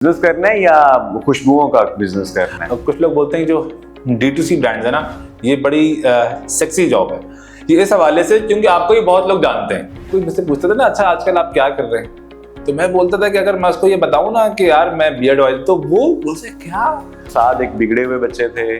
Business करना है या खुशबुओं का बिजनेस करना है? अब कुछ लोग बोलते हैं जो D2C ब्रांड्स है ना, ये बड़ी सेक्सी जॉब है ये इस हवाले से क्योंकि आपको ये बहुत लोग जानते हैं। कोई मुझसे पूछता था ना, अच्छा आजकल आप क्या कर रहे हैं, तो मैं बोलता था कि अगर मैं उसको ये बताऊं ना कि यार मैं बियर्ड ऑयल, तो वो बोलते क्या। साथ एक बिगड़े हुए बच्चे थे,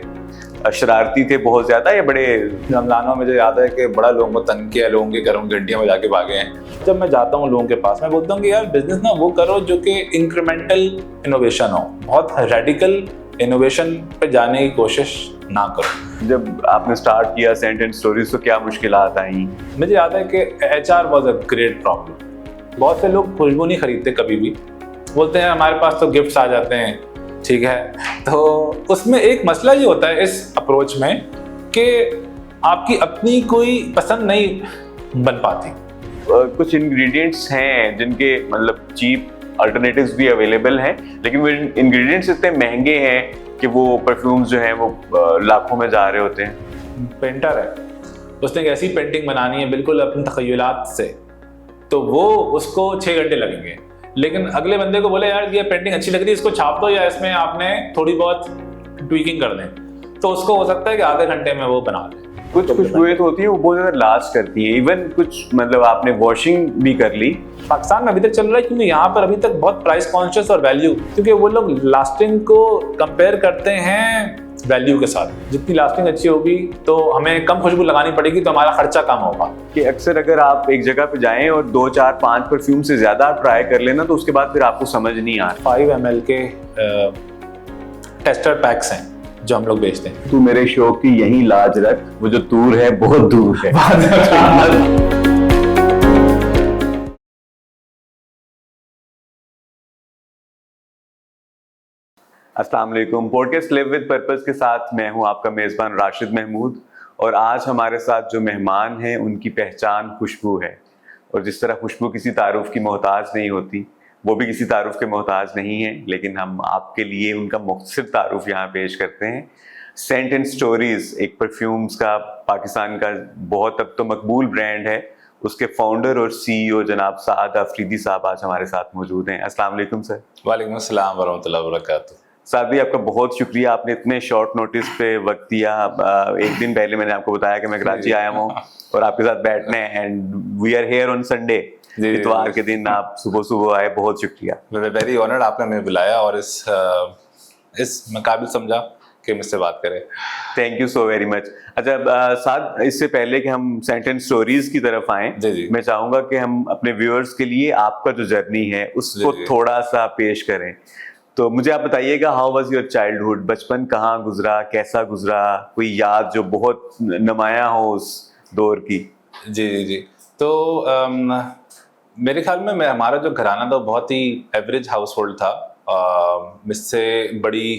शरारती थे बहुत ज्यादा, या बड़े रमजानों में मुझे याद है कि बड़ा लोगों को तंग किया, लोगों के घरों घंटियों में जाके भागे हैं। जब मैं जाता हूँ लोगों के पास, मैं बोलता हूँ कि यार बिजनेस ना वो करो जो कि इंक्रीमेंटल इनोवेशन हो, बहुत रेडिकल इनोवेशन पे जाने की कोशिश ना करो। जब आपने स्टार्ट किया सेंट एंड स्टोरीज तो क्या मुश्किलात आई? मुझे याद है कि HR was a great problem. बहुत से लोग खुशबू नहीं खरीदते कभी भी, बोलते हैं हमारे पास तो गिफ्ट्स आ जाते हैं, ठीक है। तो उसमें एक मसला ये होता है इस अप्रोच में कि आपकी अपनी कोई पसंद नहीं बन पाती। कुछ इंग्रेडिएंट्स हैं जिनके मतलब चीप अल्टरनेटिव्स भी अवेलेबल हैं, लेकिन वो इंग्रेडिएंट्स इतने महंगे हैं कि वो परफ्यूम्स जो हैं वो लाखों में जा रहे होते हैं। पेंटर है, उसने एक ऐसी पेंटिंग बनानी है बिल्कुल अपने तखय्युलात से, तो वो उसको 6 घंटे लगेंगे। लेकिन अगले बंदे को बोले यार ये पेंटिंग अच्छी लग रही है, इसको छाप दो या इसमें आपने थोड़ी बहुत ट्वीकिंग कर दें, तो उसको हो सकता है कि आधे घंटे में वो बना ले। कुछ खुशबुएं तो होती है वो बहुत ज्यादा लास्ट करती है, इवन कुछ मतलब आपने वॉशिंग भी कर ली। पाकिस्तान में अभी तक चल रहा है क्योंकि यहाँ पर अभी तक बहुत प्राइस कॉन्शियस और वैल्यू, क्योंकि वो लोग लास्टिंग को कंपेयर करते हैं वैल्यू के साथ। जितनी लास्टिंग अच्छी होगी तो हमें कम खुशबू लगानी पड़ेगी, तो हमारा खर्चा कम होगा। कि अक्सर अगर आप एक जगह पे जाएं और 2, 4, 5 परफ्यूम से ज्यादा आप ट्राई कर लेना तो उसके बाद फिर आपको समझ नहीं आ रहा। 5 ml के टेस्टर पैक्स हैं जो हम लोग बेचते हैं। तू मेरे शौक की यही लाज रख, वो जो दूर है बहुत दूर है। अस्सलाम वालेकुम। पॉडकास्ट लिव विद पर्पस के साथ मैं हूं आपका मेजबान राशिद महमूद, और आज हमारे साथ जो मेहमान हैं उनकी पहचान खुशबू है। और जिस तरह खुशबू किसी तारुफ की मोहताज नहीं होती, वो भी किसी तारुफ के मोहताज नहीं है, लेकिन हम आपके लिए उनका मुख्तसर तारुफ यहाँ पेश करते हैं। सेंट एंड स्टोरीज एक परफ्यूम्स का पाकिस्तान का बहुत अब तो मकबूल ब्रांड है, उसके फाउंडर और CEO जनाब साद अफरीदी साहब आज हमारे साथ मौजूद हैं। अस्सलाम वालेकुम सर। वालेकुम अस्सलाम वरहमतुल्लाहि वबरकातुहू। साद भाई, आपका बहुत शुक्रिया, आपने इतने शॉर्ट नोटिस पे वक्त दिया। एक दिन पहले मैंने आपको बताया कि मैं कराची आया हूँ और आपके साथ बैठने, and we are here on Sunday, इतवार के दिन आप सुबह सुबह आए, बहुत शुक्रिया। वेरी ऑनर्ड, आपने हमें बुलाया और इस मैं काबिल समझा कि मुझसे बात करें। Thank you so very much. अच्छा साद, इससे पहले कि हम सेंट एंड स्टोरीज की तरफ आए, मैं चाहूंगा कि हम अपने व्यूअर्स के लिए आपका जो जर्नी है उसको थोड़ा सा पेश करें। तो मुझे आप बताइएगा, हाउ वाज योर चाइल्डहुड? बचपन कहाँ गुजरा, कैसा गुजरा? कोई याद जो बहुत नुमाया हो उस दौर की? जी। तो मेरे ख्याल में हमारा जो घराना था बहुत ही एवरेज हाउस होल्ड था। मुझसे बड़ी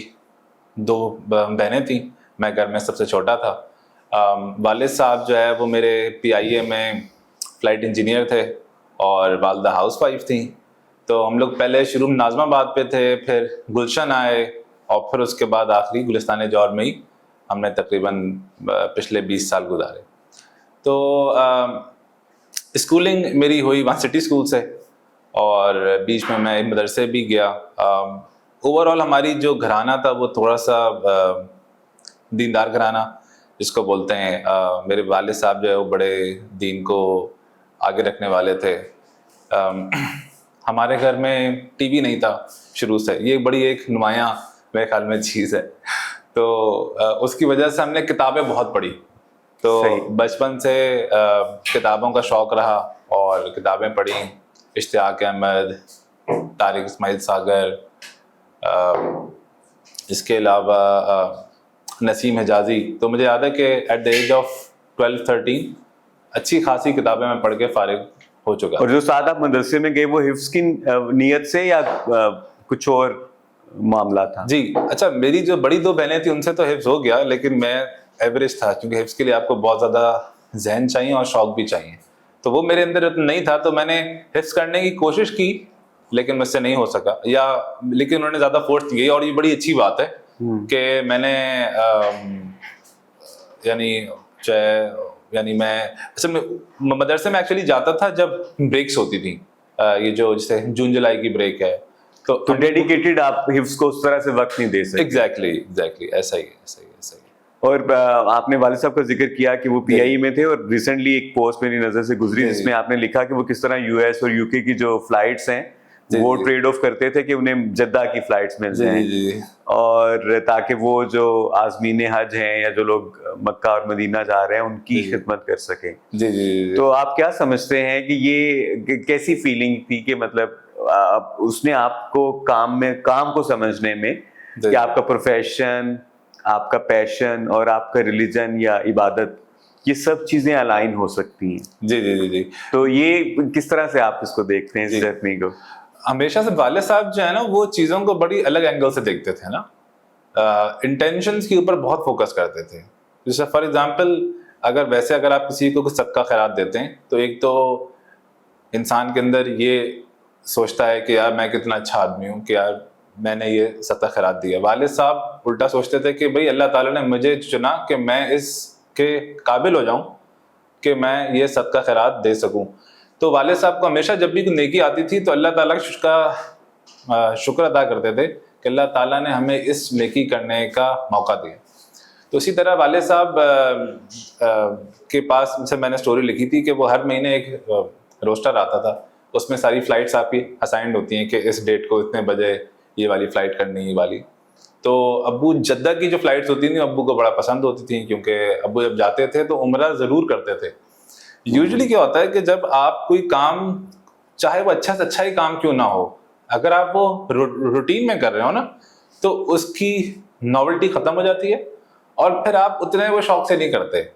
2 बहनें थीं, मैं घर में सबसे छोटा था। वालिद साहब जो है वो मेरे PIA में फ्लाइट इंजीनियर थे और वालदा हाउस वाइफ थी। तो हम लोग पहले शुरू में नाज़माबाद पे थे, फिर गुलशन आए और फिर उसके बाद आखिरी गुलिस्तान जौहर में ही हमने तकरीबन पिछले 20 साल गुजारे। तो स्कूलिंग मेरी हुई वहाँ सिटी स्कूल से, और बीच में मैं मदरसे भी गया। ओवरऑल हमारी जो घराना था वो थोड़ा सा दीनदार घराना जिसको बोलते हैं। मेरे वालिद साहब जो है वो बड़े दीन को आगे रखने वाले थे। हमारे घर में टीवी नहीं था शुरू से, ये बड़ी एक नुमायाँ मेरे ख्याल में चीज़ है। तो उसकी वजह से हमने किताबें बहुत पढ़ी, तो बचपन से किताबों का शौक़ रहा और किताबें पढ़ी। इश्तियाक अहमद, तारिक इस्माइल सागर, इसके अलावा नसीम हिजाजी। तो मुझे याद है कि एट द एज ऑफ 12-13 अच्छी खासी किताबें मैं पढ़ के फारिग हो चुका। और जो साथ आप मदरसे में गए वो हिफ्ज़ की नीयत से या कुछ और मामला था? जी अच्छा, मेरी जो बड़ी 2 बहनें थी उनसे तो हिफ्ज़ हो गया, लेकिन मैं एवरेज था, क्योंकि हिफ्ज़ के लिए आपको बहुत ज़्यादा जहन चाहिए और शौक़ भी चाहिए। तो वो मेरे अंदर नहीं था, तो मैंने हिफ्ज़ करने की कोशिश की लेकिन मुझसे नहीं हो सका, लेकिन उन्होंने ज़्यादा फोर्स किया। और ये बड़ी अच्छी बात है कि मैंने मैं असल में मदरसे में एक्चुअली जाता था जब ब्रेक्स होती थी। ये जो जैसे जून जुलाई की ब्रेक है, तो डेडिकेटेड आप हिफ्स को उस तरह से वक्त नहीं दे सकते। एग्जैक्टली ऐसा ही है। और आपने वालिद साहब का जिक्र किया कि वो पीआई में थे, और रिसेंटली एक पोस्ट मेरी नजर से गुजरी जिसमें आपने लिखा कि वो किस तरह यूएस और यूके की जो फ्लाइट्स हैं वो ट्रेड ऑफ करते थे कि उन्हें जद्दा की फ्लाइट्स मिल जाएं, और ताकि वो जो आज़मीन हज हैं या जो लोग मक्का और मदीना जा रहे हैं उनकी खिदमत कर सकें। जी। तो आप क्या समझते हैं कि ये कैसी फीलिंग थी कि मतलब उसने आपको काम को समझने में कि आपका प्रोफेशन, आपका पैशन और आपका रिलीजन या इबादत, ये सब चीजें अलाइन हो सकती हैं। जी। तो ये किस तरह से आप इसको देखते हैं, इस जर्नी को? हमेशा से वाले साहब जो है ना वो चीजों को बड़ी अलग एंगल से देखते थे ना, इंटेंशंस के ऊपर बहुत फोकस करते थे। जैसे फॉर एग्जांपल अगर आप किसी को कुछ सदका खैरात देते हैं तो एक तो इंसान के अंदर ये सोचता है कि यार मैं कितना अच्छा आदमी हूँ कि यार मैंने ये सदका खैरात दिया। वालिद साहब उल्टा सोचते थे कि भाई अल्लाह ताला ने मुझे चुना कि मैं इसके काबिल हो जाऊं कि मैं ये सदका खैरात दे सकूं। तो वालिद साहब को हमेशा जब भी कोई नेकी आती थी तो अल्लाह ताला का शुक्र अदा करते थे कि अल्लाह ताला ने हमें इस नेकी करने का मौका दिया। तो इसी तरह वालिद साहब के पास से मैंने स्टोरी लिखी थी कि वो हर महीने एक रोस्टर आता था, उसमें सारी फ्लाइट्स आपकी असाइंड होती हैं कि इस डेट को इतने बजे ये वाली फ्लाइट करनी, ये वाली। तो अब्बू जद्दा की जो फ्लाइट्स होती थी अब्बू को बड़ा पसंद होती थी, क्योंकि अब्बू जब जाते थे तो उम्रा ज़रूर करते थे। यूजुअली क्या होता है कि जब आप कोई काम, चाहे वो अच्छा से अच्छा ही काम क्यों ना हो, अगर आप वो रूटीन में कर रहे हो ना तो उसकी नॉवेल्टी खत्म हो जाती है और फिर आप उतने वो शौक से नहीं करते।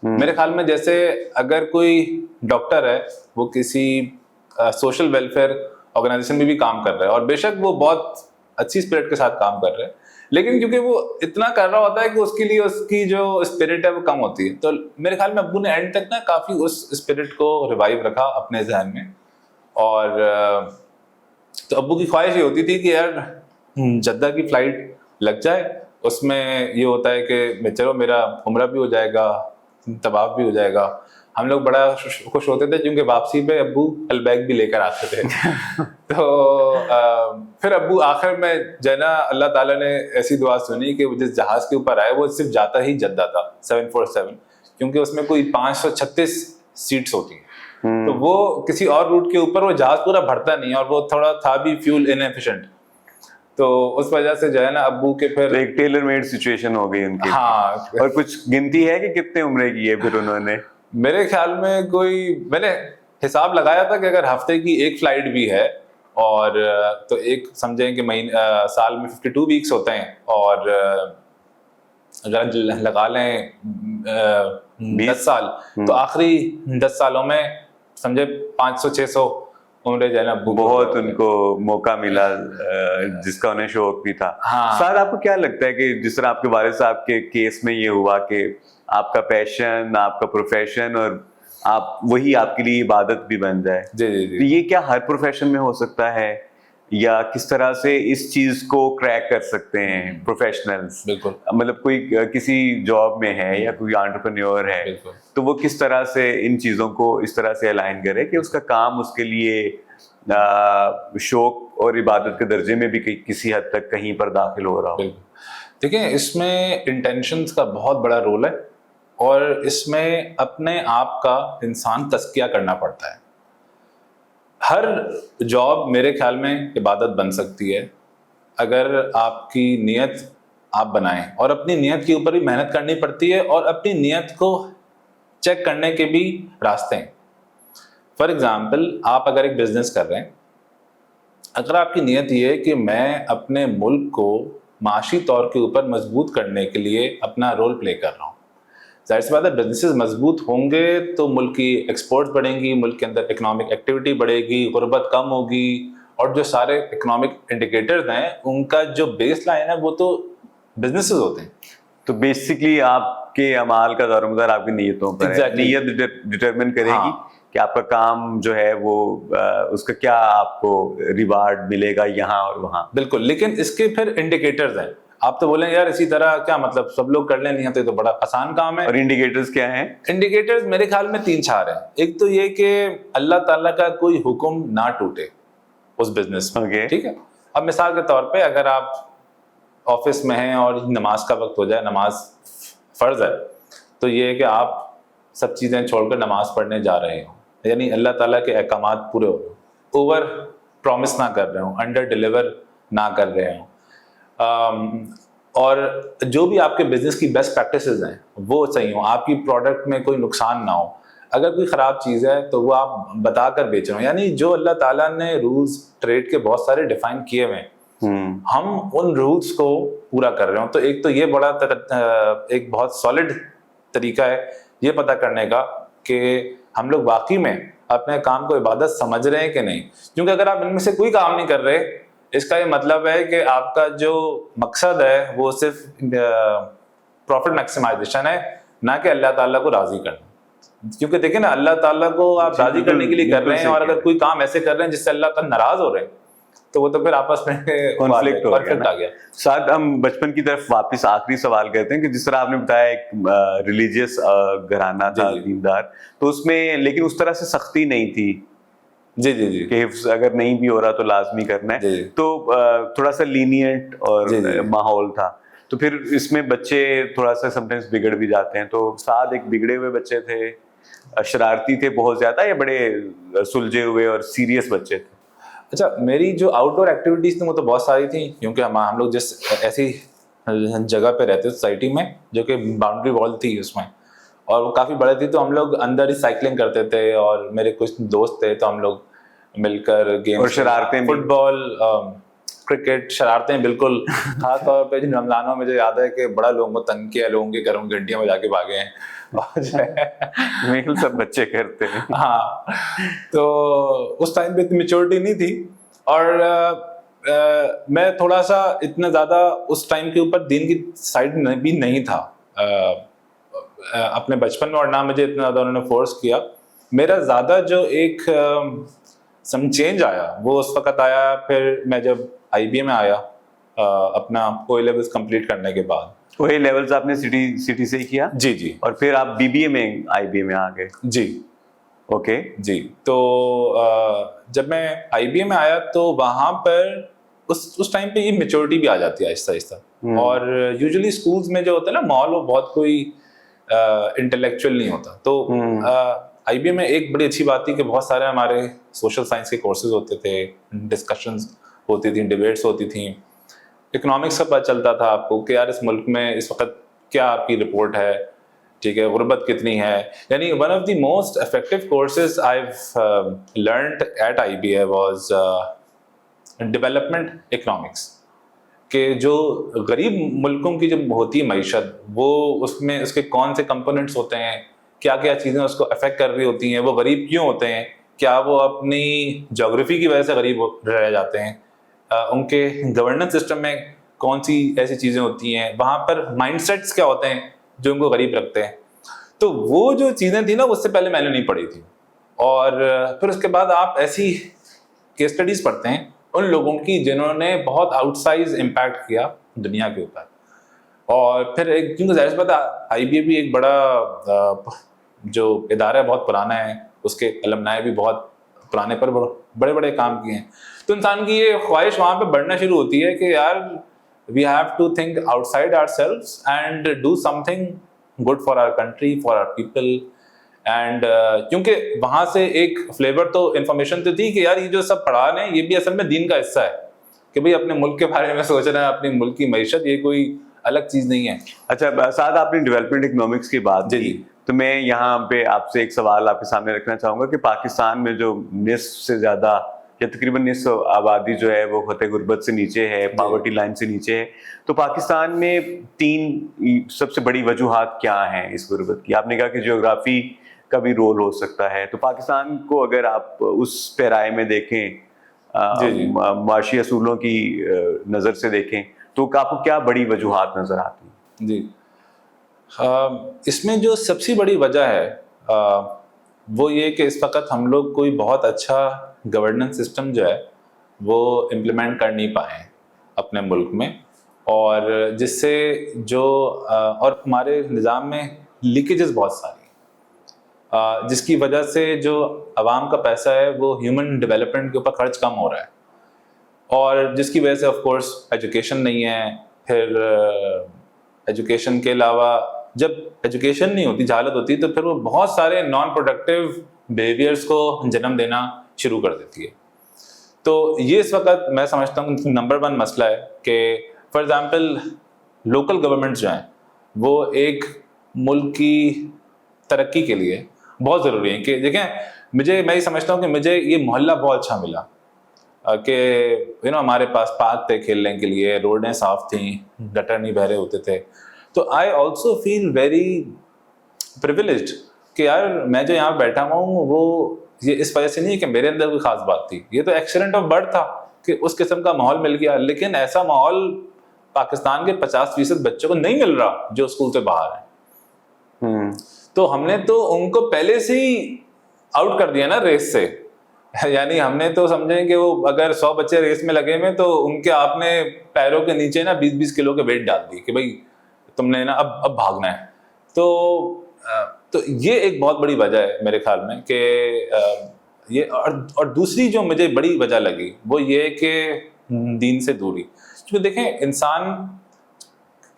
मेरे ख्याल में जैसे अगर कोई डॉक्टर है, वो किसी सोशल वेलफेयर ऑर्गेनाइजेशन में भी काम कर रहा है और बेशक वो बहुत अच्छी स्पिरिट के साथ काम कर रहे हैं, लेकिन क्योंकि वो इतना कर रहा होता है कि उसके लिए उसकी जो स्पिरिट है वो कम होती है। तो मेरे ख्याल में अब्बू ने एंड तक ना काफी उस स्पिरिट को रिवाइव रखा अपने जहन में। और तो अब्बू की ख्वाहिश ये होती थी कि यार जद्दा की फ्लाइट लग जाए, उसमें ये होता है कि चलो मेरा उम्रा भी हो जाएगा, तवाफ भी हो जाएगा। हम लोग बड़ा खुश होते थे क्योंकि वापसी पे अब्बू अलबैग भी लेकर आते थे। तो फिर अब्बू आखिर में जो है ना अल्लाह ताला ने ऐसी दुआ सुनी कि वो जिस जहाज के ऊपर आए वो सिर्फ जाता ही जद्दा था 747, क्योंकि उसमें कोई 536 सीट्स होती हैं। तो वो किसी और रूट के ऊपर वो जहाज पूरा भरता नहीं और वो थोड़ा था भी फ्यूल इनएफिशिएंट। तो उस वजह से जो है ना अब्बू के फिर एक टेलर मेड सिचुएशन हो गई उनकी। हाँ। और कुछ गिनती है कि कितने उम्रे की है फिर उन्होंने? मेरे ख्याल में मैंने हिसाब लगाया था कि अगर हफ्ते की एक फ्लाइट भी है और तो एक समझें कि साल में 52 वीक्स होते हैं और अगर लगा लें 10 साल, तो आखिरी 10 सालों में समझे 500-600 उम्र जैनब बहुत उनको मौका मिला जिसका उन्हें शौक भी था। हाँ। सर आपको क्या लगता है कि जिस तरह आपके वालिद साहब के केस में ये हुआ कि आपका पैशन, आपका प्रोफेशन और आप वही आपके लिए इबादत भी बन जाए, जी। तो ये क्या हर प्रोफेशन में हो सकता है या किस तरह से इस चीज को क्रैक कर सकते हैं प्रोफेशनल्स? बिल्कुल। मतलब कोई किसी जॉब में है या कोई एंटरप्रेन्योर है, तो वो किस तरह से इन चीजों को इस तरह से अलाइन करे कि उसका काम उसके लिए शौक और इबादत के दर्जे में भी किसी हद तक कहीं पर दाखिल हो रहा हो? देखिए, इसमें इंटेंशंस का बहुत बड़ा रोल है और इसमें अपने आप का इंसान तज़किया करना पड़ता है। हर जॉब मेरे ख्याल में इबादत बन सकती है अगर आपकी नीयत आप बनाएं, और अपनी नीयत के ऊपर भी मेहनत करनी पड़ती है और अपनी नीयत को चेक करने के भी रास्ते हैं। फॉर एग्जाम्पल, आप अगर एक बिजनेस कर रहे हैं, अगर आपकी नीयत ये है कि मैं अपने मुल्क को माशी तौर के ऊपर मजबूत करने के लिए अपना रोल प्ले कर रहा हूँ, जाहिर सी बात है बिजनेसेस मजबूत होंगे तो मुल्क की एक्सपोर्ट्स बढ़ेंगी, मुल्क के अंदर इकोनॉमिक एक्टिविटी बढ़ेगी, गुर्बत कम होगी, और जो सारे इकोनॉमिक इंडिकेटर्स हैं उनका जो बेस लाइन है वो तो बिजनेसेस होते हैं। तो बेसिकली आपके अमाल का दारोमदार आपकी नीयतों पर है। नीयत डिटरमिन करेगी कि आपका काम जो है वो उसका क्या आपको रिवार्ड मिलेगा यहाँ और वहाँ। बिल्कुल, लेकिन इसके फिर इंडिकेटर्स हैं। आप तो बोलेंगे यार इसी तरह क्या मतलब सब लोग कर लें, तो बड़ा आसान काम है। और इंडिकेटर्स क्या हैं? इंडिकेटर्स मेरे ख्याल में 3-4 हैं। एक तो ये कि अल्लाह ताला का कोई हुक्म ना टूटे उस बिजनेस में, ठीक है। अब मिसाल के तौर पे अगर आप ऑफिस में हैं और नमाज का वक्त हो जाए, नमाज फ़र्ज़ है, तो ये है कि आप सब चीज़ें छोड़कर नमाज पढ़ने जा रहे हो, यानी अल्लाह ताला के अहकामात पूरे हो, ओवर प्रॉमिस ना कर रहे हो, अंडर डिलीवर ना कर रहे हो, और जो भी आपके बिजनेस की बेस्ट प्रैक्टिसेस हैं वो सही हो, आपकी प्रोडक्ट में कोई नुकसान ना हो। अगर कोई ख़राब चीज़ है तो वो आप बता कर बेच रहे हो, यानी जो अल्लाह ताला ने रूल्स ट्रेड के बहुत सारे डिफाइन किए हुए हैं, हम उन रूल्स को पूरा कर रहे हो। तो एक तो ये बड़ा एक बहुत सॉलिड तरीका है ये पता करने का कि हम लोग वाकई में अपने काम को इबादत समझ रहे हैं कि नहीं। क्योंकि अगर आप इनमें से कोई काम नहीं कर रहे, इसका ये मतलब है कि आपका जो मकसद है वो सिर्फ प्रॉफिट मैक्सिमाइजेशन है, ना कि अल्लाह ताला को राजी करना। क्योंकि देखिए ना, अल्लाह ताला को आप राजी करने के लिए कर रहे हैं, और अगर कोई काम ऐसे कर रहे हैं जिससे अल्लाह ताला नाराज हो रहे हैं, तो वो तो फिर आपस में कॉन्फ्लिक्ट आ गया। साथ हम बचपन की तरफ वापस आखिरी सवाल करते हैं कि जिस तरह आपने बताया एक रिलीजियस घराना था, दीनदार, तो उसमें लेकिन उस तरह से सख्ती नहीं थी। जी जी जी, कि अगर नहीं भी हो रहा तो लाजमी करना है, तो थोड़ा सा लीनियंट और माहौल था। तो फिर इसमें बच्चे थोड़ा सा समटाइम्स बिगड़ भी जाते हैं, तो साथ एक बिगड़े हुए बच्चे थे, शरारती थे बहुत ज्यादा, या बड़े सुलझे हुए और सीरियस बच्चे थे? अच्छा, मेरी जो आउटडोर एक्टिविटीज थी वो तो बहुत सारी थी, क्योंकि हम लोग जिस ऐसी जगह पे रहते साइटी में जो कि बाउंड्री वॉल थी उसमें, और वो काफ़ी बड़े थी, तो हम लोग अंदर ही साइकिलिंग करते थे, और मेरे कुछ दोस्त थे तो हम लोग मिलकर गेम और शरारतें, फुटबॉल, क्रिकेट, शरारतें बिल्कुल। खास तौर पे जिन रमजानों में जो याद है कि बड़ा लोगों को तंग किया, लोगों के घरों में घंटियों में जाके भागे हैं, और जो है सब बच्चे करते हैं। हाँ, तो उस टाइम पे इतनी मेच्योरिटी नहीं थी, और मैं थोड़ा सा इतना ज़्यादा उस टाइम के ऊपर दीन की साइड भी नहीं था अपने बचपन में, और ना मुझे इतना ज़्यादा उन्होंने फोर्स किया। मेरा ज़्यादा जो एक सम चेंज आया वो उस वक्त आया फिर मैं जब IBA में आया, अपना OA लेवल्स कंप्लीट करने के बाद। OA लेवल्स आपने सिटी से ही किया? जी जी। और फिर आप BBA में IBA में आ गए? जी। ओके जी, तो जब मैं IBA में आया तो वहाँ पर उस टाइम पे ये मेच्योरिटी भी आ जाती है आहिस्ता आहिस्ता, और यूजुअली स्कूल्स में जो होता है ना माहौल, वो बहुत कोई इंटेलेक्चुअल नहीं होता। तो IBA में एक बड़ी अच्छी बात थी कि बहुत सारे हमारे सोशल साइंस के कोर्सेज होते थे, डिस्कशंस होती थी, डिबेट्स होती थी, इकोनॉमिक्स का पता चलता था आपको कि यार इस मुल्क में इस वक्त क्या आपकी रिपोर्ट है, ठीक है, गुर्बत कितनी है। यानी one of the most effective courses I have learned at IBA was development economics, कि जो गरीब मुल्कों की जब होती है मईशत, वो उसमें उसके कौन से कंपोनेंट्स होते हैं, क्या क्या चीज़ें उसको अफेक्ट कर रही होती हैं, वो गरीब क्यों होते हैं, क्या वो अपनी ज्योग्राफी की वजह से गरीब रह जाते हैं, उनके गवर्नेंस सिस्टम में कौन सी ऐसी चीज़ें होती हैं, वहाँ पर माइंडसेट्स क्या होते हैं जो उनको गरीब रखते हैं। तो वो जो चीज़ें थी ना, उससे पहले मैंने नहीं पढ़ी थी, और फिर उसके बाद आप ऐसी केस स्टडीज़ पढ़ते हैं उन लोगों की जिन्होंने बहुत आउटसाइज इम्पैक्ट किया दुनिया के ऊपर। और फिर एक, क्योंकि जाहिर सी बात है IBA भी एक बड़ा जो इदारा है बहुत पुराना है, उसके अलमनाए भी बहुत पुराने पर बड़े बड़े काम किए हैं, तो इंसान की ये ख्वाहिश वहाँ पे बढ़ना शुरू होती है कि यार we have to think outside ourselves and do something good for our country, for our people. And क्योंकि वहाँ से एक फ्लेवर तो इन्फॉर्मेशन तो थी कि यार ये जो सब पढ़ा रहे हैं ये भी असल में दीन का हिस्सा है, कि भाई अपने मुल्क के बारे में सोच रहे हैं, अपने मुल्क की मईशत, ये कोई अलग चीज़ नहीं है। अच्छा, साथ आपने डेवलपमेंट इकोनॉमिक्स की बात की, तो मैं यहाँ पे आपसे एक सवाल आपके सामने रखना चाहूँगा कि पाकिस्तान में जो निस्फ से ज़्यादा या तकरीबन निस्फ आबादी जो है वो खतरे गुर्बत से नीचे है, पॉवर्टी लाइन से नीचे है, तो पाकिस्तान में 3 सबसे बड़ी वजूहात क्या हैं इस गुर्बत की? आपने कहा कि ज्योग्राफी का भी रोल हो सकता है, तो पाकिस्तान को अगर आप उस पैराए में देखें, माशी असूलों की नज़र से देखें, तो आपको क्या बड़ी वजूहात नज़र आती हैं? जी, इसमें जो सबसे बड़ी वजह है वो ये कि इस वक्त हम लोग कोई बहुत अच्छा गवर्नेंस सिस्टम जो है वो इम्प्लीमेंट कर नहीं पाए अपने मुल्क में, और जिससे जो और हमारे निज़ाम में लीकेजेस बहुत सारी, जिसकी वजह से जो आवाम का पैसा है वो ह्यूमन डेवलपमेंट के ऊपर खर्च कम हो रहा है। और जिसकी वजह से ऑफ कोर्स एजुकेशन नहीं है। फिर एजुकेशन के अलावा जब एजुकेशन नहीं होती, जहालत होती है, तो फिर वो बहुत सारे नॉन प्रोडक्टिव बिहेवियर्स को जन्म देना शुरू कर देती है। तो ये इस वक्त मैं समझता हूँ नंबर 1 मसला है कि फॉर एग्जांपल लोकल गवर्नमेंट जो हैं वो एक मुल्क की तरक्की के लिए बहुत ज़रूरी है। कि देखें, मैं ये समझता हूँ कि मुझे ये मोहल्ला बहुत अच्छा मिला कि हमारे पास पार्क थे खेलने के लिए, रोडें साफ थी, गटर नहीं बह रहे होते थे। तो I also feel very privileged कि यार मैं जो यहाँ बैठा हुआ हूँ वो ये इस वजह से नहीं है कि मेरे अंदर कोई खास बात थी, ये तो एक्सीडेंट ऑफ बर्थ था कि उस किस्म का माहौल मिल गया। लेकिन ऐसा माहौल पाकिस्तान के 50% बच्चों को नहीं मिल रहा जो स्कूल से बाहर है। तो हमने तो उनको पहले से ही आउट कर दिया ना रेस से। यानी हमने तो समझे कि वो अगर 100 बच्चे रेस में लगे हुए तो उनके आपने पैरों के नीचे ना 20-20 किलो के वेट डाल दी कि भाई तुमने ना अब भागना है। तो ये एक बहुत बड़ी वजह है मेरे ख्याल में कि ये। और दूसरी जो मुझे बड़ी वजह लगी वो ये कि दीन से दूरी। क्योंकि देखें, इंसान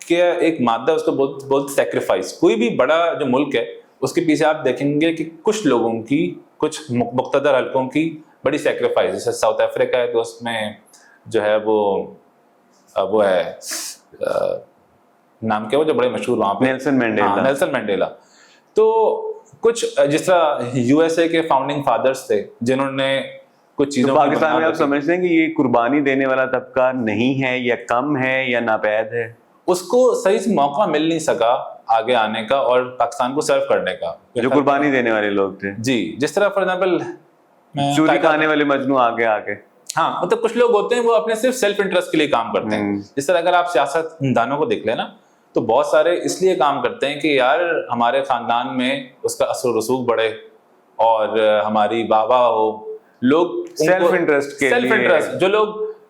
के एक मादा उसको बहुत सेक्रीफाइस। कोई भी बड़ा जो मुल्क है उसके पीछे आप देखेंगे कि कुछ लोगों की, कुछ मुक़्तदर हल्कों की बड़ी सेक्रीफाइस। जैसे साउथ अफ्रीका है तो उसमें जो है वो है नाम क्या वो जो बड़े मशहूर वहाँ पे, नेल्सन मंडेला। तो कुछ जिस तरह यूएसए के फाउंडिंग फादर्स थे जिन्होंने कुछ चीजों, तो पाकिस्तान में आप समझते हैं कि ये कुर्बानी देने वाला तबका नहीं है या कम है या नापैद है? उसको सही से मौका मिल नहीं सका आगे आने का और पाकिस्तान को सर्व करने का। जो कुर्बानी देने वाले लोग थे जी, जिस तरह फॉर एग्जाम्पल चूरी खाने वाले मजनू आगे हाँ, मतलब कुछ लोग होते हैं वो अपने सिर्फ सेल्फ इंटरेस्ट के लिए काम करते हैं। जिस तरह अगर आप सियासतदानों को देख लेना तो बहुत सारे इसलिए काम करते हैं कि यार हमारे खानदान में उसका असर रसूख बढ़े और हमारी वाह हो। लोग सेल्फ इंटरेस्ट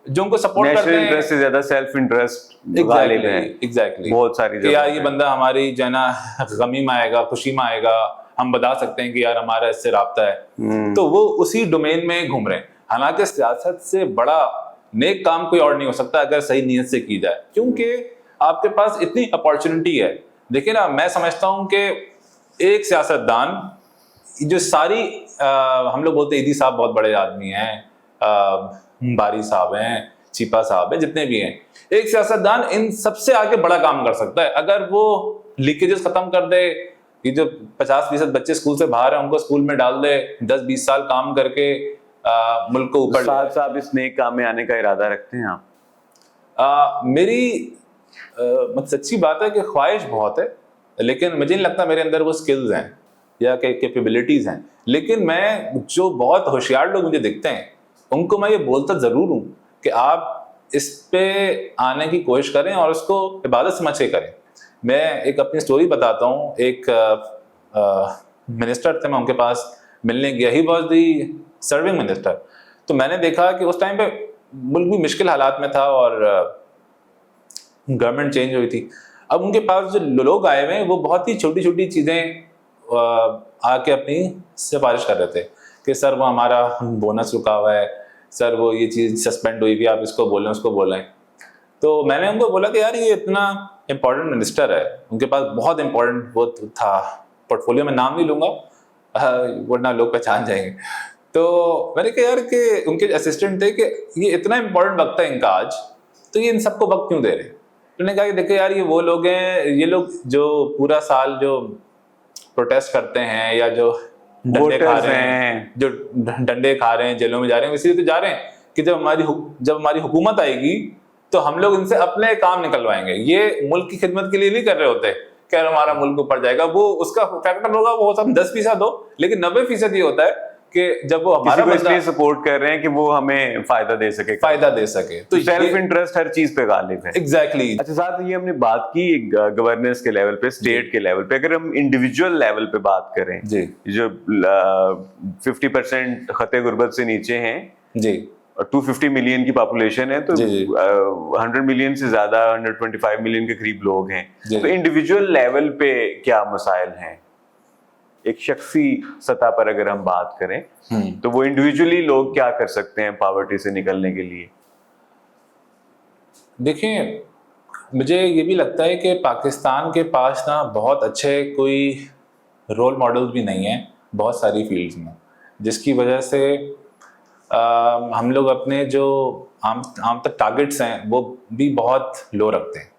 जो उनको सपोर्ट करते हैं, इंटरेस्ट से ज्यादा सेल्फ इंटरेस्ट गालिब है। एग्जैक्टली बहुत सारी कि यार ये बंदा हमारी जो है ना गमी में आएगा, खुशी में आएगा, हम बता सकते हैं कि यार हमारा इससे राब्ता है। तो वो उसी डोमेन में घूम रहे हैं। हालांकि सियासत से बड़ा नेक काम कोई और नहीं हो सकता अगर सही नीयत से की जाए, क्योंकि आपके पास इतनी अपॉर्चुनिटी है। देखिए ना, मैं समझता हूं कि एक सियासतदान जो सारी हम लोग बोलते हैं ईदी साहब बहुत बड़े आदमी हैं, बारी साहब हैं, चीपा साहब हैं, जितने भी हैं, एक सियासतदान इन सबसे आगे बड़ा काम कर सकता है अगर वो लीकेजेस खत्म कर दे। ये जो 50% बच्चे स्कूल से बाहर हैं उनको स्कूल में डाल दे, 10-20 साल काम करके मुल्क को ऊपर। साहब इस नेक काम में आने का इरादा रखते हैं आप? मेरी मतलब सच्ची बात है कि ख्वाहिश बहुत है, लेकिन मुझे नहीं लगता मेरे अंदर वो स्किल्स हैं या कैपेबिलिटीज हैं। लेकिन मैं जो बहुत होशियार लोग मुझे दिखते हैं उनको मैं ये बोलता ज़रूर हूँ कि आप इस पे आने की कोशिश करें और उसको इबादत समझ के करें। मैं एक अपनी स्टोरी बताता हूँ। एक मिनिस्टर थे, मैं उनके पास मिलने गया। He was the serving minister. तो मैंने देखा कि उस टाइम पे मुल्क भी मुश्किल हालात में था और गवर्नमेंट चेंज हुई थी। अब उनके पास जो लोग आए हुए हैं वो बहुत ही छोटी छोटी चीज़ें आके अपनी सिफारिश कर रहे थे कि सर वो हमारा बोनस रुका हुआ है, सर वो ये चीज़ सस्पेंड हुई भी, आप इसको बोलें उसको बोलें। तो मैंने उनको बोला कि यार ये इतना इम्पोर्टेंट मिनिस्टर है, उनके पास बहुत इम्पोर्टेंट वो था पोर्टफोलियो, में नाम नहीं लूँगा वरना लोग पहचान जाएंगे। तो मैंने कहा यार कि उनके असिस्टेंट थे कि ये इतना इम्पोर्टेंट वक्त है इनका आज, तो ये इन सबको वक्त क्यों दे रहे हैं? उन्होंने कहा कि देखो यार ये वो लोग हैं, ये लोग जो पूरा साल जो प्रोटेस्ट करते हैं या जो डंडे खा रहे हैं, जो डंडे खा रहे हैं, जेलों में जा रहे हैं, इसलिए तो जा रहे हैं कि जब हमारी हुकूमत आएगी तो हम लोग इनसे अपने काम निकलवाएंगे। ये मुल्क की खिदमत के लिए नहीं कर रहे होते कि हमारा मुल्क ऊपर जाएगा। वो उसका फैक्टर होगा, वो सब 10% हो, लेकिन 90% ये होता है कि जब वो हमारा इसलिए सपोर्ट कर रहे हैं कि वो हमें फायदा दे सके। तो सेल्फ इंटरेस्ट हर चीज पे गालिब है। एग्जैक्टली। अच्छा, साथ ये हमने बात की गवर्नेंस के लेवल पे, स्टेट के लेवल पे। अगर हम इंडिविजुअल लेवल पे बात करें जी, जो 50% खते गुर्बत से नीचे हैं जी, और 250 मिलियन की पॉपुलेशन है, तो 100 मिलियन से ज्यादा, 125 मिलियन के करीब लोग हैं। तो इंडिविजुअल लेवल पे क्या मसाइल हैं? एक शख्सी सतह पर अगर हम बात करें तो वो इंडिविजुअली लोग क्या कर सकते हैं पॉवर्टी से निकलने के लिए? देखिए, मुझे ये भी लगता है कि पाकिस्तान के पास ना बहुत अच्छे कोई रोल मॉडल्स भी नहीं हैं बहुत सारी फील्ड्स में, जिसकी वजह से हम लोग अपने जो आम तक टारगेट्स हैं वो भी बहुत लो रखते हैं।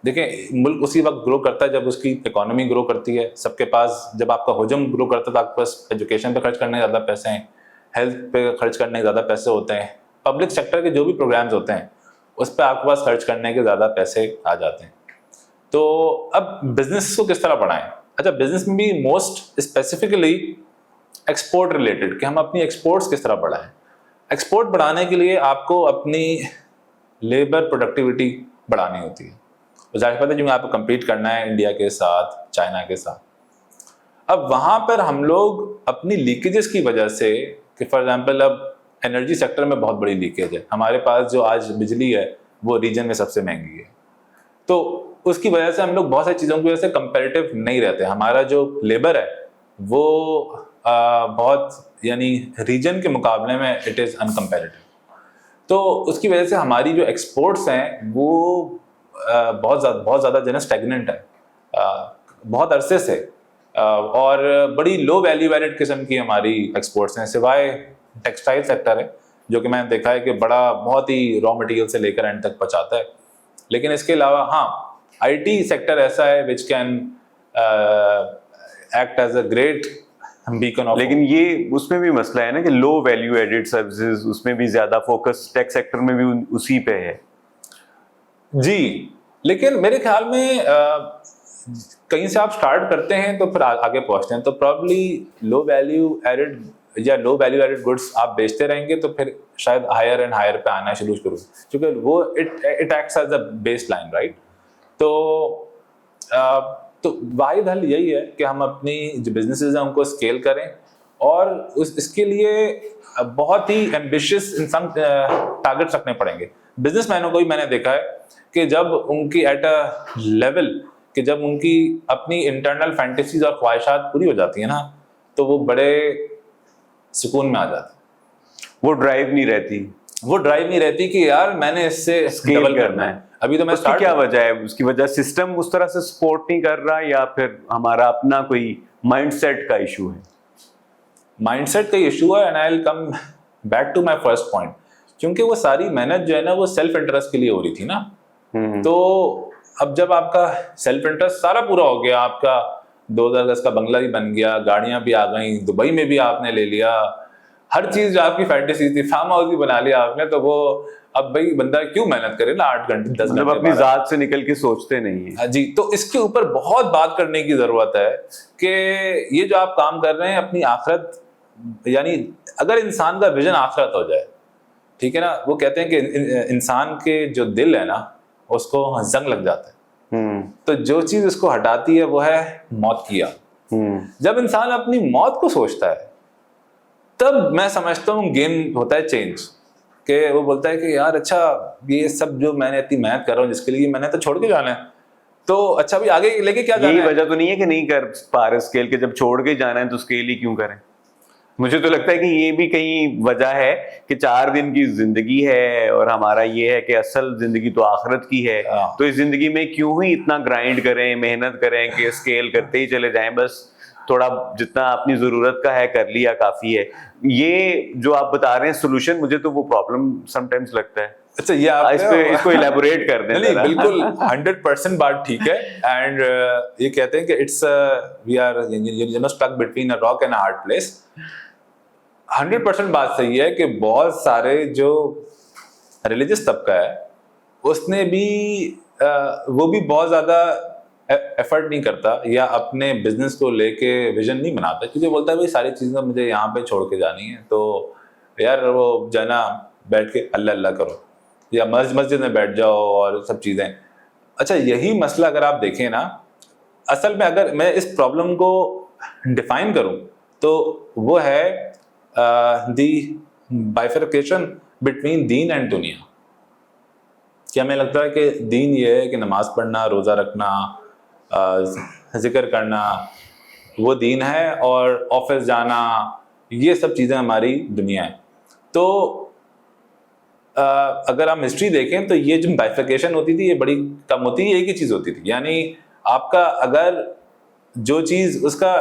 देखिए, मुल्क उसी वक्त ग्रो करता है जब उसकी इकोनॉमी ग्रो करती है। सबके पास जब आपका हुजम ग्रो करता है तो आपके पास एजुकेशन पे खर्च करने ज़्यादा पैसे हैं, हेल्थ पे खर्च करने के ज़्यादा पैसे होते हैं, पब्लिक सेक्टर के जो भी प्रोग्राम्स होते हैं उस पर आपके पास खर्च करने के ज़्यादा पैसे आ जाते हैं। तो अब बिजनेस को किस तरह बढ़ाएं? अच्छा, बिजनेस में भी मोस्ट स्पेसिफिकली एक्सपोर्ट रिलेटेड, कि हम अपनी एक्सपोर्ट्स किस तरह बढ़ाएं। एक्सपोर्ट बढ़ाने के लिए आपको अपनी लेबर प्रोडक्टिविटी बढ़ानी होती है। तो जाहिर बात है, जो आपको compete करना है इंडिया के साथ, चाइना के साथ। अब वहाँ पर हम लोग अपनी लीकेजेस की वजह से, कि फॉर एग्जांपल अब एनर्जी सेक्टर में बहुत बड़ी लीकेज है, हमारे पास जो आज बिजली है वो रीजन में सबसे महंगी है, तो उसकी वजह से हम लोग बहुत सारी चीज़ों की वजह से कंपेरेटिव नहीं रहते। हमारा जो लेबर है वो बहुत, यानी रीजन के मुकाबले में इट इज़ अनकम्पेरेटिव। तो उसकी वजह से हमारी जो एक्सपोर्ट्स हैं वो बहुत ज़्यादा जो है स्टेगनेंट है बहुत अरसे से, और बड़ी लो वैल्यू एडेड किस्म की हमारी एक्सपोर्ट्स हैं, सिवाय टेक्सटाइल सेक्टर है जो कि मैंने देखा है कि बड़ा बहुत ही रॉ मटेरियल से लेकर एंड तक पहुंचाता है। लेकिन इसके अलावा हाँ, आईटी सेक्टर ऐसा है which can act as a great beacon of. लेकिन ये उसमें भी मसला है ना कि लो वैल्यू एडेड सर्विसेज, उसमें भी ज्यादा फोकस टेक सेक्टर में भी उसी पे है। जी, लेकिन मेरे ख्याल में कहीं से आप स्टार्ट करते हैं तो फिर आगे पहुंचते हैं, तो probably low value added goods आप बेचते रहेंगे तो फिर शायद हायर एंड हायर पे आना शुरू करूँ, क्योंकि वो it acts as a baseline, right. तो वाहिद हल यही है कि हम अपनी जो बिजनेसेस हैं उनको स्केल करें, और इसके लिए बहुत ही एम्बिशियस इंसान टारगेट्स रखने पड़ेंगे। बिजनेसमैनों को भी मैंने देखा है कि जब उनकी एट अ लेवल, कि जब उनकी अपनी इंटरनल फैंटेसीज और ख्वाहिशात पूरी हो जाती है ना, तो वो बड़े सुकून में आ जाते हैं। वो ड्राइव नहीं रहती कि यार मैंने इससे डबल करना है। अभी तो मैं उसकी क्या वजह है? उसकी वजह सिस्टम उस तरह से सपोर्ट नहीं कर रहा, या फिर हमारा अपना कोई माइंडसेट का इशू है? माइंडसेट का इशू है, and I will come back to my first point, क्योंकि वो सारी मेहनत जो है ना वो सेल्फ इंटरेस्ट के लिए हो रही थी ना। तो अब जब आपका सेल्फ इंटरेस्ट सारा पूरा हो गया, आपका 2000 गज का बंगला भी बन गया, गाड़ियां भी आ गई, दुबई में भी आपने ले लिया, हर चीज जो आपकी फैंटेसी थी, फार्म हाउस भी बना लिया आपने, तो वो अब भाई बंदा क्यों मेहनत करे ना 8 घंटे 10 घंटे, अपनी जात से निकल के सोचते नहीं है। जी, तो इसके ऊपर बहुत बात करने की जरूरत है कि ये जो आप काम कर रहे हैं अपनी आखिरत, यानी अगर इंसान का विजन आखिरत हो जाए, ठीक है ना, वो कहते हैं कि इंसान के जो दिल है ना उसको जंग लग जाता है, तो जो चीज उसको हटाती है वो है मौत की याद। जब इंसान अपनी मौत को सोचता है तब मैं समझता हूँ गेम होता है चेंज, कि वो बोलता है कि यार अच्छा, ये सब जो मैंने इतनी मेहनत कर रहा हूँ जिसके लिए, मैंने तो छोड़ के जाना है, तो अच्छा भी आगे लेके क्या जाना है। यही वजह तो नहीं है कि नहीं कर पा रहे स्केल के, जब छोड़ के जाना है तो स्केल ही क्यों करें? मुझे तो लगता है कि ये भी कहीं वजह है कि 4 दिन की जिंदगी है, और हमारा ये है कि असल जिंदगी तो आखिरत की है, तो इस जिंदगी में क्यों ही इतना ग्राइंड करें, मेहनत करें कि स्केल करते ही चले जाएं, बस थोड़ा जितना अपनी जरूरत का है कर लिया काफी है। ये जो आप बता रहे हैं सोल्यूशन, मुझे तो वो प्रॉब्लम समटाइम्स लगता है। अच्छा, ये इसको इलेबोरेट कर दें। नहीं, बिल्कुल 100% बात ठीक है। एंड ये कहते हैं कि it's we are stuck between a rock and a hard place. 100% बात सही है कि बहुत सारे जो रिलीजियस तबका है उसने भी वो भी बहुत ज्यादा एफर्ट नहीं करता, या अपने बिजनेस को लेके विजन नहीं बनाता, क्योंकि बोलता है भाई सारी चीजें मुझे यहाँ पे छोड़ के जानी है, तो यार वो जाना बैठ के अल्लाह अल्लाह करो, या मस्जिद में बैठ जाओ और सब चीजें। अच्छा, यही मसला अगर आप देखें ना, असल में अगर मैं इस प्रॉब्लम को डिफाइन करूं तो वो है दी बाइफरकेशन बिटवीन दीन एंड दुनिया। क्या हमें लगता है कि दीन ये है कि नमाज पढ़ना, रोजा रखना, जिक्र करना वो दीन है, और ऑफिस जाना, ये सब चीज़ें हमारी दुनिया है। तो अगर आप हिस्ट्री देखें तो ये जो बाइफिकेशन होती थी ये बड़ी कम होती है, एक ही चीज होती थी, यानी आपका अगर जो चीज उसका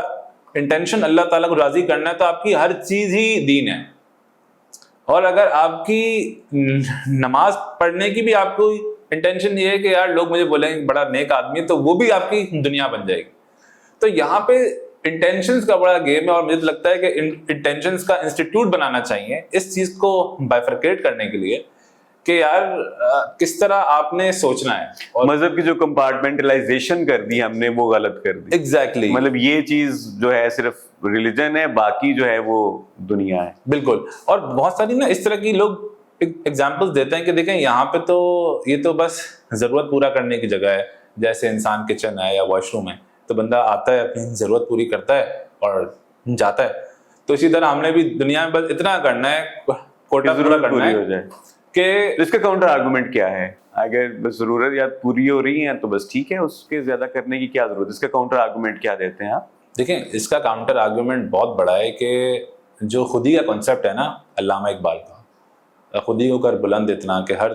इंटेंशन अल्लाह ताला को राजी करना है तो आपकी हर चीज ही दीन है। और अगर आपकी नमाज पढ़ने की भी आपको इंटेंशन ये है कि यार लोग मुझे बोलेंगे बड़ा नेक आदमी है, तो वो भी आपकी दुनिया बन जाएगी। तो यहाँ पे इंटेंशंस का बड़ा गेम है और मुझे लगता है कि इंटेंशंस का इंस्टीट्यूट बनाना चाहिए इस चीज को बाइफरकेट करने के लिए कि यार किस तरह आपने सोचना है। और मजहब की जो कंपार्टमेंटलाइजेशन कर दी हमने वो गलत कर दी। एग्जैक्टली मतलब ये चीज जो है सिर्फ रिलीजन है, बाकी जो है वो दुनिया है। बिल्कुल। और बहुत सारी ना इस तरह की लोग एग्जाम्पल्स देते हैं कि देखें यहाँ पे तो ये तो बस जरूरत पूरा करने की जगह है, जैसे इंसान किचन है या वॉशरूम है तो बंदा आता है अपनी जरूरत पूरी करता है और जाता है। तो इसी तरह हमने भी दुनिया में बस इतना करना है, कोटा पूरा करना है हो जाए कि तो इसका काउंटर आर्गुमेंट क्या है? अगर बस जरूरत या पूरी हो रही है तो बस ठीक है, उसके ज्यादा करने की क्या जरूरत? इसका काउंटर आर्गुमेंट क्या देते हैं आप? देखें, इसका काउंटर आर्गुमेंट बहुत बड़ा है कि जो खुदी का कॉन्सेप्ट है ना अल्लामा इकबाल का, खुदी को कर बुलंद इतना कि हर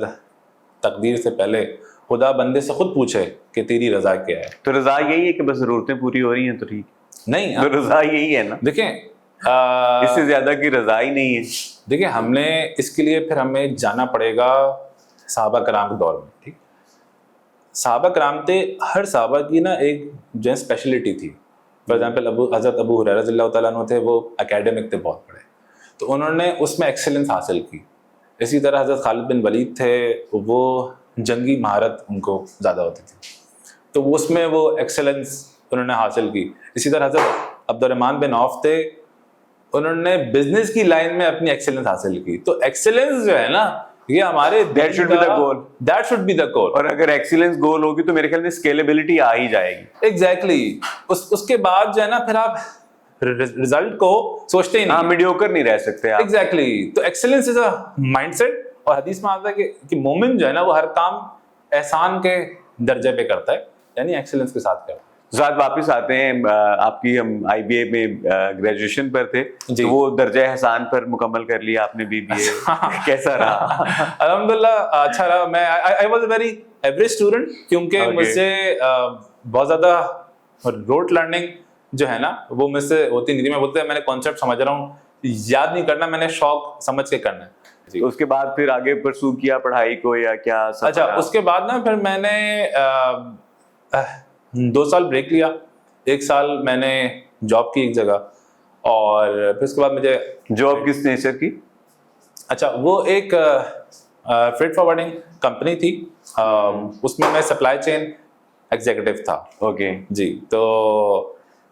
तकदीर से पहले खुदा बंदे से खुद पूछे कि तेरी रजा क्या है। तो रजा यही है कि बस जरूरतें पूरी हो रही हैं तो ठीक नहीं, तो रजा यही है ना? देखें इससे ज्यादा की रजा ही नहीं है। देखिए हमने इसके लिए फिर हमें जाना पड़ेगा सहाबा कराम के दौर में। ठीक, सहाबा कराम थे, हर सहाबा की ना एक जो स्पेशलिटी थी। फॉर एग्जाम्पल हज़रत अबू हुरैरा रज़ियल्लाहु ताला अन्हु थे, वो एकेडमिक थे बहुत बड़े, तो उन्होंने उसमें एक्सेलेंस हासिल की। इसी तरह हज़रत खालिद बिन वलीद थे, वो जंगी महारत उनको ज़्यादा होती थी, तो उसमें वो एक्सेलेंस उन्होंने हासिल की। इसी तरह हज़रत अब्दुर्रहमान बिन औफ थे, उन्होंने बिजनेस की लाइन में अपनी एक्सेलेंस हासिल की। तो एक्सेलेंस जो है ना ये हमारे That should be the goal. That should be the goal. और अगर एक्सीलेंस गोल होगी तो मेरे ख्याल में स्केलेबिलिटी आ ही जाएगी। एग्जैक्टली उसके बाद जो है ना फिर आप रिजल्ट को सोचते ही हाँ, नहीं, मीडियोकर नहीं रह सकते आप। एग्जैक्टली। तो एक्सेलेंस इज अ माइंडसेट, और हदीस में आता है कि मोमिन जो है ना वो हर काम एहसान के दर्जे पे करता है, यानी एक्सेलेंस के साथ करता है। ज़ात वापस आते हैं, आपकी हम IBA में ग्रेजुएशन पर थे, तो वो दर्जा एहसान पर मुकम्मल कर लिया आपने BBA। कैसा रहा? अल्हम्दुलिल्लाह अच्छा रहा। मैं I was a very average student, क्योंकि मुझसे बहुत ज़्यादा रोट लर्निंग जो है ना वो मुझसे होती नहीं थी। मैं बोलते मैंने कॉन्सेप्ट समझ रहा हूँ, याद नहीं करना, मैंने शौक समझ के करना है। उसके बाद फिर आगे परसू किया पढ़ाई को या क्या? अच्छा, उसके बाद ना फिर मैंने 2 साल ब्रेक लिया, 1 साल मैंने जॉब की एक जगह, और फिर उसके बाद मुझे जॉब किस नेचर की? अच्छा, वो एक फ्रेट फॉरवर्डिंग कंपनी थी, उसमें मैं सप्लाई चेन एग्जीक्यूटिव था। ओके जी, तो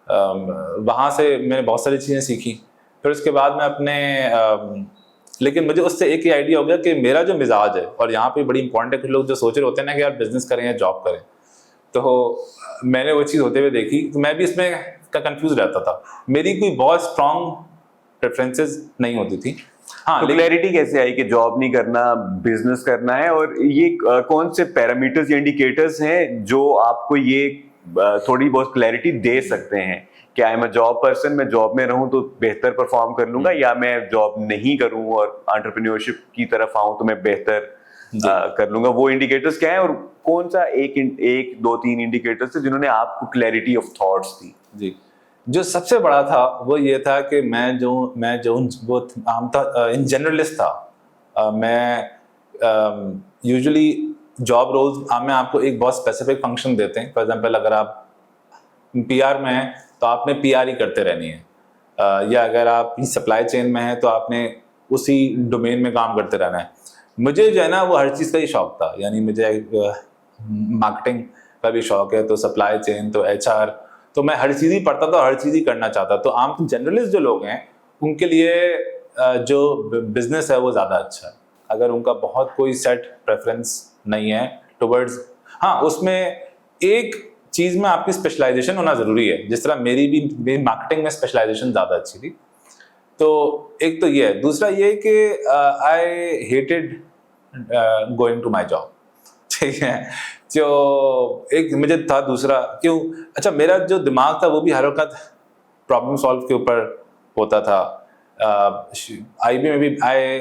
वहाँ से मैंने बहुत सारी चीज़ें सीखी। फिर उसके बाद मैं अपने लेकिन मुझे उससे एक ही आइडिया हो गया कि मेरा जो मिजाज है, और यहाँ पे बड़ी इंपॉर्टेंट है, कुछ लोग जो सोच रहे होते हैं ना कि यार बिजनेस करें या जॉब करें, तो मैंने वो चीज़ होते हुए देखी, तो मैं भी इसमें कंफ्यूज रहता था। मेरी कोई बहुत स्ट्रॉन्ग प्रेफरेंसेस नहीं होती थी। हाँ, तो क्लैरिटी कैसे आई कि जॉब नहीं करना, बिजनेस करना है? और ये कौन से पैरामीटर्स या इंडिकेटर्स हैं जो आपको ये थोड़ी बहुत क्लैरिटी दे सकते हैं कि I am a job person, मैं जॉब में रहूं तो बेहतर परफॉर्म कर लूंगा, या मैं जॉब नहीं करूं और एंटरप्रेन्योरशिप की तरफ आऊं तो मैं बेहतर कर लूंगा? वो इंडिकेटर्स क्या है, और कौन सा एक दो तीन इंडिकेटर्स थे जिन्होंने आपको क्लैरिटी ऑफ थॉट्स दी? जी, जो सबसे बड़ा था वो ये था कि मैं जो वो आम था, इन जनरलिस्ट था। मैं यूजुअली जॉब रोल्स में आपको एक बहुत स्पेसिफिक फंक्शन देते हैं। फॉर एग्जांपल, अगर आप PR में हैं तो आपने PR ही करते रहनी है, या अगर आप सप्लाई चेन में हैं तो आपने उसी डोमेन में काम करते रहना है। मुझे जो है ना वो हर चीज़ का ही शौक था, यानी मुझे मार्केटिंग का भी शौक है, तो सप्लाई चेन, तो HR, तो मैं हर चीज़ ही पढ़ता था, हर चीज़ ही करना चाहता। तो आम जनरलिस्ट जो लोग हैं उनके लिए जो बिजनेस है वो ज़्यादा अच्छा है, अगर उनका बहुत कोई सेट प्रेफरेंस नहीं है टुवर्ड्स। हाँ, उसमें एक चीज़ में आपकी स्पेशलाइजेशन होना ज़रूरी है, जिस तरह मेरी मार्केटिंग में स्पेशलाइजेशन ज़्यादा अच्छी थी। तो एक तो ये है। दूसरा ये कि I hated going to my job, ठीक है, जो एक मुझे था। दूसरा क्यों, अच्छा, मेरा जो दिमाग था वो भी हर वक्त प्रॉब्लम सॉल्व के ऊपर होता था। IB में भी I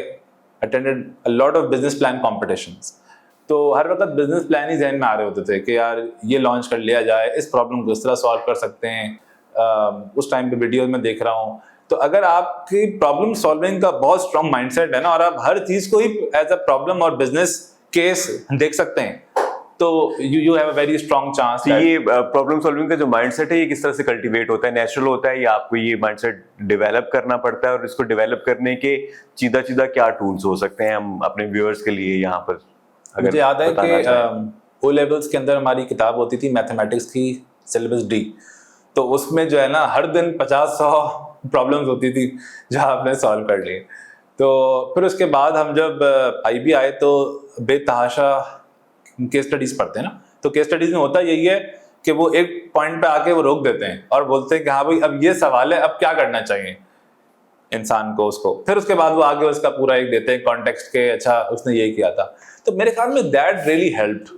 attended a lot of business plan competitions. तो हर वक्त बिजनेस प्लान ही जहन में आ रहे होते थे कि यार ये लॉन्च कर लिया जाए, इस प्रॉब्लम को इस तरह सॉल्व कर सकते हैं। उस टाइम पे वीडियोज में देख रहा हूँ। तो अगर आपकी प्रॉब्लम सॉल्विंग का बहुत स्ट्रॉन्ग माइंडसेट है ना, और आप हर चीज को ही एज अ प्रॉब्लम और बिजनेस केस देख सकते हैं, तो you have a very strong chance. तो ये प्रॉब्लम सॉल्विंग का जो माइंडसेट है, ये किस तरह से कल्टीवेट होता है? नेचुरल होता है या आपको ये माइंडसेट डेवलप करना पड़ता है? और इसको डेवलप करने के सीधा सीधा क्या टूल्स हो सकते हैं हम अपने व्यूअर्स के लिए यहाँ पर? मुझे याद है कि ओ लेवल्स के अंदर हमारी किताब होती थी मैथमेटिक्स की, सिलेबस डी। तो उसमें जो है ना, हर दिन 50-100 प्रॉब्लम्स होती थी जो आपने सॉल्व कर लिए। तो फिर उसके बाद हम जब आईबी आए तो बेतहाशा केस स्टडीज पढ़ते हैं ना। तो केस स्टडीज में होता यही है कि वो एक पॉइंट पे आके वो रोक देते हैं और बोलते हैं कि हाँ भाई अब ये सवाल है, अब क्या करना चाहिए इंसान को उसको। फिर उसके बाद वो आगे उसका पूरा एक देते हैं कॉन्टेक्स्ट के, अच्छा उसने ये किया था। तो मेरे ख्याल में दैट रियली हेल्प्ड।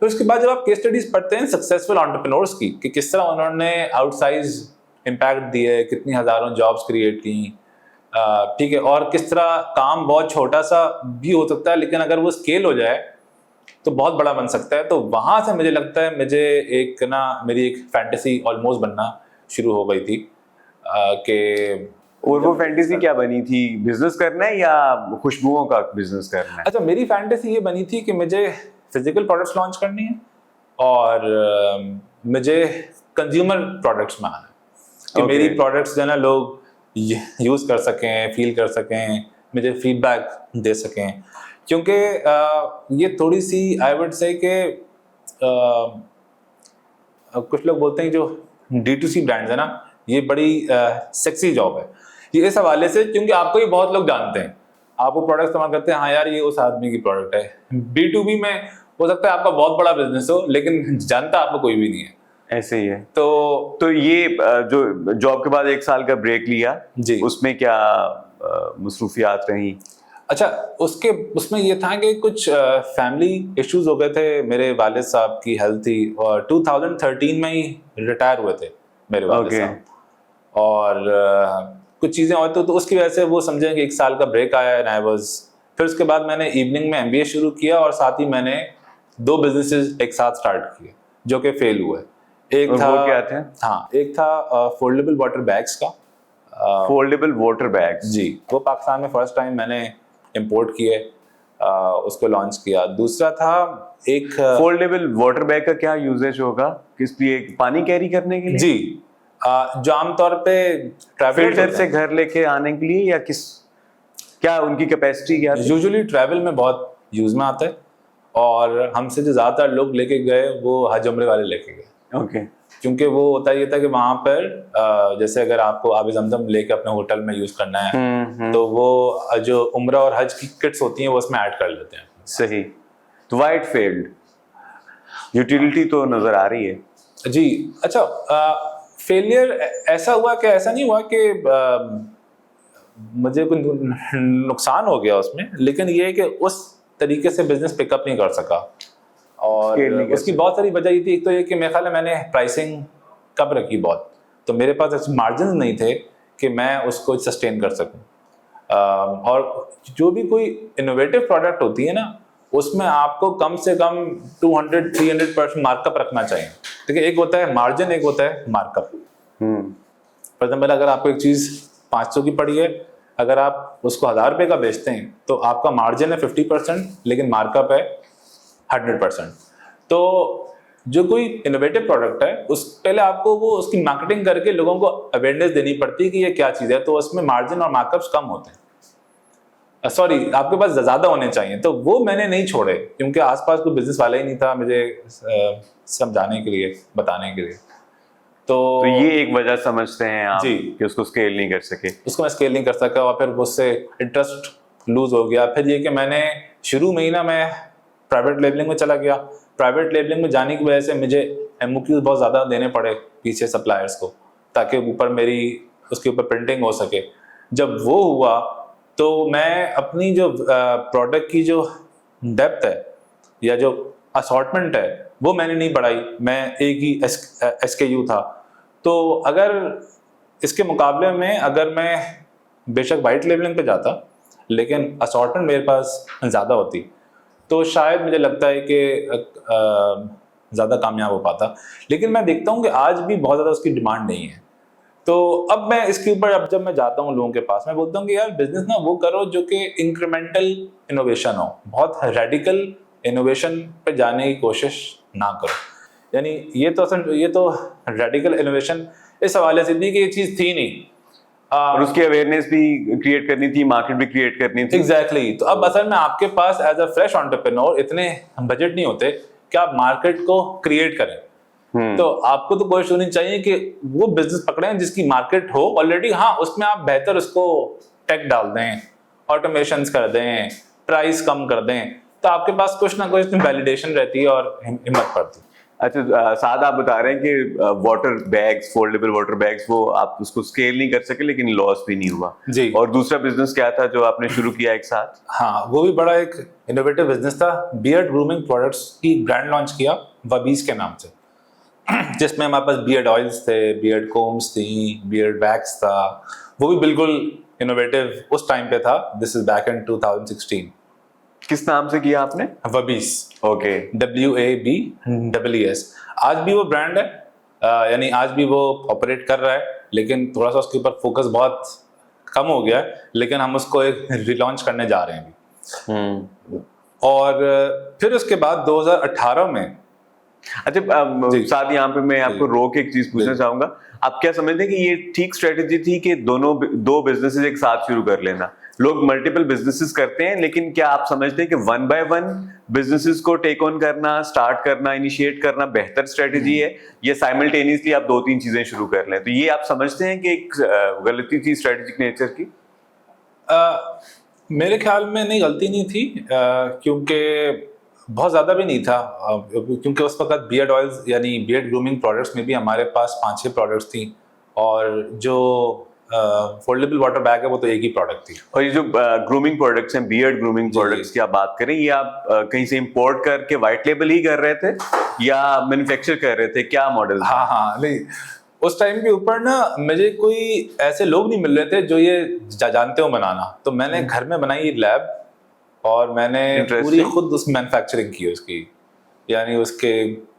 फिर उसके बाद जब आप केस स्टडीज पढ़ते हैं सक्सेसफुल एंटरप्रेन्योर्स की, कि किस तरह उन्होंने आउटसाइज इम्पैक्ट दिए, कितनी हजारों जॉब्स क्रिएट की, ठीक है, और किस तरह काम बहुत छोटा सा भी हो सकता है लेकिन अगर वो स्केल हो जाए तो बहुत बड़ा बन सकता है। तो वहां से मुझे लगता है मेरी एक फैंटेसी ऑलमोस्ट बनना शुरू हो गई थी कि। और वो फैंटेसी क्या बनी थी? बिजनेस करना है या खुशबुओं का बिजनेस करना है? अच्छा, मेरी फैंटेसी ये बनी थी कि मुझे फिजिकल प्रोडक्ट्स लॉन्च करनी है और मुझे कंज्यूमर प्रोडक्ट्स में आना है कि मेरी प्रोडक्ट्स जो है ना लोग यूज कर सकें, फील कर सकें, मुझे फीडबैक दे सकें। क्योंकि ये थोड़ी सी आई वुड से कि कुछ लोग बोलते हैं जो D2C ब्रांड्स है ना, ये बड़ी सेक्सी जॉब है ये इस हवाले से, क्योंकि आपको ही बहुत लोग जानते हैं, आप वो प्रोडक्ट इस्तेमाल करते हैं, हाँ यार ये उस आदमी की प्रोडक्ट है। B2B में हो सकता है आपका बहुत बड़ा बिजनेस हो लेकिन जानता आपको कोई भी नहीं है। ऐसे ही है। तो ये जो जॉब के बाद 1 साल का ब्रेक लिया जी, उसमें क्या मसरूफियात रही? अच्छा, उसमें ये था कि कुछ फैमिली इश्यूज हो गए थे। मेरे वालिद साहब की हेल्थ थी और 2013 में ही रिटायर हुए थे मेरे वालिद साहब। और कुछ चीज़ें और तो उसकी वजह से वो समझें कि 1 साल का ब्रेक आया है। आई वाज, फिर उसके बाद मैंने इवनिंग में MBA शुरू किया और साथ ही मैंने 2 बिजनेसेस एक साथ स्टार्ट किए जो कि फेल हुए। एक था, वो क्या थे? हाँ, एक था फोल्डेबल वाटर बैग्स का। फोल्डेबल वाटर बैग्स, जी, वो पाकिस्तान में फर्स्ट टाइम मैंने इंपोर्ट किए, उसको लॉन्च किया। दूसरा था एक फोल्डेबल वाटर बैग का क्या यूजेज होगा? किस लिए? पानी कैरी करने के लिए? जी, जो आमतौर पे फिल्टर से घर लेके आने के लिए या क्या उनकी कैपेसिटी क्या थी? यूजुअली ट्रैवल में बहुत यूज में आता है और हमसे जो ज्यादातर लोग लेके गए वो हज उम्रे वाले लेके गए। ओके। क्योंकि वो होता ये था कि वहां पर जैसे अगर आपको आब ज़मज़म लेके अपने होटल में यूज करना है तो वो जो उम्रा और हज की किट्स होती हैं वो उसमें ऐड कर लेते हैं। सही। तो वाइट फेल्ड, यूटिलिटी तो नजर आ रही है। जी, अच्छा, फेलियर ऐसा हुआ कि ऐसा नहीं हुआ कि मुझे कोई नुकसान हो गया उसमें, लेकिन ये है कि उस तरीके से बिजनेस पिकअप नहीं कर सका। और उसकी बहुत सारी वजह ये थी। एक तो ये कि मेरे ख्याल में मैंने प्राइसिंग कब रखी बहुत, तो मेरे पास ऐसे मार्जिन नहीं थे कि मैं उसको सस्टेन कर सकूं। और जो भी कोई इनोवेटिव प्रोडक्ट होती है ना, उसमें आपको कम से कम 200-300% मार्कअप रखना चाहिए। ठीक है, एक होता है मार्जिन, एक होता है मार्कअप। फॉर एग्जाम्पल, अगर आपको एक चीज़ 500 की पड़ी है, अगर आप उसको 1000 रुपये का बेचते हैं तो आपका मार्जिन है 50% लेकिन मार्कअप है 100%। तो जो कोई इनोवेटिव प्रोडक्ट है उस पहले आपको वो उसकी मार्केटिंग करके लोगों को अवेयरनेस देनी पड़ती है कि ये क्या चीज़ है, तो उसमें मार्जिन और मार्कअप्स कम होते हैं। सॉरी, आपके पास ज़्यादा होने चाहिए। तो वो मैंने नहीं छोड़े क्योंकि आसपास कोई बिजनेस वाला ही नहीं था मुझे समझाने के लिए, बताने के लिए। तो ये एक वजह समझते हैं आप जी कि उसको स्केल नहीं कर सके। उसको मैं स्केल नहीं कर सका और फिर उससे इंटरेस्ट लूज हो गया। फिर ये कि मैंने शुरू में ही ना मैं प्राइवेट लेबलिंग में चला गया। प्राइवेट लेबलिंग में जाने की वजह से मुझे MOQs बहुत ज़्यादा देने पड़े पीछे सप्लायर्स को, ताकि ऊपर मेरी उसके ऊपर प्रिंटिंग हो सके। जब वो हुआ तो मैं अपनी जो प्रोडक्ट की जो डेप्थ है या जो असॉर्टमेंट है वो मैंने नहीं बढ़ाई। मैं एक ही SKU था। तो अगर इसके मुकाबले में अगर मैं बेशक वाइट लेबलिंग पे जाता लेकिन असॉर्टमेंट मेरे पास ज़्यादा होती तो शायद मुझे लगता है कि ज़्यादा कामयाब हो पाता। लेकिन मैं देखता हूँ कि आज भी बहुत ज़्यादा उसकी डिमांड नहीं है। तो अब मैं इसके ऊपर, अब जब मैं जाता हूँ लोगों के पास, मैं बोलता हूँ कि यार बिजनेस ना वो करो जो कि इंक्रीमेंटल इनोवेशन हो, बहुत रेडिकल इनोवेशन पे जाने की कोशिश ना करो। यानी ये तो रेडिकल इनोवेशन इस हवाले से थी कि ये चीज़ थी नहीं, और उसकी अवेयरनेस भी क्रिएट करनी थी, मार्केट भी क्रिएट करनी थी। एग्जैक्टली। तो अब असल में आपके पास एज अ फ्रेश एंटरप्रेन्योर इतने बजट नहीं होते कि आप मार्केट को क्रिएट करें। तो आपको तो कोशिश होनी चाहिए कि वो बिजनेस पकड़ें जिसकी मार्केट हो ऑलरेडी। हाँ, उसमें आप बेहतर उसको टेक डाल दें, ऑटोमेशंस कर दें, प्राइस कम कर दें, तो आपके पास कुछ ना कुछ वैलिडेशन रहती है और हिम्मत पड़ती है। अच्छा, साथ आप बता रहे हैं कि water bags, foldable water bags, वो आप उसको स्केल नहीं कर सके लेकिन लॉस भी नहीं हुआ जी। और दूसरा बिजनेस क्या था जो आपने शुरू किया एक साथ? हाँ, वो भी बड़ा एक इनोवेटिव बिजनेस था। बियर्ड ग्रूमिंग प्रोडक्ट्स की ब्रांड लॉन्च किया वबीज के नाम से, जिसमें हमारे पास बियर्ड ऑयल्स थे, बियर्ड कोम्स थी, बियर्ड वैक्स था। वो भी बिल्कुल इनोवेटिव उस टाइम पे था। This is back in 2016। किस नाम से किया आपने? वबीज, ओके। WABEES। आज भी वो ब्रांड है, यानी आज भी वो ऑपरेट कर रहा है, लेकिन थोड़ा सा उसके ऊपर फोकस बहुत कम हो गया है। लेकिन हम उसको एक रिलॉन्च करने जा रहे हैं अभी। और फिर उसके बाद 2018 में, अच्छा, साथ यहाँ पे मैं आपको रोक एक चीज पूछना चाहूंगा। आप क्या समझते हैं कि ये ठीक स्ट्रेटेजी थी कि दो बिजनेसेस एक साथ शुरू कर लेना? लोग मल्टीपल बिजनेसेस करते हैं, लेकिन क्या आप समझते हैं कि वन बाय वन बिजनेसेस को टेक ऑन करना, स्टार्ट करना, इनिशिएट करना बेहतर स्ट्रेटेजी है, या साइमल्टेनियसली आप दो तीन चीजें शुरू कर लें? तो ये आप समझते हैं कि एक गलती थी स्ट्रेटेजिक नेचर की? मेरे ख्याल में नहीं, गलती नहीं थी, क्योंकि बहुत ज़्यादा भी नहीं था। क्योंकि उस वक्त बियर्ड ऑयल्स यानी बियर्ड ग्रूमिंग प्रोडक्ट्स में भी हमारे पास 5-6 प्रोडक्ट्स थी, और जो फोल्डेबल वाटर बैग है वो तो एक ही प्रोडक्ट थी। और ये जो ग्रूमिंग प्रोडक्ट्स हैं, बियर्ड ग्रूमिंग प्रोडक्ट्स की आप बात करें, ये आप कहीं से इंपोर्ट करके व्हाइट लेबल ही कर रहे थे या मैन्युफैक्चर कर रहे थे? क्या मॉडल? हाँ, नहीं, उस टाइम के ऊपर ना मुझे कोई ऐसे लोग नहीं मिल रहे थे जो ये जानते हो बनाना। तो मैंने घर में बनाई लैब, और मैंने पूरी खुद उस मैन्युफैक्चरिंग की उसकी, यानी उसके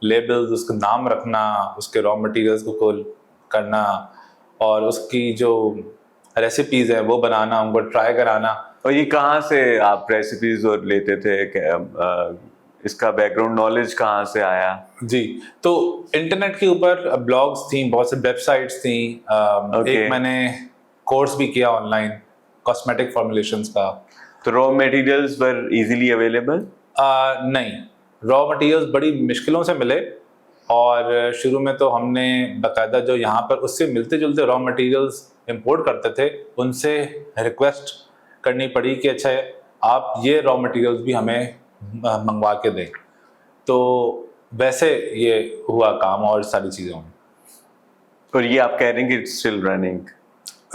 लेबल्स, उसका नाम रखना, उसके रॉ मटेरियल्स को करना, और उसकी जो रेसिपीज हैं वो बनाना, उनको ट्राई कराना। और ये कहाँ से आप रेसिपीज और लेते थे? इसका बैकग्राउंड नॉलेज कहाँ से आया? जी, तो इंटरनेट के ऊपर ब्लॉग्स थी, बहुत से वेबसाइट्स थी। एक मैंने कोर्स भी किया ऑनलाइन कॉस्मेटिक फॉर्मुलेशंस का। तो रॉ मटेरियल्स वर इजीली अवेलेबल? नहीं, रॉ मटेरियल्स बड़ी मुश्किलों से मिले, और शुरू में तो हमने बाकायदा जो यहाँ पर उससे मिलते जुलते रॉ मटेरियल्स इंपोर्ट करते थे उनसे रिक्वेस्ट करनी पड़ी कि अच्छा आप ये रॉ मटेरियल्स भी हमें मंगवा के दें। तो वैसे ये हुआ काम, और सारी चीज़ें हुई। और ये आप कह रहे हैं कि इट्स स्टिल रनिंग?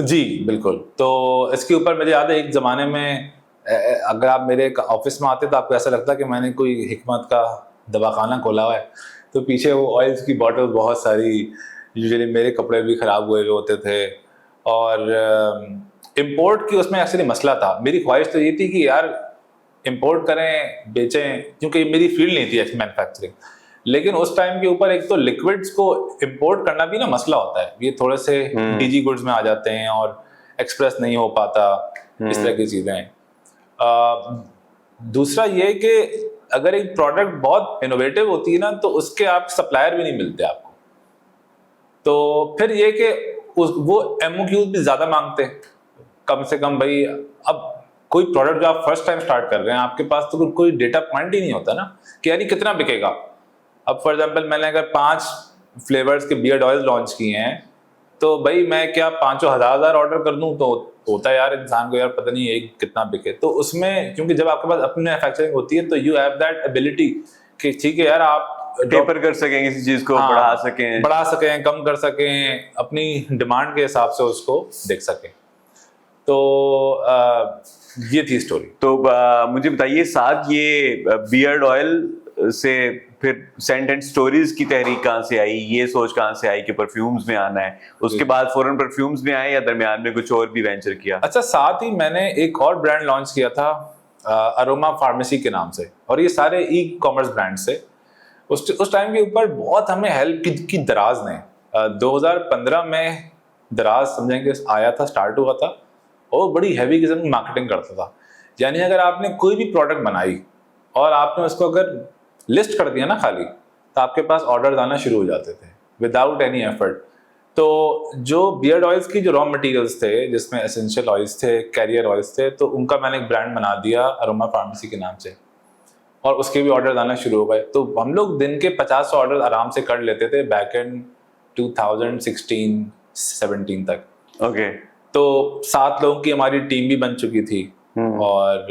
जी बिल्कुल। तो इसके ऊपर मुझे याद है एक ज़माने में अगर आप मेरे ऑफिस में आते तो आपको ऐसा लगता कि मैंने कोई हिकमत का दवाखाना खोला हुआ है। तो पीछे वो ऑयल्स की बॉटल बहुत सारी, यूजुअली मेरे कपड़े भी ख़राब हुए होते थे, और इम्पोर्ट की उसमें एक्चुअली मसला था। मेरी ख्वाहिश तो ये थी कि यार इम्पोर्ट करें, बेचें, क्योंकि मेरी फील्ड नहीं थी मैन्युफैक्चरिंग। लेकिन उस टाइम के ऊपर एक तो लिक्विड्स को इम्पोर्ट करना भी ना मसला होता है, ये थोड़े से डीजी गुड्स में आ जाते हैं और एक्सप्रेस नहीं हो पाता, इस तरह की चीज़ें हैं। दूसरा ये कि अगर एक प्रोडक्ट बहुत इनोवेटिव होती है ना, तो उसके आप सप्लायर भी नहीं मिलते आपको। तो फिर ये कि वो MOQs भी ज़्यादा मांगते हैं, कम से कम भाई। अब कोई प्रोडक्ट जो आप फर्स्ट टाइम स्टार्ट कर रहे हैं, आपके पास तो कोई डेटा पॉइंट ही नहीं होता ना कि यानी कितना बिकेगा। अब फॉर एग्जांपल मैंने अगर 5 फ्लेवर्स के बियर्ड ऑयल लॉन्च किए हैं, तो भाई मैं क्या 500 हज़ार ऑर्डर कर दूं तो होता है यार इंसान को, यार पता नहीं एक कितना बिके। तो उसमें क्योंकि जब आपके पास अपनी मैन्युफैक्चरिंग होती है तो यू हैव दैट एबिलिटी कि ठीक है यार आप टेपर कर सकें किसी चीज को, बढ़ा सकें, कम कर सकें, अपनी डिमांड के हिसाब से उसको देख सकें। तो ये थी स्टोरी। तो मुझे बताइए, साथ ये बियर्ड ऑयल से फिर सेंट एंड स्टोरीज की तहरीक कहाँ से आई, ये सोच कहाँ से आई कि परफ्यूम्स में आना है? उसके बाद फौरन परफ्यूम्स में आए या दरमियान में कुछ और भी वेंचर किया? अच्छा, साथ ही मैंने एक और ब्रांड लॉन्च किया था अरोमा फार्मेसी के नाम से, और ये सारे ई कॉमर्स ब्रांड से। उस टाइम के ऊपर बहुत हमें हेल्प की दराज ने। 2015 में दराज समझेंगे आया था, स्टार्ट हुआ था, और बड़ी हैवी किस्म की मार्केटिंग करता था। यानी अगर आपने कोई भी प्रोडक्ट बनाई और आपने उसको अगर लिस्ट कर दिया ना खाली, तो आपके पास ऑर्डर आना शुरू हो जाते थे विदाउट एनी एफर्ट। तो जो बियर्ड ऑयल्स की जो रॉ मटेरियल्स थे, जिसमें एसेंशियल ऑयल्स थे, कैरियर ऑयल्स थे, तो उनका मैंने एक ब्रांड बना दिया अरोमा फार्मेसी के नाम से, और उसके भी ऑर्डर आना शुरू हो गए। तो हम लोग दिन के 50 ऑर्डर आराम से कर लेते थे बैक इन 2016-17 तक। ओके। तो 7 लोगों की हमारी टीम भी बन चुकी थी, और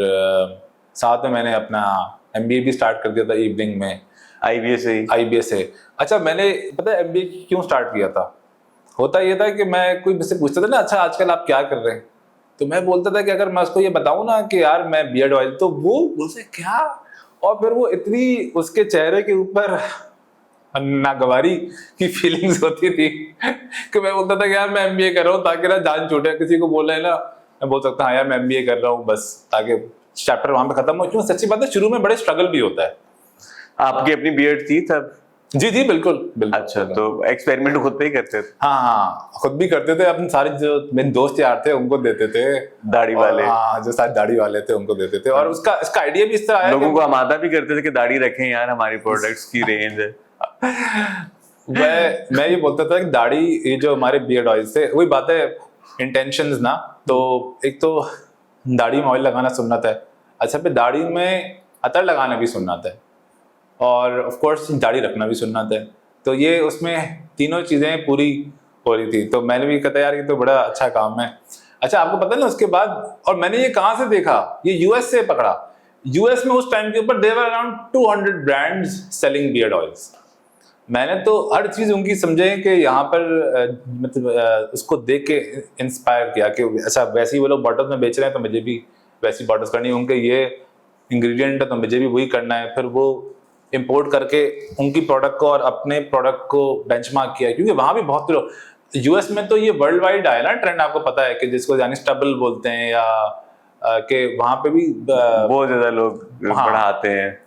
साथ में मैंने अपना MBA भी स्टार्ट कर दिया था इवनिंग में, IBA से। अच्छा, मैंने पता है MBA क्यों स्टार्ट किया था? होता ये था कि मैं कोई मुझसे पूछता था ना, अच्छा आजकल आप क्या कर रहे हैं, तो मैं बोलता था कि अगर मैं उसको ये बताऊं ना कि यार मैं बियर्ड ऑयल, तो वो बोलते क्या, और फिर वो इतनी उसके चेहरे के ऊपर नागवारी की फीलिंग्स होती थी कि मैं बोलता था कि यार मैं MBA कर रहा हूँ, ताकि ना जान छूटे, किसी को बोला है ना, मैं बोल सकता हाँ यार मैं MBA कर रहा हूँ, बस ताकि चैप्टर वहां पे खत्म हो। क्यों, सच्ची बात है, शुरू में बड़े स्ट्रगल भी होता है। आपकी अपनी बीएड थी तब? जी बिल्कुल बिल्कुल। अच्छा, तो एक्सपेरिमेंट खुद पे ही करते थे? हाँ, खुद भी करते थे, अपने सारे जो मेरे दोस्त यार थे उनको देते थे, दाढ़ी वाले। हाँ, जो सारे दाढ़ी वाले थे उनको देते थे, और इसका आइडिया भी इस तरह आया, लोगों को आमादा भी करते थे कि दाढ़ी रखें यार, हमारी प्रोडक्ट्स की रेंज है। मैं ये बोलता था कि दाढ़ी, ये जो हमारे बियर्ड ऑयल थे, वही बात है, इंटेंशंस ना। तो एक तो दाढ़ी में ऑयल लगाना सुन्नत है, अच्छा फिर दाढ़ी में अतर लगाना भी सुन्नत है, और ऑफ कोर्स दाढ़ी रखना भी सुन्नत है। तो ये उसमें तीनों चीजें पूरी हो रही थी, तो मैंने भी कहा यार ये तो बड़ा अच्छा काम है। अच्छा, आपको पता है ना उसके बाद, और मैंने ये कहाँ से देखा, ये US से पकड़ा। US में उस टाइम के ऊपर there were around 200 brands selling beard oils. मैंने तो हर चीज उनकी समझे कि यहाँ पर मतलब उसको देख के इंस्पायर किया कि अच्छा वैसे ही वो लोग बॉटल्स में बेच रहे हैं, तो मुझे भी वैसी बॉटल्स करनी है, उनके ये इंग्रेडिएंट है तो मुझे भी वही करना है। फिर वो इंपोर्ट करके उनकी प्रोडक्ट को और अपने प्रोडक्ट को बेंचमार्क किया, क्योंकि वहां भी बहुत लोग, US में तो ये वर्ल्ड वाइड आया ना ट्रेंड, आपको पता है कि जिसको यानी स्टबल बोलते हैं, या कि वहां पे भी बहुत ज्यादा लोग बढ़ाते हैं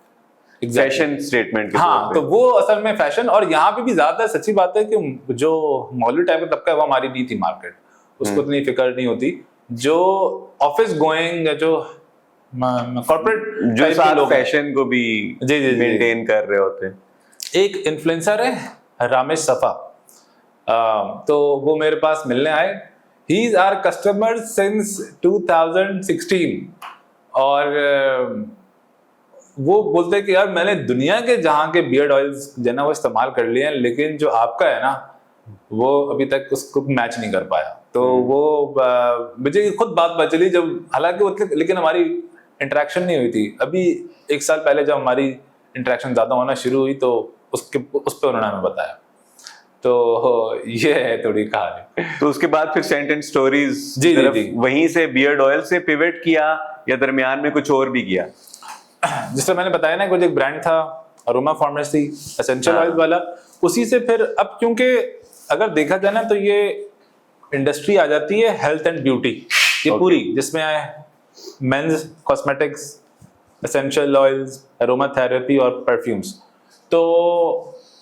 फैशन स्टेटमेंट के। हाँ, तो वो असल में फैशन, और यहाँ पे भी ज्यादा सच्ची बात है कि जो मौलवी टाइप का तबका है वो हमारी नहीं थी मार्केट, उसको इतनी फिक्र नहीं होती। जो ऑफिस गोइंग, जो कॉर्पोरेट जो साथ फैशन को भी जी मेंटेन कर रहे होते हैं। एक इन्फ्लुएंसर है रामेश सफा, तो वो मेरे पास मिलने आए। He is our customer since 2016, और वो बोलते हैं कि यार मैंने दुनिया के जहाँ के बियर्ड ऑयल्स जो ना वो इस्तेमाल कर लिए हैं, लेकिन जो आपका है ना वो अभी तक उसको मैच नहीं कर पाया। तो वो मुझे खुद बात पता चली जब, हालांकि लेकिन हमारी इंटरेक्शन नहीं हुई थी। अभी 1 साल पहले जब हमारी इंटरेक्शन ज्यादा होना शुरू हुई, तो उस पर उन्होंने हमें बताया। तो ये है थोड़ी कहानी। तो उसके बाद फिर सेंट एंड स्टोरीज जी वहीं से बियर्ड ऑयल से पिवट किया, या दरमियान में कुछ और भी किया? जिस तरह मैंने बताया ना, कुछ एक ब्रांड था अरोमा फार्मेसी एसेंशियल ऑयल वाला, उसी से फिर अब, क्योंकि अगर देखा जाए ना तो ये इंडस्ट्री आ जाती है हेल्थ एंड ब्यूटी, ये पूरी, जिसमें men's cosmetics, essential oils, aromatherapy और परफ्यूम्स। तो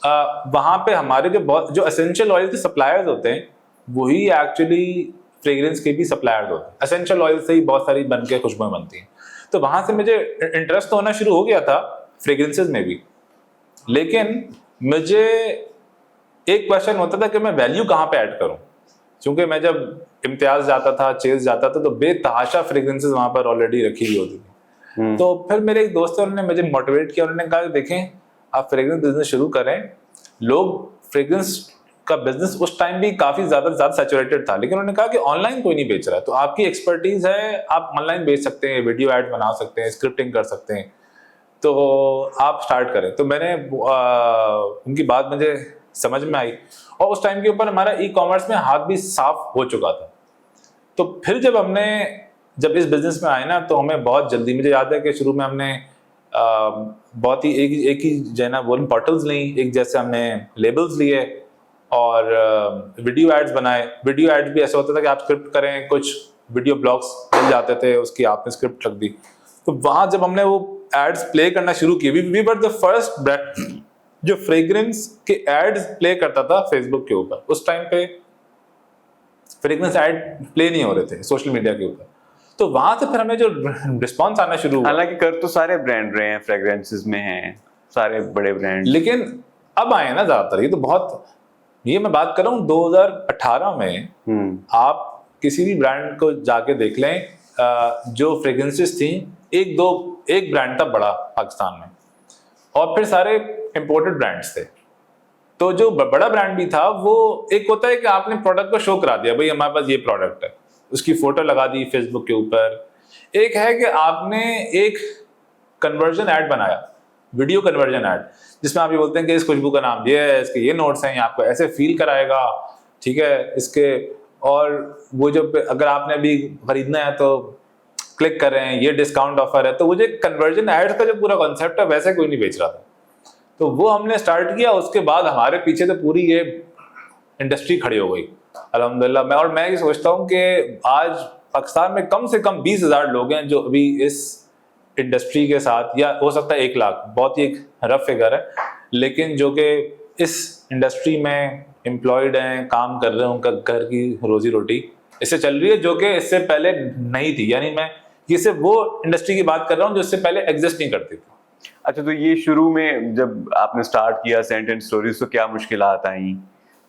वहां पे हमारे जो एसेंशियल ऑयल के सप्लायर्स होते हैं, वही एक्चुअली फ्रेग्रेंस के भी सप्लायर्स होते हैं। एसेंशियल ऑयल से ही बहुत सारी बन के खुशबुएं बनती हैं। तो वहां से मुझे इंटरेस्ट होना शुरू हो गया था फ्रेग्रेंसेस में भी, लेकिन मुझे एक क्वेश्चन होता था कि मैं वैल्यू कहाँ पे ऐड करूं, क्योंकि मैं जब इम्तियाज जाता था, चेस जाता था, तो बेतहाशा फ्रेग्रेंसेस वहां पर ऑलरेडी रखी हुई होती थी। तो फिर मेरे एक दोस्त ने मुझे मोटिवेट किया, उन्होंने कहा देखें आप फ्रेग्रेंस बिजनेस शुरू करें। लोग फ्रेग्रेंस का बिजनेस उस टाइम भी काफी ज्यादा सैचुरेटेड था, लेकिन उन्होंने कहा कि ऑनलाइन कोई नहीं बेच रहा है, तो आपकी एक्सपर्टीज है, आप ऑनलाइन बेच सकते हैं, वीडियो एड बना सकते हैं, स्क्रिप्टिंग कर सकते हैं, तो आप स्टार्ट करें। तो मैंने उनकी बात मुझे समझ में आई, और उस टाइम के ऊपर हमारा ई कॉमर्स में हाथ भी साफ हो चुका था। तो फिर जब इस बिजनेस में आए ना, तो हमें बहुत जल्दी, मुझे याद है कि शुरू में हमने बहुत ही एक ही जो है ना वो बॉटल्स ली, एक जैसे हमने लेबल्स लिए और वीडियो एड्स बनाए। वीडियो एड्स भी ऐसा होता था कि आप स्क्रिप्ट करें, कुछ वीडियो ब्लॉग्स मिल जाते थे, उसकी आपने स्क्रिप्ट रख दी। तो वहां जब हमने वो एड्स प्ले करना शुरू किए, we were the first brand जो फ्रेग्रेंस के एड्स प्ले करता था फेसबुक के ऊपर। उस टाइम पे फ्रेग्रेंस एड प्ले नहीं हो रहे थे सोशल मीडिया के ऊपर। तो वहां से फिर हमें जो रिस्पॉन्स आना शुरू हुआ, हालांकि कर तो सारे ब्रांड रहे हैं, फ्रेग्रेंसेस में हैं सारे बड़े ब्रांड, लेकिन अब आए ना ज्यादातर। ये तो बहुत, ये मैं बात कर रहा हूँ 2018 में। आप किसी भी ब्रांड को जाके देख लें, जो फ्रेग्रेंसेस थी, एक ब्रांड था बड़ा पाकिस्तान में, और फिर सारे इंपोर्टेड ब्रांड्स थे। तो जो बड़ा ब्रांड भी था, वो एक होता है कि आपने प्रोडक्ट को शो करा दिया, भाई हमारे पास ये प्रोडक्ट है, उसकी फोटो लगा दी फेसबुक के ऊपर। एक है कि आपने एक कन्वर्जन ऐड बनाया, वीडियो कन्वर्जन ऐड, जिसमें आप ये बोलते हैं कि इस खुशबू का नाम ये है, इसके ये नोट्स हैं, आपको ऐसे फील कराएगा, ठीक है इसके, और वो जो अगर आपने अभी खरीदना है तो क्लिक कर रहे हैं, ये डिस्काउंट ऑफर है। तो वो जो कन्वर्जन ऐड का जो पूरा कॉन्सेप्ट है, वैसे कोई नहीं बेच रहा था। तो वो हमने स्टार्ट किया, उसके बाद हमारे पीछे तो पूरी ये इंडस्ट्री खड़ी हो गई अल्हम्दुलिल्लाह। मैं ये सोचता हूँ कि आज पाकिस्तान में कम से कम 20,000 लोग हैं जो अभी इस इंडस्ट्री के साथ, या हो सकता है 1 लाख, बहुत ही एक रफ फिगर है, लेकिन जो कि इस इंडस्ट्री में एम्प्लॉयड हैं, काम कर रहे हैं, उनका घर की रोजी रोटी इससे चल रही है, जो कि इससे पहले नहीं थी। यानी मैं ये सिर्फ वो इंडस्ट्री की बात कर रहा हूँ जो इससे पहले एग्जिस्ट नहीं करती थी। अच्छा, तो ये शुरू में जब आपने स्टार्ट किया सेंट एंड स्टोरीज, तो क्या मुश्किलात आई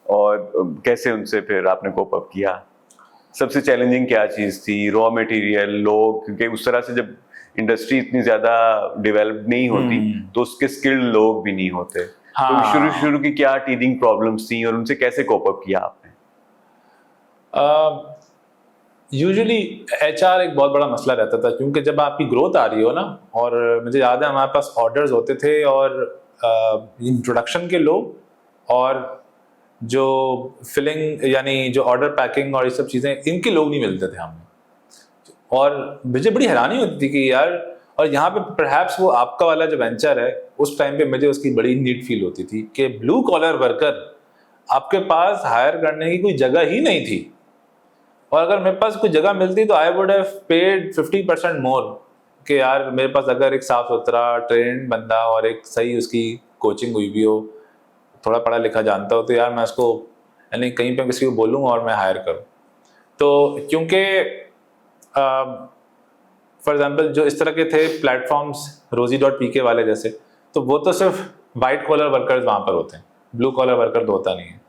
और कैसे उनसे फिर आपने कोप अप किया? सबसे चैलेंजिंग क्या चीज थी? रॉ मटेरियल, लोग, क्योंकि उस तरह से जब इंडस्ट्री इतनी ज्यादा डेवलप नहीं होती तो उसके स्किल्ड लोग भी नहीं होते। तो शुरू की क्या टीदिंग प्रॉब्लम्स थी और उनसे कैसे कोप अप किया आपने? यूजुअली HR एक बहुत बड़ा मसला रहता था, क्योंकि जब आपकी ग्रोथ आ रही हो ना, और मुझे याद है हमारे पास ऑर्डर्स होते थे, और इंट्रोडक्शन के लोग और जो फिलिंग यानी जो ऑर्डर पैकिंग और ये सब चीज़ें, इनके लोग नहीं मिलते थे हमें। और मुझे बड़ी हैरानी होती थी कि यार, और यहाँ पे परहैप्स वो आपका वाला जो वेंचर है, उस टाइम पे मुझे उसकी बड़ी नीड फील होती थी कि ब्लू कॉलर वर्कर आपके पास हायर करने की कोई जगह ही नहीं थी। और अगर मेरे पास कोई जगह मिलती तो आई वुड हैव पेड 50% मोर, कि यार मेरे पास अगर एक साफ सुथरा ट्रेंड बंदा और एक सही उसकी कोचिंग हुई भी हो, थोड़ा पढ़ा लिखा जानता हो, तो यार मैं उसको यानी कहीं पे किसी को बोलूँ और मैं हायर करूँ। तो क्योंकि फॉर एग्जाम्पल जो इस तरह के थे प्लेटफॉर्म्स, rosie.pk वाले जैसे, तो वो तो सिर्फ वाइट कॉलर वर्कर्स वहाँ पर होते हैं, ब्लू कॉलर वर्कर तो होता नहीं है।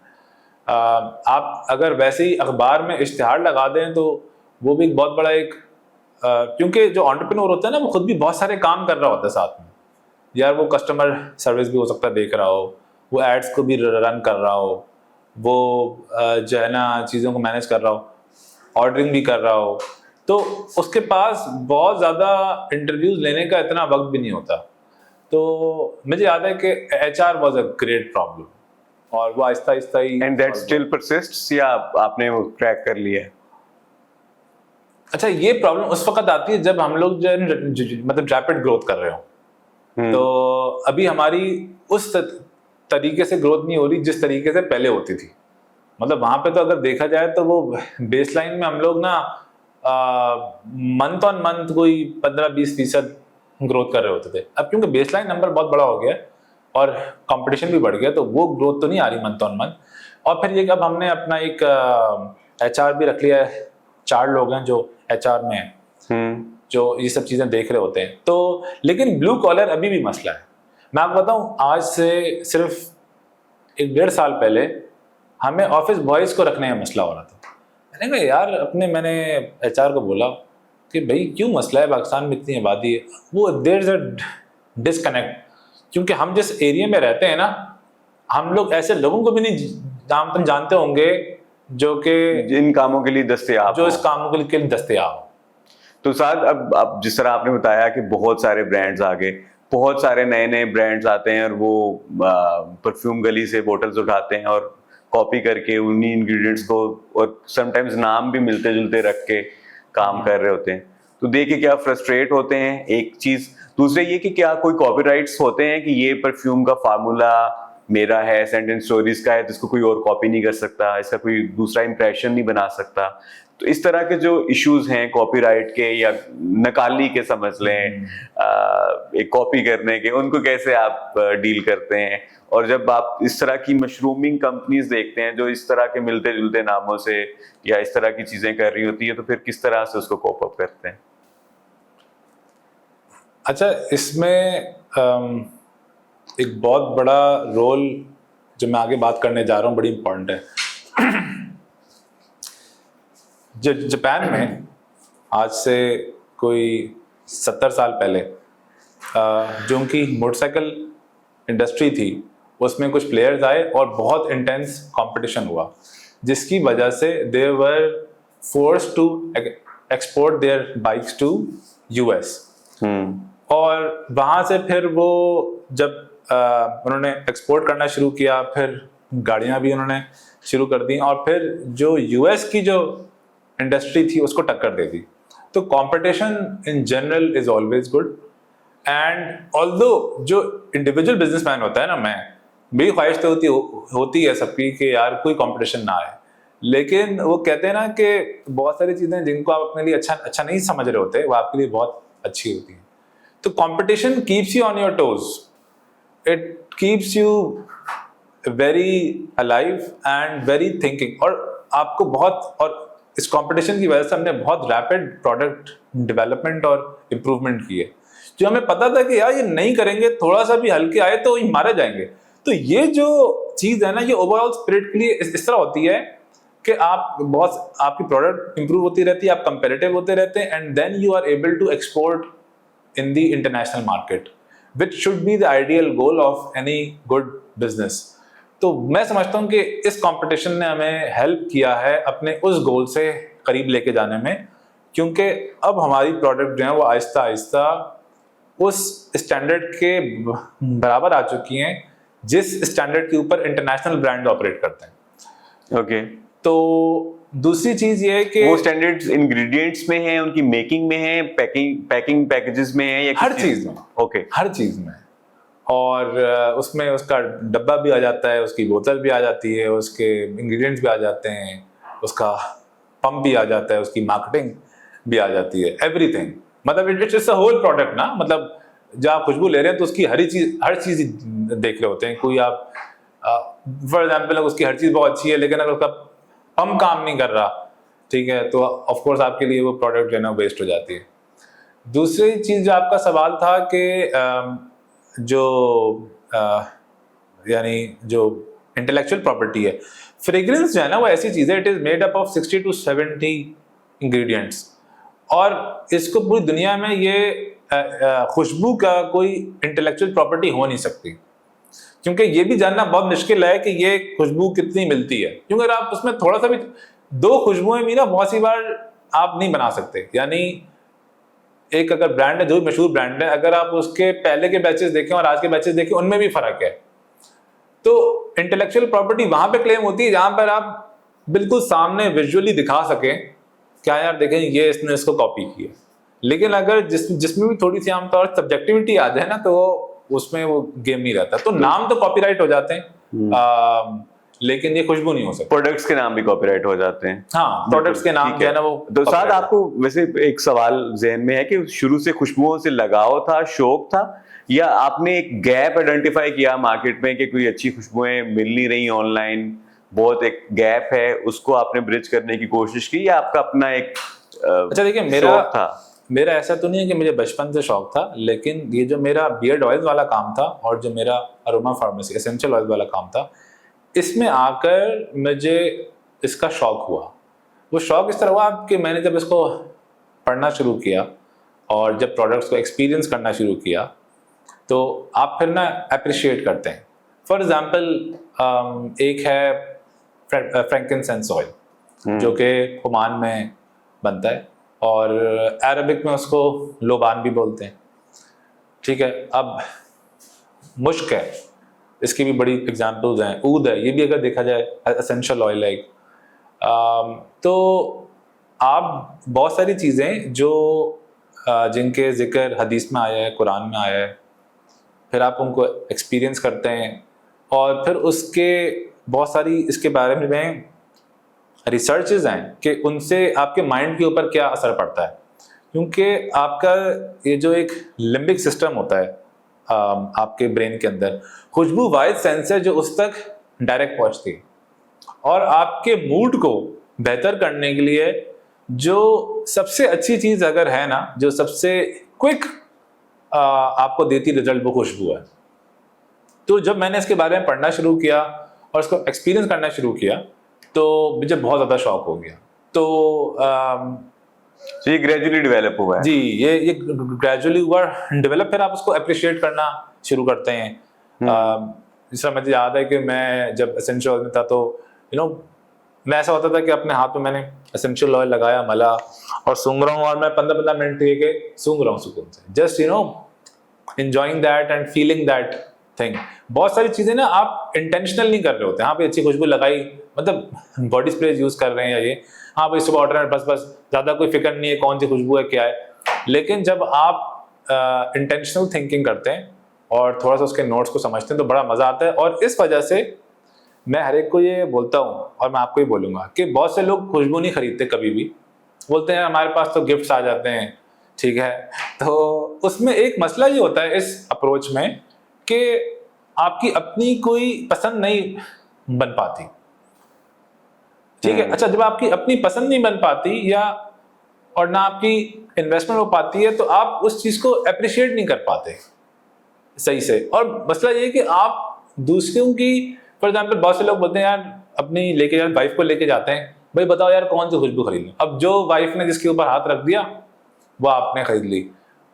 आप अगर वैसे ही अखबार में इश्तिहार लगा दें तो वो भी एक बहुत बड़ा एक, क्योंकि जो एंटरप्रेन्योर होता है ना, वो खुद भी बहुत सारे काम कर रहा होता है साथ में। यार वो कस्टमर सर्विस भी हो सकता है देख रहा हो, वो एड्स को भी रन कर रहा हो, वो जो है ना चीज़ों को मैनेज कर रहा हो, ऑर्डरिंग भी कर रहा हो, तो उसके पास बहुत ज़्यादा इंटरव्यूज लेने का इतना वक्त भी नहीं होता। तो मुझे याद है कि HR was a great problem, और वो आहिस्ता आहिस्ता ही। एंड दैट स्टिल परसिस्ट्स, या आपने वो क्रैक कर लिया है? अच्छा, ये प्रॉब्लम उस वक्त आती है जब हम लोग जो मतलब रैपिड ग्रोथ कर रहे हो। तो अभी हमारी उस तरीके से ग्रोथ नहीं हो रही जिस तरीके से पहले होती थी। मतलब वहां पे तो अगर देखा जाए तो वो बेसलाइन में हम लोग ना मंथ ऑन मंथ कोई 15-20% ग्रोथ कर रहे होते थे। अब क्योंकि बेसलाइन नंबर बहुत बड़ा हो गया और कंपटीशन भी बढ़ गया, तो वो ग्रोथ तो नहीं आ रही मंथ ऑन मंथ। और फिर ये अब हमने अपना एक HR भी रख लिया है, 4 लोग हैं जो HR में हैं, जो ये सब चीजें देख रहे होते हैं। तो लेकिन ब्लू कॉलर अभी भी मसला है। मैं आपको बताऊं, आज से सिर्फ 1-1.5 साल पहले हमें ऑफिस बॉयज को रखने का मसला हो रहा था। मैंने कहा यार, मैंने HR को बोला कि भाई क्यों मसला है, पाकिस्तान में इतनी आबादी है। वो देयर इज अ डिस्कनेक्ट, क्योंकि हम जिस एरिया में रहते हैं ना, हम लोग ऐसे लोगों को भी नहीं तुम जानते होंगे जो कि जिन कामों के लिए दस्तयाब, जो इस कामों के लिए दस्तयाब। तो साथ अब जिस तरह आपने बताया कि बहुत सारे ब्रांड्स आ गए, बहुत सारे नए नए ब्रांड्स आते हैं और वो परफ्यूम गली से बोतल्स उठाते हैं और कॉपी करके उन्हीं इंग्रेडिएंट्स को, और समटाइम्स नाम भी मिलते जुलते रख के काम कर रहे होते हैं। तो देख के क्या फ्रस्ट्रेट होते हैं एक चीज। दूसरे ये कि क्या कोई कॉपीराइट्स होते हैं कि ये परफ्यूम का फार्मूला मेरा है, सेंटेंस स्टोरीज का है, तो इसको कोई और कॉपी नहीं कर सकता, इसका कोई दूसरा इंप्रेशन नहीं बना सकता। तो इस तरह के जो इश्यूज हैं कॉपीराइट के या नकाली के समझ लें, एक कॉपी करने के, उनको कैसे आप डील करते हैं? और जब आप इस तरह की मशरूमिंग कंपनीज देखते हैं जो इस तरह के मिलते जुलते नामों से या इस तरह की चीजें कर रही होती है, तो फिर किस तरह से उसको कोप अप करते हैं? अच्छा, इसमें एक बहुत बड़ा रोल जो मैं आगे बात करने जा रहा हूँ बड़ी इंपॉर्टेंट है। जापान में आज से कोई 70 साल पहले जो उनकी मोटरसाइकिल इंडस्ट्री थी उसमें कुछ प्लेयर्स आए और बहुत इंटेंस कंपटीशन हुआ, जिसकी वजह से they were forced to export their bikes to US. और वहाँ से फिर वो जब उन्होंने एक्सपोर्ट करना शुरू किया, फिर गाड़ियाँ भी उन्होंने शुरू कर दी और फिर जो यूएस की जो इंडस्ट्री थी उसको टक्कर दे दी। तो competition in general is always good, and although जो इंडिविजुअल बिजनेसमैन होता है ना, मेरी ख्वाहिश तो होती है सबकी कि यार कोई कंपटीशन ना आए, लेकिन वो कहते हैं ना कि बहुत सारी चीज़ें जिनको आप अपने लिए अच्छा नहीं समझ रहे होते वो आपके लिए बहुत अच्छी होती हैं। तो competition keeps you on your toes, it keeps you very alive and very thinking, और आपको बहुत, और इस कंपटीशन की वजह से हमने बहुत रैपिड प्रोडक्ट डेवलपमेंट और इम्प्रूवमेंट की है। जो हमें पता था कि यार ये नहीं करेंगे, थोड़ा सा भी हल्के आए तो ये मारे जाएंगे। तो ये जो चीज़ है ना, ये ओवरऑल स्पिरिट के लिए इस तरह होती है कि आपकी प्रोडक्ट इंप्रूव होती रहती है, आप कंपेरेटिव होते रहते हैं, and then you are able to export in the international market, which should be the ideal goal of any good business. तो मैं समझता हूँ कि इस कंपटीशन ने हमें हेल्प किया है अपने उस गोल से करीब लेके जाने में, क्योंकि अब हमारी प्रोडक्ट जो है वो आहिस्ता आहिस्ता उस स्टैंडर्ड के बराबर आ चुकी हैं जिस स्टैंडर्ड के ऊपर इंटरनेशनल ब्रांड ऑपरेट करते हैं। ओके। तो दूसरी चीज ये है कि वो स्टैंडर्ड्स इंग्रेडिएंट्स में है, उनकी मेकिंग में है, पैकिंग पैकेजेस में है, या हर चीज में। ओके, हर चीज में। और उसमें उसका डब्बा भी आ जाता है, उसकी बोतल भी आ जाती है, उसके इंग्रेडिएंट्स भी आ जाते हैं, उसका पंप भी आ जाता है, उसकी मार्केटिंग भी आ जाती है, एवरीथिंग। मतलब इट्स अ होल प्रोडक्ट ना, मतलब जब आप खुशबू ले रहे हैं तो उसकी हर चीज देख रहे होते हैं। कोई आप फॉर एग्जाम्पल उसकी हर चीज बहुत अच्छी है, लेकिन अगर उसका पंप काम नहीं कर रहा, ठीक है, तो ऑफ कोर्स आपके लिए वो प्रोडक्ट जो है ना वेस्ट हो जाती है। दूसरी चीज जो आपका सवाल था कि जो यानी जो इंटेलेक्चुअल प्रॉपर्टी है, फ्रेग्रेंस जो है ना वो ऐसी चीज है, it is made up of 60 to 70 ingredients, और इसको पूरी दुनिया में ये खुशबू का कोई इंटेलेक्चुअल प्रॉपर्टी हो नहीं सकती, क्योंकि ये भी जानना बहुत मुश्किल है कि ये खुशबू कितनी मिलती है। क्योंकि अगर आप उसमें थोड़ा सा भी, दो खुशबुएं भी ना बहुत सी बार आप नहीं बना सकते। यानी एक अगर ब्रांड है, जो मशहूर ब्रांड है, अगर आप उसके पहले के बैचेस देखें और आज के बैचेस देखें, उनमें भी फर्क है। तो इंटेलेक्चुअल प्रॉपर्टी वहां पे क्लेम होती है जहां पर आप बिल्कुल सामने विजुअली दिखा सकें, क्या यार देखें ये इसने इसको कॉपी किया। लेकिन अगर जिसमें भी थोड़ी सी आमतौर सब्जेक्टिविटी आ जाए ना, तो उसमें वो गेम नहीं रहता। तो नाम तो कॉपीराइट हो जाते हैं, लेकिन ये खुशबू नहीं हो सकती। प्रोडक्ट्स के नाम भी कॉपीराइट हो जाते हैं। हाँ, प्रोडक्ट्स के नाम जो है ना वो। तो साथ आपको वैसे एक सवाल जहन में है कि शुरू से खुशबुओं से लगाव था, शौक था, या आपने एक गैप आइडेंटिफाई किया मार्केट में कि कोई अच्छी खुशबुएं मिल नहीं रही ऑनलाइन, बहुत एक गैप है, उसको आपने ब्रिज करने की कोशिश की, या आपका अपना एक अच्छा देखिए, मेरा ऐसा तो नहीं है कि मुझे बचपन से शौक था, लेकिन ये जो मेरा बियर्ड ऑयल वाला काम था और जो मेरा अरोमा फार्मेसी एसेंशियल ऑयल वाला काम था, इसमें आकर मुझे इसका शौक हुआ। वो शौक इस तरह हुआ कि मैंने जब इसको पढ़ना शुरू किया और जब प्रोडक्ट्स को एक्सपीरियंस करना शुरू किया, तो आप फिर ना अप्रिशिएट करते हैं। फॉर एग्जांपल एक है फ्रैंकिनसेंस ऑयल, जो कि ओमान में बनता है और अरबिक में उसको लोबान भी बोलते हैं, ठीक है। अब मुश्क है, इसकी भी बड़ी एग्जांपल्स हैं। ऊद है, ये भी अगर देखा जाए एसेंशियल ऑयल है। तो आप बहुत सारी चीज़ें जो जिनके जिक्र हदीस में आया है, कुरान में आया है, फिर आप उनको एक्सपीरियंस करते हैं और फिर उसके बहुत सारी इसके बारे में रिसर्चेज हैं कि उनसे आपके माइंड के ऊपर क्या असर पड़ता है। क्योंकि आपका ये जो एक लिम्बिक सिस्टम होता है आपके ब्रेन के अंदर, खुशबू वाइज सेंस है जो उस तक डायरेक्ट पहुंचती है और आपके मूड को बेहतर करने के लिए जो सबसे अच्छी चीज़ अगर है ना, जो सबसे क्विक आपको देती रिजल्ट, वो खुशबू है। तो जब मैंने इसके बारे में पढ़ना शुरू किया और इसको एक्सपीरियंस करना शुरू किया तो मुझे बहुत ज़्यादा शौक हो गया। तो ये ग्रेजुअली डेवलप हुआ है। जी, ये ग्रेजुअली हुआ डेवलप, फिर आप उसको अप्रिशिएट करना शुरू करते हैं। जिस तरह मुझे याद है कि मैं जब एसेंशियल में था तो मैं ऐसा होता था कि अपने हाथ में मैंने एसेंशियल ऑयल लगाया, मला और सूंघ रहा हूँ और मैं 15-15 मिनट के सूंघ रहा हूँ सुकून से, just enjoying that and feeling that thing। बहुत सारी चीजें ना आप इंटेंशनल नहीं कर रहे होते, हाँ भाई अच्छी खुशबू लगाई, मतलब बॉडी स्प्रे यूज कर रहे हैं या ये, हाँ भाई सुबह उठ रहे हैं, बस ज्यादा कोई फिक्र नहीं है कौन सी खुशबू है क्या है। लेकिन जब आप इंटेंशनल थिंकिंग करते हैं और थोड़ा सा उसके नोट्स को समझते हैं तो बड़ा मजा आता है। और इस वजह से मैं हर एक को ये बोलता हूँ और मैं आपको ही बोलूंगा कि बहुत से लोग खुशबू नहीं खरीदते कभी भी, बोलते हैं हमारे पास तो गिफ्ट्स आ जाते हैं, ठीक है। तो उसमें एक मसला ये होता है इस अप्रोच में कि आपकी अपनी कोई पसंद नहीं बन पाती, ठीक है। अच्छा, जब आपकी अपनी पसंद नहीं बन पाती या और ना आपकी इन्वेस्टमेंट हो पाती है तो आप उस चीज को अप्रिशिएट नहीं कर पाते सही से। और मसला ये है कि आप दूसरों की, फॉर एग्जाम्पल बहुत से लोग बोलते हैं यार अपनी लेके यार वाइफ को लेके जाते हैं, भाई बताओ यार कौन सी खुशबू खरीद लूं। अब जो वाइफ ने जिसके ऊपर हाथ रख दिया वो आपने खरीद ली।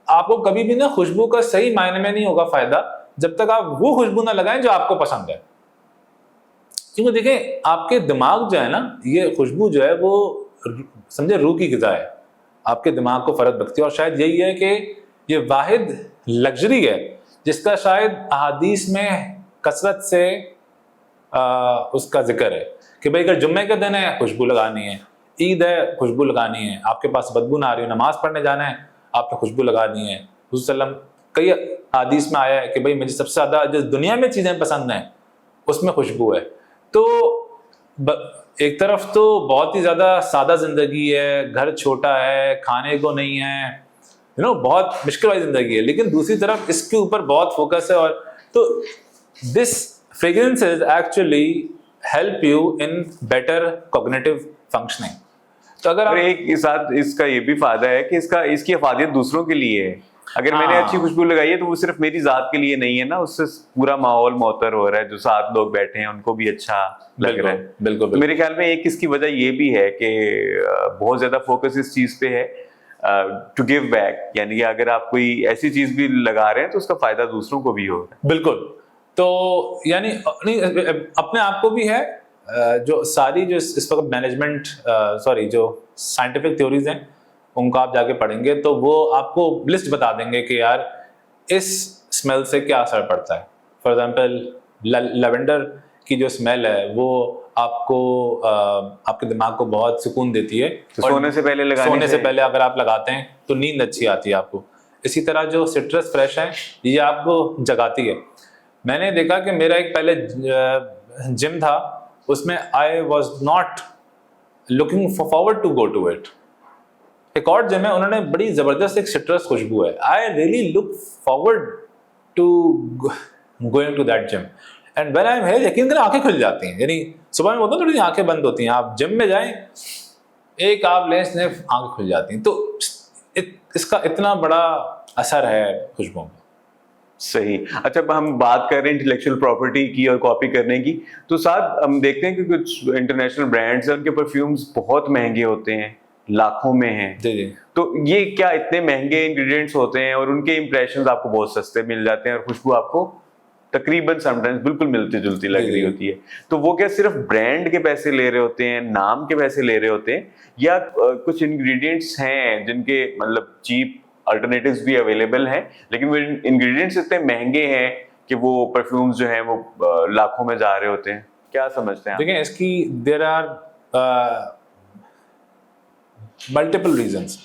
आपको कभी भी ना खुशबू का सही मायने में नहीं होगा फायदा जब तक आप वो खुशबू ना लगाएं जो आपको पसंद है। क्योंकि देखें आपके दिमाग जो है ना, ये खुशबू जो है वो समझे रूह की ग़िज़ा है, आपके दिमाग को फर्क रखती है। और शायद यही है कि ये वाहिद लग्जरी है जिसका शायद अहादीस में कसरत से उसका जिक्र है कि भाई अगर जुम्मे के दिन है खुशबू लगानी है, ईद है खुशबू लगानी है, आपके पास बदबू ना आ रही है, नमाज पढ़ने जाना है आपने खुशबू लगानी है। हुज़ूर कई हदीस में आया है कि भाई मुझे सबसे ज़्यादा जो दुनिया में चीज़ें पसंद हैं उसमें खुशबू है। तो एक तरफ तो बहुत ही ज़्यादा सादा ज़िंदगी है, घर छोटा है, खाने को नहीं है, बहुत मुश्किल वाली ज़िंदगी है, लेकिन दूसरी तरफ इसके ऊपर बहुत फोकस है। और तो this fragrances actually help you in better cognitive functioning. तो अगर आप एक साथ इसका ये भी फायदा है कि इसकी अफादियत दूसरों के लिए है। अगर मैंने अच्छी खुशबू लगाई है तो वो सिर्फ मेरी जात के लिए नहीं है ना, उससे पूरा माहौल मुअत्तर हो रहा है, जो साथ लोग बैठे हैं उनको भी अच्छा लग रहा है। बिल्कुल। तो मेरे ख्याल में एक इसकी वजह ये भी है कि बहुत ज्यादा फोकस इस चीज पे है टू गिव बैक, यानी कि अगर आप कोई ऐसी चीज भी लगा रहे हैं तो उसका फायदा दूसरों को भी हो रहा है। बिल्कुल। तो यानी अपने आप को भी है, जो सारी जो इस वक्त मैनेजमेंट जो साइंटिफिक थ्योरीज हैं उनको आप जाके पढ़ेंगे तो वो आपको लिस्ट बता देंगे कि यार इस स्मेल से क्या असर पड़ता है। फॉर एग्जांपल लेवेंडर की जो स्मेल है वो आपको आपके दिमाग को बहुत सुकून देती है। तो सोने से पहले अगर आप लगाते हैं तो नींद अच्छी आती है आपको। इसी तरह जो सिट्रस फ्रेश है ये आपको जगाती है। मैंने देखा कि मेरा एक पहले जिम था, उसमें I was not looking forward to go to it. एक और जिम है, उन्होंने बड़ी जबरदस्त एक सिट्रस खुशबू है, I really look forward to going to that gym and when I am here यकीन करें आंखें खुल जाती हैं। यानी सुबह में बोलता हूँ थोड़ी आंखें बंद होती हैं, आप जिम में जाएं एक आप लें स्निफ आंखें खुल जाती हैं। तो इसका इतना बड़ा असर है खुशबू में। सही। अच्छा, हम बात कर रहे हैं इंटेलेक्चुअल प्रॉपर्टी की और कॉपी करने की, तो साथ हम देखते हैं कि कुछ इंटरनेशनल ब्रांड्स हैं उनके परफ्यूम्स बहुत महंगे होते हैं, लाखों में हैं। जी। तो ये क्या इतने महंगे इंग्रेडिएंट्स होते हैं और उनके इंप्रेशंस आपको बहुत सस्ते मिल जाते हैं और खुशबू आपको तकरीबन समटाइम्स बिल्कुल मिलती जुलती लग रही होती है, तो वो क्या सिर्फ ब्रांड के पैसे ले रहे होते हैं, नाम के पैसे ले रहे होते हैं, या कुछ इंग्रेडिएंट्स हैं जिनके मतलब चीप अल्टरनेटिव्स भी अवेलेबल हैं लेकिन वो इंग्रेडिएंट्स इतने महंगे हैं कि वो परफ्यूम्स जो हैं वो लाखों में जा रहे होते हैं? क्या समझते हैं? देखिए इसकी देयर आर मल्टीपल रीजंस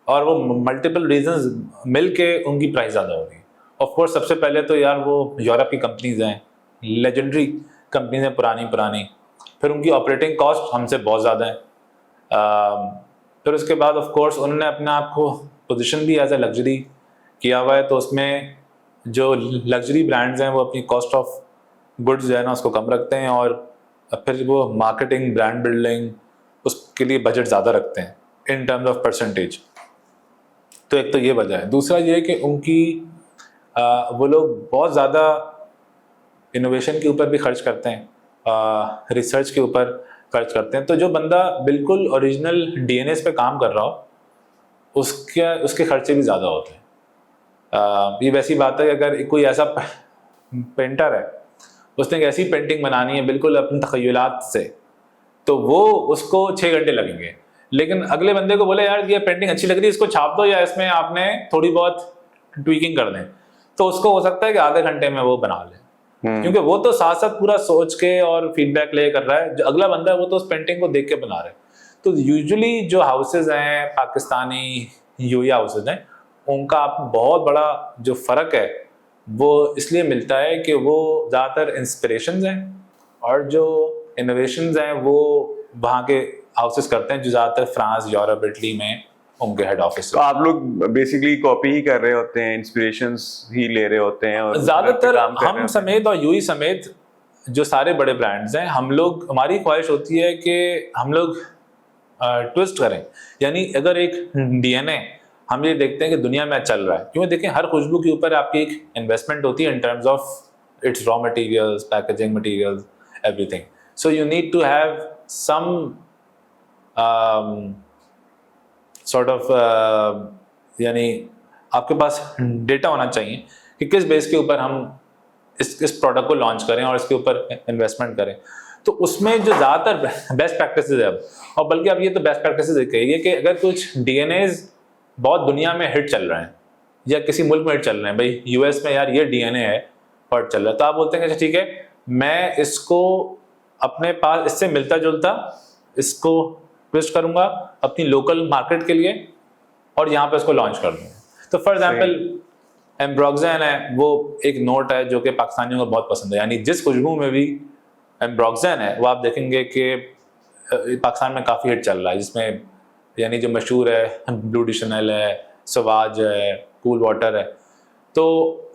और वो मल्टीपल रीजंस मिल के उनकी प्राइस ज़्यादा हो रही है। ऑफ कोर्स सबसे पहले तो यार वो यूरोप की कंपनीज हैं, लेजेंडरी कंपनीज हैं, पुरानी पुरानी, फिर उनकी ऑपरेटिंग कॉस्ट हमसे बहुत ज़्यादा है। फिर उसके बाद ऑफ कोर्स उन्होंने अपने आप को पोजीशन भी एज ए लग्जरी किया हुआ है, तो उसमें जो लग्जरी ब्रांड्स हैं वो अपनी कॉस्ट ऑफ गुड्स जो है ना उसको कम रखते हैं, और फिर वो मार्केटिंग, ब्रांड बिल्डिंग, उसके लिए बजट ज़्यादा रखते हैं इन टर्म्स ऑफ परसेंटेज। तो एक तो ये वजह है। दूसरा ये है कि उनकी वो लोग बहुत ज़्यादा इनोवेशन के ऊपर भी खर्च करते हैं, रिसर्च के ऊपर खर्च करते हैं। तो जो बंदा बिल्कुल ओरिजिनल डीएनएस पे काम कर रहा हो उसके खर्चे भी ज़्यादा होते हैं। ये वैसी बात है कि अगर कोई ऐसा पेंटर है, उसने एक ऐसी पेंटिंग बनानी है बिल्कुल अपने तख़य्युलात से, तो वो उसको 6 घंटे लगेंगे। लेकिन अगले बंदे को बोले यार ये पेंटिंग अच्छी लग रही है, इसको छाप दो या इसमें आपने थोड़ी बहुत ट्वीकिंग कर दें, तो उसको हो सकता है कि आधे घंटे में वो बना ले, क्योंकि वो तो साथ साथ पूरा सोच के और फीडबैक ले कर रहा है। जो अगला बंदा है वो तो उस पेंटिंग को देख के बना रहा है। तो यूजुअली जो हाउसेज हैं, पाकिस्तानी यूएई हाउसेज हैं, उनका बहुत बड़ा जो फ़र्क है वो इसलिए मिलता है कि वो ज़्यादातर इंस्पिरेशंस हैं और जो इनोवेशंस हैं वो वहाँ के हाउसेस करते हैं, जो ज़्यादातर फ्रांस, यूरोप, इटली में उनके हेड ऑफिस। तो आप लोग बेसिकली कॉपी ही कर रहे होते हैं, इंस्पिरेशंस ही ले रहे होते हैं, और ज़्यादातर हम समेत और यूएई समेत जो सारे बड़े ब्रांड्स हैं, हम लोग, हमारी ख्वाहिश होती है कि हम लोग ट्विस्ट करें। यानी अगर एक डीएनए हम ये देखते हैं कि दुनिया में चल रहा है, क्योंकि देखें हर खुशबू के ऊपर आपकी एक इन्वेस्टमेंट होती है in terms of its raw materials, packaging materials, everything. So you need to have some sort of यानी आपके पास डेटा होना चाहिए कि किस बेस के ऊपर हम इस प्रोडक्ट को लॉन्च करें और इसके ऊपर इन्वेस्टमेंट करें। तो उसमें जो ज़्यादातर बेस्ट प्रैक्टिसेस है अब, और बल्कि अब ये तो बेस्ट प्रैक्टिसेस कहिए कि अगर कुछ डीएनएज बहुत दुनिया में हिट चल रहे हैं या किसी मुल्क में हिट चल रहे हैं, भाई यूएस में यार ये डीएनए है और चल रहा है, तो आप बोलते हैं अच्छा ठीक है, मैं इसको अपने पास इससे मिलता जुलता इसको ट्विस्ट करूंगा अपनी लोकल मार्केट के लिए और यहाँ पे इसको लॉन्च कर दूंगा। तो फॉर एग्जाम्पल एम्ब्रोक्सेन है, वो एक नोट है जो कि पाकिस्तानियों को बहुत पसंद है। यानी जिस खुशबू में भी एम्ब्रोक्सेन है वो आप देखेंगे कि पाकिस्तान में काफ़ी हिट चल रहा है, जिसमें यानी जो मशहूर है ब्लू डी शनेल है, सवाज है, कूल वाटर है। तो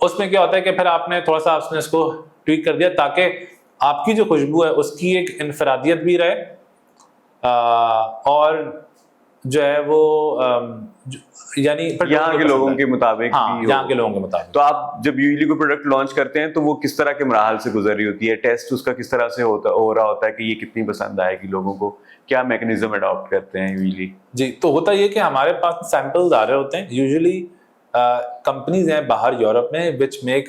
उसमें क्या होता है कि फिर आपने थोड़ा सा आपने इसको ट्वीक कर दिया ताकि आपकी जो खुशबू है उसकी एक इनफरादियत भी रहे, और जो है वो यानी यहाँ के लोगों के मुताबिक, हाँ, यहाँ के लोगों के मुताबिक। तो आप जब यूजली कोई प्रोडक्ट लॉन्च करते हैं तो वो किस तरह के मराहल से गुजर रही होती है, टेस्ट उसका किस तरह से हो रहा होता है कि ये कितनी पसंद आएगी लोगों को, क्या मैकेनिज्म अडॉप्ट करते हैं यूजली? जी, तो होता ये कि हमारे पास सैंपल्स आ रहे होते हैं। यूजुअली कंपनीज हैं बाहर यूरोप में which make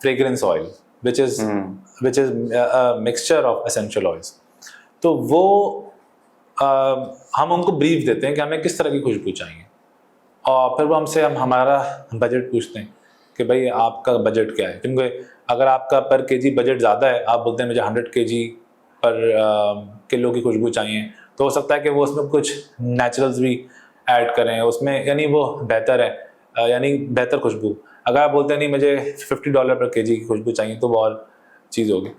fragrance oil which is mixture of essential oils. तो वो हम उनको ब्रीफ देते हैं कि हमें किस तरह की खुशबू चाहिए, और फिर वो हमसे हमारा बजट पूछते हैं कि भाई आपका बजट क्या है। क्योंकि अगर आपका पर केजी बजट ज़्यादा है, आप बोलते हैं मुझे 100 केजी पर किलो की खुशबू चाहिए, तो हो सकता है कि वो उसमें कुछ नेचुरल्स भी ऐड करें उसमें, यानी वो बेहतर है, यानी बेहतर खुशबू। अगर आप बोलते हैं नहीं मुझे $50 पर केजी की खुशबू चाहिए, तो वो और चीज़ होगी।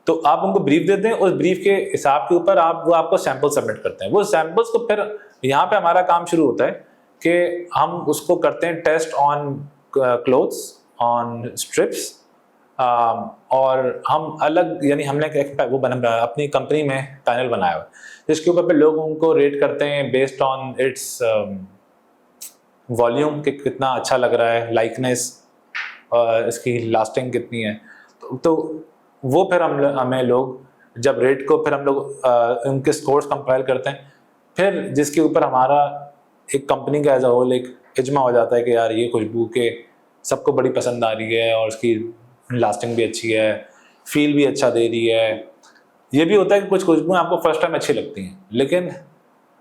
तो आप उनको ब्रीफ देते हैं, उस ब्रीफ के हिसाब के ऊपर वो आपको सैंपल सबमिट करते हैं। वो सैंपल्स को फिर यहाँ पे हमारा काम शुरू होता है कि हम उसको करते हैं test on clothes, on strips, और हम अलग, यानी हमने वो अपनी कंपनी में पैनल बनाया हुआ है जिसके ऊपर पे लोग उनको रेट करते हैं बेस्ड ऑन इट्स वॉल्यूम, कि कितना अच्छा लग रहा है, लाइकनेस, इसकी लास्टिंग कितनी है। तो वो फिर हमें लोग जब रेट को फिर हम लोग उनके स्कोर्स कंपाइल करते हैं, फिर जिसके ऊपर हमारा एक कंपनी का एज अ होल एक इजमा हो जाता है कि यार ये खुशबू के सबको बड़ी पसंद आ रही है और उसकी लास्टिंग भी अच्छी है, फील भी अच्छा दे रही है। ये भी होता है कि कुछ खुशबुएं आपको फर्स्ट टाइम अच्छी लगती हैं, लेकिन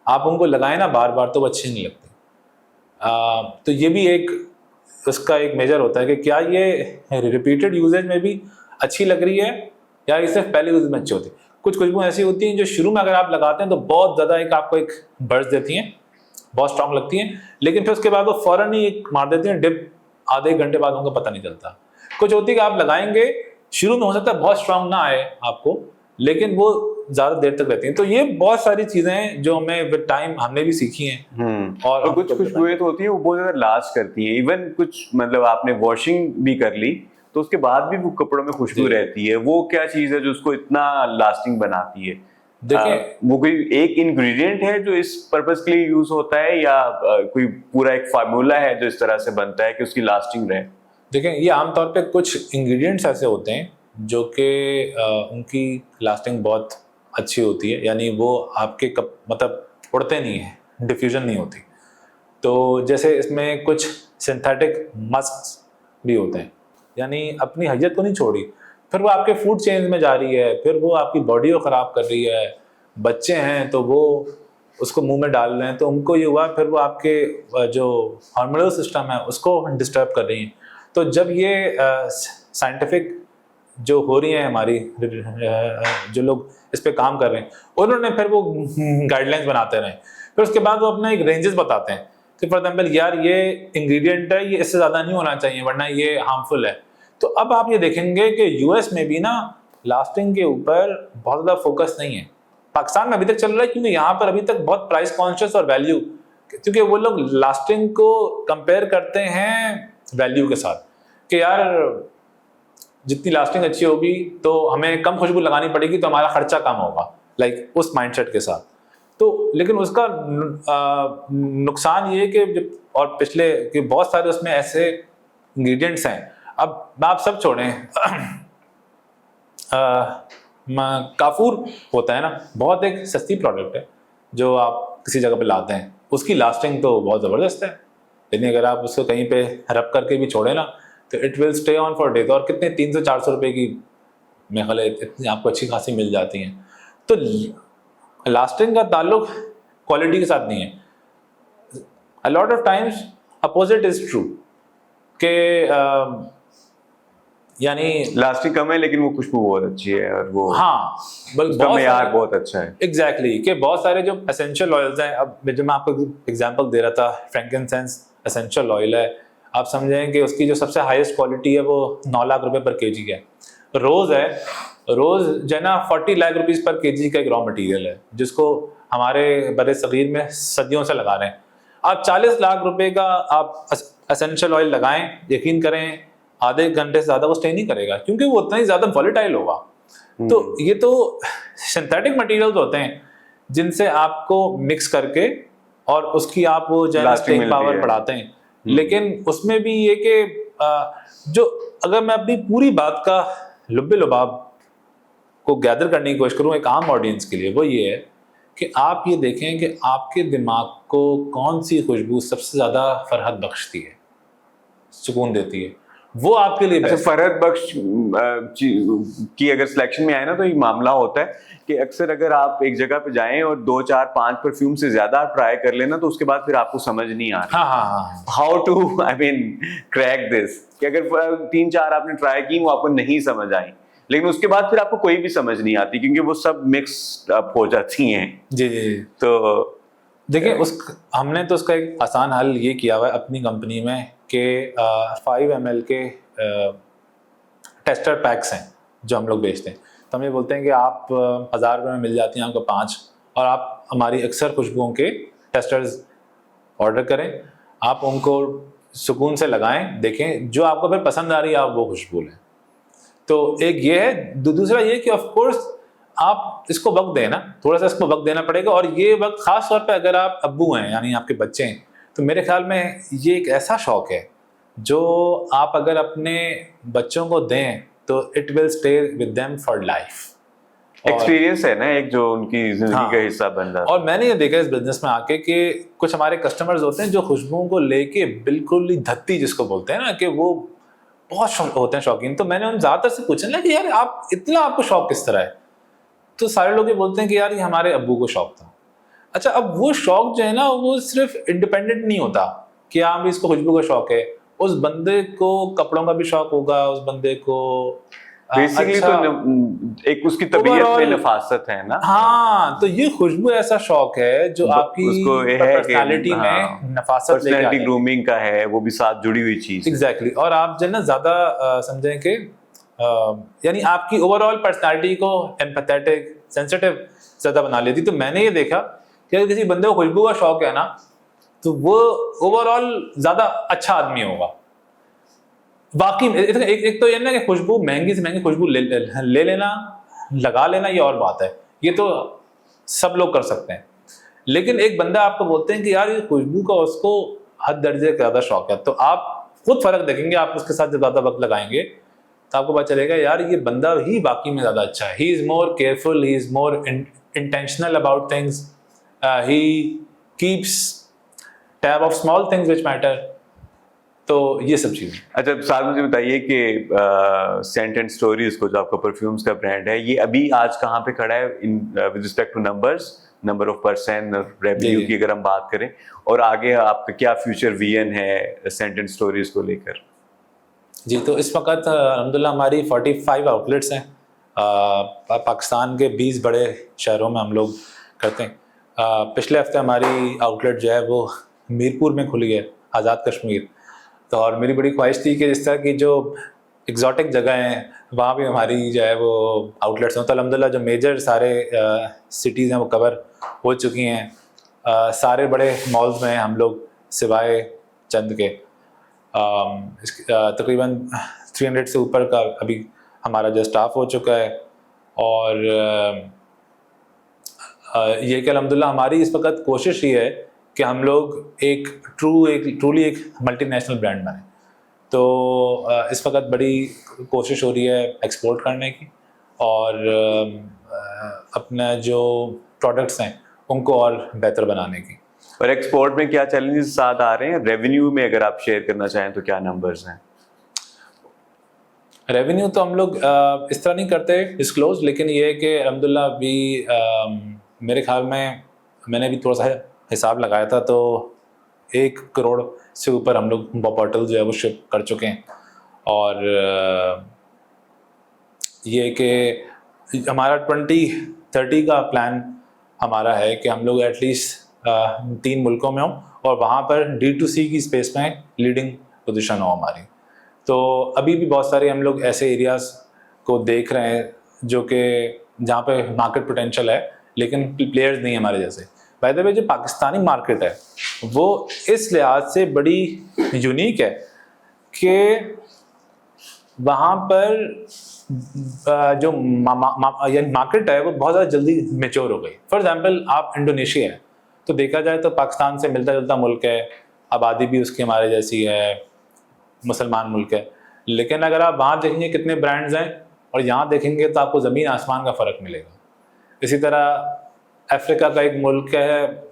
आप उनको लगाएं ना बार बार तो वो अच्छी नहीं लगती। तो ये भी एक उसका एक मेजर होता है कि क्या ये रिपीटेड यूजेज में भी अच्छी लग रही है या ये सिर्फ पहले यूज में अच्छी होती है। कुछ खुशबुएं ऐसी होती हैं जो शुरू में अगर आप लगाते हैं तो बहुत ज़्यादा एक आपको एक बर्स्ट देती हैं, बहुत स्ट्रांग लगती हैं, लेकिन फिर उसके बाद वो फौरन ही एक मार देती हैं डिप, आधे एक घंटे बाद उनको पता नहीं चलता। कुछ होती है कि आप लगाएंगे, शुरू में हो सकता है बहुत स्ट्रांग ना आए आपको, लेकिन वो ज्यादा देर तक रहती हैं। तो ये बहुत सारी चीजें हैं जो हमें विद टाइम हमने भी सीखी हैं। और कुछ खुशबुएं तो होती है वो बहुत ज्यादा लास्ट करती हैं, इवन कुछ मतलब आपने वॉशिंग भी कर ली तो उसके बाद भी वो कपड़ों में खुशबू रहती है। वो क्या चीज है जो उसको इतना लास्टिंग बनाती है? देखिए वो कोई एक इंग्रेडिएंट है जो इस पर्पस के लिए यूज होता है, या कोई पूरा एक फार्मूला है जो इस तरह से बनता है कि उसकी लास्टिंग रहे? देखिए ये आमतौर पे कुछ इंग्रेडिएंट्स ऐसे होते हैं जो कि उनकी लास्टिंग बहुत अच्छी होती है, यानी वो आपके मतलब उड़ते नहीं है, डिफ्यूजन नहीं होती। तो जैसे इसमें कुछ सिंथेटिक मस्क भी होते हैं, यानी अपनी हैसियत को नहीं छोड़ी, फिर वो आपके फूड चेन में जा रही है, फिर वो आपकी बॉडी को ख़राब कर रही है। बच्चे हैं तो वो उसको मुंह में डाल रहे हैं तो उनको ये हुआ, फिर वो आपके जो हार्मोनल सिस्टम है उसको डिस्टर्ब कर रही हैं। तो जब ये साइंटिफिक जो हो रही हैं हमारी जो लोग इस पे काम कर रहे हैं, उन्होंने फिर वो गाइडलाइंस बनाते रहे, फिर उसके बाद वो अपना एक रेंजेस बताते हैं कि फॉर एग्जाम्पल यार ये इंग्रेडिएंट है, ये इससे ज़्यादा नहीं होना चाहिए वरना ये हार्मफुल है। तो अब आप ये देखेंगे कि यूएस में भी ना लास्टिंग के ऊपर बहुत ज़्यादा फोकस नहीं है। पाकिस्तान में अभी तक चल रहा है क्योंकि यहाँ पर अभी तक बहुत प्राइस कॉन्शियस और वैल्यू, क्योंकि वो लोग लास्टिंग को कंपेयर करते हैं वैल्यू के साथ कि यार जितनी लास्टिंग अच्छी होगी तो हमें कम खुशबू लगानी पड़ेगी तो हमारा खर्चा कम होगा, लाइक उस माइंडसेट के साथ। तो लेकिन उसका नुकसान ये कि और पिछले कि बहुत सारे उसमें ऐसे इंग्रेडिएंट्स हैं। अब आप सब छोड़ें काफूर होता है ना, बहुत एक सस्ती प्रोडक्ट है जो आप किसी जगह पे लाते हैं, उसकी लास्टिंग तो बहुत ज़बरदस्त है, लेकिन अगर आप उसको कहीं पे रब करके भी छोड़े ना तो it will stay on for days. और कितने 300-400 रुपए की मेरे ख्याल इतनी आपको अच्छी खासी मिल जाती हैं। तो लास्टिंग का ताल्लुक क्वालिटी के साथ नहीं है। A lot of times opposite is true के यानी लास्टिंग कम है लेकिन वो खुशबू बहुत अच्छी है, और वो हाँ उसका मेयार बहुत अच्छा है। एग्जैक्टली कि बहुत सारे जो एसेंशियल ऑयल्स हैं, अब जो मैं आपको एग्जांपल दे रहा था, फ्रैंकिनसेंस एसेंशियल ऑयल है, आप समझें कि उसकी जो सबसे हाईएस्ट क्वालिटी है वो 9 लाख रुपए पर केजी है। रोज़ है, रोज़ जो है ना 40 लाख रुपीज़ पर केजी का एक रॉ मटेरियल है जिसको हमारे बड़े सगीर में सदियों से लगा रहे हैं। आप 40 लाख रुपए का आप एसेंशियल ऑयल लगाएं, यकीन करें आधे घंटे से ज़्यादा वो स्टे नहीं करेगा क्योंकि वो उतना ही ज़्यादा वॉलेटाइल होगा। तो ये तो सिंथेटिक मटेरियल्स होते हैं जिनसे आपको मिक्स करके और उसकी आप वो जो है स्टेइंग पावर बढ़ाते हैं। लेकिन उसमें भी ये कि जो अगर मैं अपनी पूरी बात का लुब्बे लुबाब को गैदर करने की कोशिश करूँ एक आम ऑडियंस के लिए, वो ये है कि आप ये देखें कि आपके दिमाग को कौन सी खुशबू सबसे ज़्यादा फरहत बख्शती है, सुकून देती है, वो आपके लिए अच्छा। फरहत बख्श की अगर सिलेक्शन में आए ना तो ये मामला होता है कि अक्सर अगर आप एक जगह पे जाएं और 2, 4, 5 परफ्यूम से ज्यादा आप ट्राई कर लेना तो उसके बाद फिर आपको समझ नहीं आ रहा how to I mean crack this, कि अगर 3, 4 आपने ट्राई की वो आपको नहीं समझ आई, लेकिन उसके बाद फिर आपको कोई भी समझ नहीं आती क्योंकि वो सब मिक्स अप हो जाती हैं। जी जी। तो देखिए हमने तो उसका एक आसान हल ये किया हुआ है अपनी कंपनी में कि 5 ml के टेस्टर पैक्स हैं जो हम लोग बेचते हैं। तो हम ये बोलते हैं कि आप 1000 रुपये में मिल जाती हैं आपको 5, और आप हमारी अक्सर खुशबुओं के टेस्टर्स ऑर्डर करें, आप उनको सुकून से लगाएं, देखें जो आपको फिर पसंद आ रही है आप वो खुशबू लें। तो एक ये है। दूसरा ये कि ऑफ कोर्स आप इसको वक्त दें ना, थोड़ा सा इसको वक्त देना पड़ेगा, और ये वक्त खास तौर पे अगर आप अब्बू हैं यानी आपके बच्चे हैं तो मेरे ख्याल में ये एक ऐसा शौक है जो आप अगर अपने बच्चों को दें तो it will stay with them for life. Experience है ना एक जो उनकी जिंदगी का हिस्सा बन जाता है। और मैंने ये देखा इस बिजनेस में आके कि कुछ हमारे कस्टमर्स होते हैं जो खुशबुओं को लेके बिल्कुल ही धत्ती जिसको बोलते हैं ना, कि वो बहुत होते हैं शौकीन। तो मैंने उन ज्यादातर से पूछा ना कि यार आप इतना आपको शौक किस तरह है, तो सारे लोग ये बोलते हैं कि यार ये हमारे अब्बू को शौक था। अच्छा, अब वो शौक जो है ना वो सिर्फ इंडिपेंडेंट नहीं होता कि हाँ भी इसको खुशबू का शौक है, उस बंदे को कपड़ों का भी शौक होगा, उस बंदे को बेसिकली अच्छा, तो एक उसकी तबीयत में Overall- नफासत है ना। हाँ, तो ये खुशबू ऐसा शौक है जो आपकी उसको ये है कि पर्सनालिटी में नफासत लेके आ पर्सनैलिटी जाएगी। ग्रूमिंग का है, वो भी साथ जुड़ी हुई चीज है। एग्जैक्टली और आप जो है ना ज्यादा समझें कि यानी आपकी ओवरऑल पर्सनालिटी को एम्पैथेटिक सेंसिटिव ज्यादा बना लेती। तो मैंने ये देखा कि अगर किसी बंदे को खुशबू का शौक है ना तो वो ओवरऑल ज्यादा अच्छा आदमी होगा। बाकी एक तो ये ना कि खुशबू महंगी से महंगी खुशबू ले लेना, लगा लेना, ये और बात है, ये तो सब लोग कर सकते हैं। लेकिन एक बंदा आपको बोलते हैं कि यार ये खुशबू का उसको हद दर्जे का ज्यादा शौक है, तो आप खुद फर्क देखेंगे। आप उसके साथ जब ज्यादा वक्त लगाएंगे तो आपको पता चलेगा यार ये बंदा ही बाकी में ज्यादा अच्छा है। He is more careful, he is more intentional about things, he keeps tab of small things which matter. तो ये सब चीजें। अच्छा साथ मुझे बताइए कि सेंट एंड स्टोरीज को, जो आपका परफ्यूम्स का ब्रांड है, ये अभी आज कहाँ पे खड़ा है in with respect to numbers, number of percent revenue जी। की अगर हम बात करें, और आगे आपका क्या फ्यूचर विजन है सेंट एंड स्टोरीज को लेकर? जी, तो इस वक्त अल्हम्दुलिल्लाह हमारी 45 आउटलेट्स हैं। पाकिस्तान के 20 बड़े शहरों में हम लोग करते हैं। पिछले हफ्ते हमारी आउटलेट जो है वो मीरपुर में खुली है, आज़ाद कश्मीर। तो और मेरी बड़ी ख्वाहिश थी कि इस तरह की जो एग्जॉटिक जगह हैं वहाँ भी हमारी जो है वो आउटलेट्स हों। तो अल्हम्दुलिल्लाह जो मेजर सारे सिटीज़ हैं वो कवर हो चुकी हैं। सारे बड़े मॉल्स में हम लोग सिवाय चंद के तकरीबन 300 से ऊपर का अभी हमारा जो स्टाफ हो चुका है। और ये कि अल्हम्दुलिल्लाह हमारी इस वक्त कोशिश ये है कि हम लोग एक ट्रूली एक मल्टीनेशनल ब्रांड बने। तो इस वक्त बड़ी कोशिश हो रही है एक्सपोर्ट करने की और अपना जो प्रोडक्ट्स हैं उनको और बेहतर बनाने की। और एक्सपोर्ट में क्या चैलेंजेस साथ आ रहे हैं? रेवेन्यू में अगर आप शेयर करना चाहें तो क्या नंबर्स हैं? रेवेन्यू तो हम लोग इस तरह नहीं करते डिस्क्लोज, लेकिन ये है कि अल्हम्दुलिल्लाह अभी मेरे ख्याल में मैंने भी थोड़ा सा हिसाब लगाया था तो 1 करोड़ से ऊपर हम लोग बॉटल जो है वो शिप कर चुके हैं। और ये कि हमारा 2030 का प्लान हमारा है कि हम लोग एटलीस्ट 3 मुल्कों में हों और वहाँ पर D2C की स्पेस में लीडिंग पोजीशन हो हमारी। तो अभी भी बहुत सारे हम लोग ऐसे एरियाज़ को देख रहे हैं जो कि जहाँ पे मार्केट पोटेंशियल है लेकिन प्लेयर्स नहीं है हमारे जैसे। बाय द वे जो पाकिस्तानी मार्केट है वो इस लिहाज से बड़ी यूनिक है कि वहाँ पर जो यानी मार्केट है वो बहुत ज़्यादा जल्दी मेच्योर हो गई। फॉर एग्जांपल आप इंडोनेशिया है तो देखा जाए तो पाकिस्तान से मिलता जुलता मुल्क है, आबादी भी उसकी हमारे जैसी है, मुसलमान मुल्क है। लेकिन अगर आप वहाँ देखेंगे कितने ब्रांड्स हैं और यहाँ देखेंगे तो आपको ज़मीन आसमान का फ़र्क मिलेगा। इसी तरह अफ्रीका का एक मुल्क है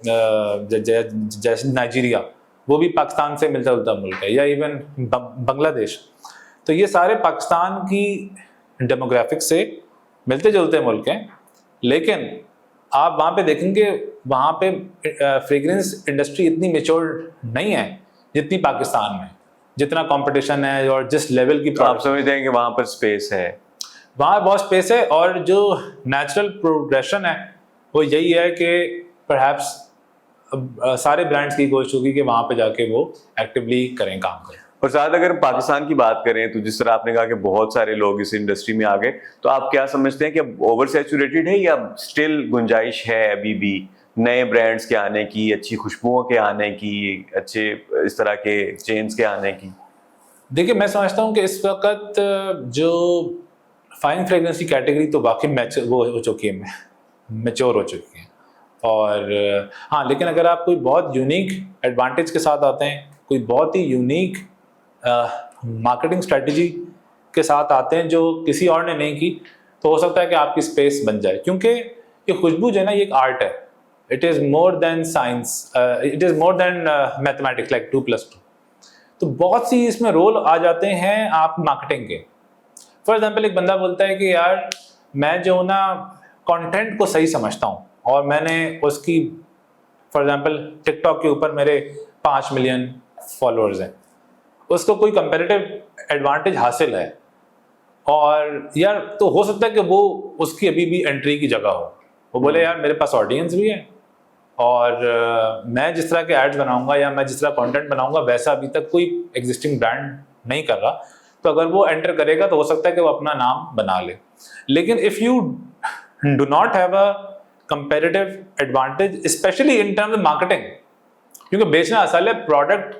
जैसे नाइजीरिया, वो भी पाकिस्तान से मिलता जुलता मुल्क है, या इवन बांग्लादेश। तो ये सारे पाकिस्तान की डेमोग्राफिक से मिलते जुलते मुल्क हैं, लेकिन आप वहाँ पे देखेंगे वहाँ पे फ्रेग्रेंस इंडस्ट्री इतनी मेच्योर नहीं है जितनी पाकिस्तान में, जितना कंपटीशन है और जिस लेवल की। तो आप समझते हैं कि वहाँ पर स्पेस है? वहाँ बहुत स्पेस है और जो नेचुरल प्रोग्रेशन है वो यही है कि परहैप्स सारे ब्रांड्स की कोशिश होगी कि वहाँ पे जाके वो एक्टिवली करें, काम करें। और साथ अगर पाकिस्तान की बात करें तो जिस तरह आपने कहा कि बहुत सारे लोग इस इंडस्ट्री में आ गए, तो आप क्या समझते हैं कि अब ओवर सैचुरेटेड है या स्टिल गुंजाइश है अभी भी नए ब्रांड्स के आने की, अच्छी खुशबुओं के आने की, अच्छे इस तरह के चेन्स के आने की? देखिए मैं समझता हूँ कि इस वक्त जो फाइन फ्रेग्रेंस की कैटेगरी तो वाकई वो हो चुकी है, मैच्योर हो चुकी है। और हाँ, लेकिन अगर आप कोई बहुत यूनिक एडवांटेज के साथ आते हैं, कोई बहुत ही यूनिक मार्केटिंग स्ट्रेटजी के साथ आते हैं जो किसी और ने नहीं की, तो हो सकता है कि आपकी स्पेस बन जाए। क्योंकि ये खुशबू जो है ना ये एक आर्ट है। It is more than science, it is more than mathematics like 2+2। तो बहुत सी इसमें रोल आ जाते हैं आप मार्केटिंग के। फॉर एग्जाम्पल एक बंदा बोलता है कि यार मैं जो ना कंटेंट को सही समझता हूँ और मैंने उसकी फॉर एग्जाम्पल टिकटॉक के ऊपर मेरे 5 मिलियन फॉलोअर्स हैं, उसको कोई कंपेरेटिव एडवांटेज हासिल है और यार तो हो सकता है कि वो उसकी अभी भी एंट्री की जगह हो, वो बोले यार मेरे पास ऑडियंस भी है और मैं जिस तरह के एड्स बनाऊंगा या मैं जिस तरह कंटेंट बनाऊंगा वैसा अभी तक कोई एग्जिस्टिंग ब्रांड नहीं कर रहा, तो अगर वो एंटर करेगा तो हो सकता है कि वो अपना नाम बना ले। लेकिन if you do not have a comparative advantage specially in terms of marketing, क्योंकि बेचना असल है, प्रोडक्ट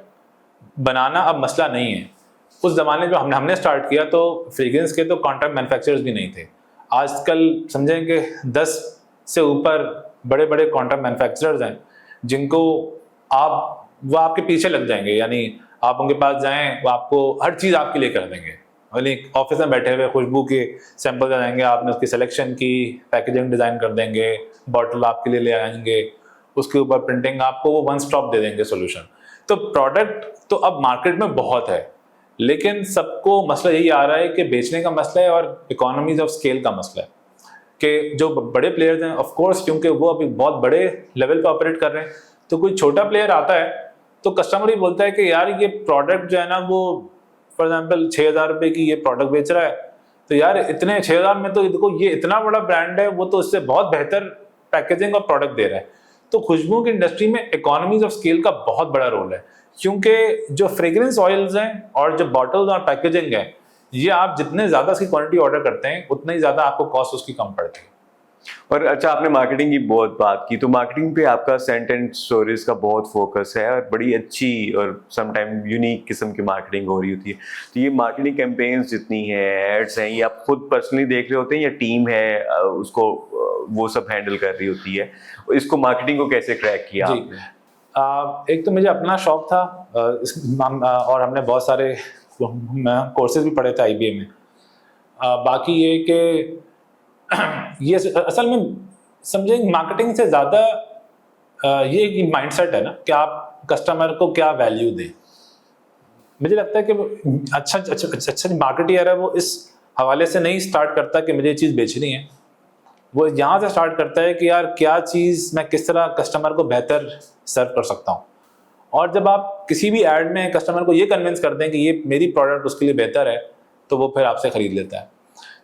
बनाना अब मसला नहीं है। उस ज़माने में हमने स्टार्ट किया तो फ्रेग्रेंस के तो कॉन्ट्रैक्ट मैन्युफैक्चरर्स भी नहीं थे। आजकल समझें कि 10 से ऊपर बड़े बड़े कॉन्ट्रैक्ट मैन्युफैक्चरर्स हैं जिनको वो आपके पीछे लग जाएंगे, यानी आप उनके पास जाएं वो आपको हर चीज़ आपके लिए कर देंगे। ऑफिस में बैठे हुए खुशबू के सैंपल आ जाएंगे, आपने उसकी सिलेक्शन की, पैकेजिंग डिज़ाइन कर देंगे, बॉटल आपके लिए ले आएंगे, उसके ऊपर प्रिंटिंग, आपको वो वन स्टॉप दे देंगे सोल्यूशन। तो प्रोडक्ट तो अब मार्केट में बहुत है, लेकिन सबको मसला यही आ रहा है कि बेचने का मसला है और इकोनॉमीज ऑफ स्केल का मसला है कि जो बड़े प्लेयर्स हैं ऑफ कोर्स क्योंकि वो अभी बहुत बड़े लेवल पे ऑपरेट कर रहे हैं, तो कोई छोटा प्लेयर आता है तो कस्टमर ही बोलता है कि यार ये प्रोडक्ट जो है ना वो फॉर एग्जांपल 6,000 रुपये की ये प्रोडक्ट बेच रहा है, तो यार इतने 6,000 में तो देखो ये इतना बड़ा ब्रांड है, वो तो इससे बहुत बेहतर पैकेजिंग और प्रोडक्ट दे रहा है। तो खुशबू की इंडस्ट्री में इकोनॉमीज ऑफ स्केल का बहुत बड़ा रोल है, क्योंकि जो फ्रेग्रेंस ऑयल्स हैं और जो बॉटल्स और पैकेजिंग है, ये आप जितने ज़्यादा इसकी क्वांटिटी ऑर्डर करते हैं उतना ही ज़्यादा आपको कॉस्ट उसकी कम पड़ती है। और अच्छा, आपने मार्केटिंग की बहुत बात की, तो मार्केटिंग पे आपका सेंट एंड स्टोरीज का बहुत फोकस है और बड़ी अच्छी और सम टाइम यूनिक किस्म की मार्केटिंग हो रही होती है। तो ये मार्केटिंग कैंपेन्स जितनी है, एड्स हैं, ये आप खुद पर्सनली देख रहे होते हैं या टीम है उसको वो सब हैंडल कर रही होती है? इसको मार्केटिंग को कैसे क्रैक किया आपने? एक तो मुझे अपना शौक था और हमने बहुत सारे कोर्सेज भी पढ़े थे IBA में। बाकी ये कि ये असल में समझे मार्केटिंग से ज़्यादा ये एक माइंडसेट है ना कि आप कस्टमर को क्या वैल्यू दें। मुझे लगता है कि अच्छा मार्केटियर है वो इस हवाले से नहीं स्टार्ट करता कि मुझे ये चीज़ बेचनी है, वो यहाँ से स्टार्ट करता है कि यार क्या चीज़ मैं किस तरह कस्टमर को बेहतर सर्व कर सकता हूँ। और जब आप किसी भी ऐड में कस्टमर को ये कन्विंस कर दें कि ये मेरी प्रोडक्ट उसके लिए बेहतर है, तो वो फिर आपसे ख़रीद लेता है।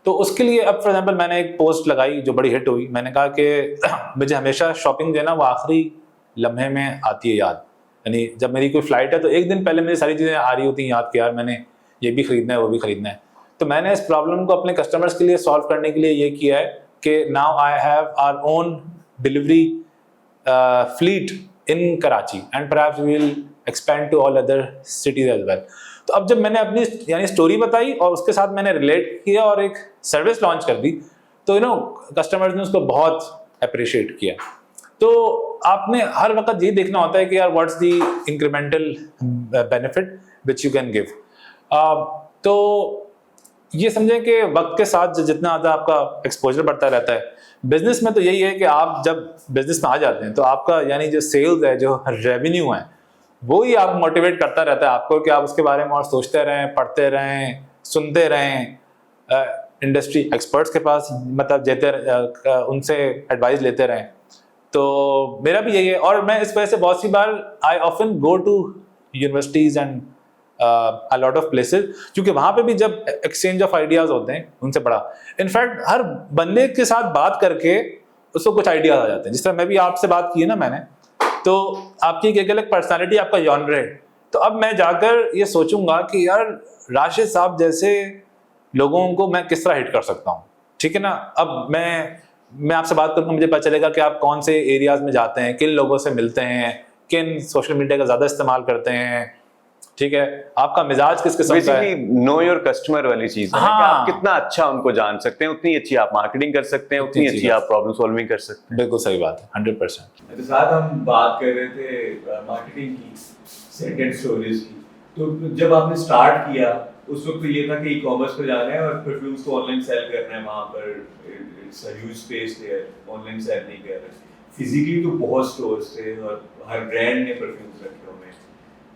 तो उसके लिए अब फॉर एग्जांपल मैंने एक पोस्ट लगाई जो बड़ी हिट हुई। मैंने कहा कि मुझे हमेशा शॉपिंग जो है ना वो आखिरी लम्हे में आती है याद, यानी जब मेरी कोई फ्लाइट है तो एक दिन पहले मेरी सारी चीज़ें आ रही होती हैं याद कि यार मैंने ये भी ख़रीदना है वो भी ख़रीदना है। तो मैंने इस प्रॉब्लम को अपने कस्टमर्स के लिए सॉल्व करने के लिए ये किया है कि now I have our own delivery fleet in Karachi and perhaps we will expand to all other cities as well. तो अब जब मैंने अपनी यानी स्टोरी बताई और उसके साथ मैंने रिलेट किया और एक सर्विस लॉन्च कर दी, तो कस्टमर्स ने उसको बहुत अप्रिशिएट किया। तो आपने हर वक्त ये देखना होता है कि यार what's the incremental benefit which you can give. तो ये समझें कि वक्त के साथ जितना ज़्यादा आपका एक्सपोजर बढ़ता रहता है, बिजनेस में तो यही है कि आप जब बिजनेस में आ जाते हैं तो आपका यानी जो सेल्स है, जो रेवेन्यू है, वो ही आप मोटिवेट करता रहता है आपको कि आप उसके बारे में और सोचते रहें, पढ़ते रहें, सुनते रहें, इंडस्ट्री एक्सपर्ट्स के पास मतलब उनसे एडवाइस लेते रहें। तो मेरा भी यही है और मैं इस वजह से बहुत सी बार I often go to universities and a lot of places, क्योंकि वहाँ पे भी जब एक्सचेंज ऑफ आइडियाज होते हैं उनसे बड़ा, इनफैक्ट हर बंदे के साथ बात करके उसको कुछ आइडियाज आ जाते हैं। जिस तरह मैं भी आपसे बात की है ना मैंने, तो आपकी एक अलग पर्सनालिटी, आपका जॉनर है। तो अब मैं जाकर ये सोचूंगा कि यार राशिद साहब जैसे लोगों को मैं किस तरह हिट कर सकता हूँ, ठीक है ना। अब मैं आपसे बात करूँगा, मुझे पता चलेगा कि आप कौन से एरियाज में जाते हैं, किन लोगों से मिलते हैं, किन सोशल मीडिया का ज़्यादा इस्तेमाल करते हैं, ठीक है, आपका मिजाज किस किस्म का है। बेसिकली नो योर कस्टमर वाली चीज है कि आप कितना अच्छा उनको जान सकते हैं, उतनी अच्छी आप मार्केटिंग कर सकते हैं, उतनी अच्छी आप प्रॉब्लम सॉल्विंग कर सकते हैं। बिल्कुल सही बात है, 100%। तो साथ हम बात कर रहे थे मार्केटिंग की, सेंट एंड स्टोरीज की। तो जब आपने स्टार्ट किया उस वक्त तो ये था कि ई-कॉमर्स पे जाना है और परफ्यूम्स को ऑनलाइन सेल करना है, वहाँ पर it's a huge space there, online sale नहीं कर रहे। फिजिकली तो बहुत स्टोर्स थे और हर ब्रांड ने परफ्यूम्स रखे हुए हैं।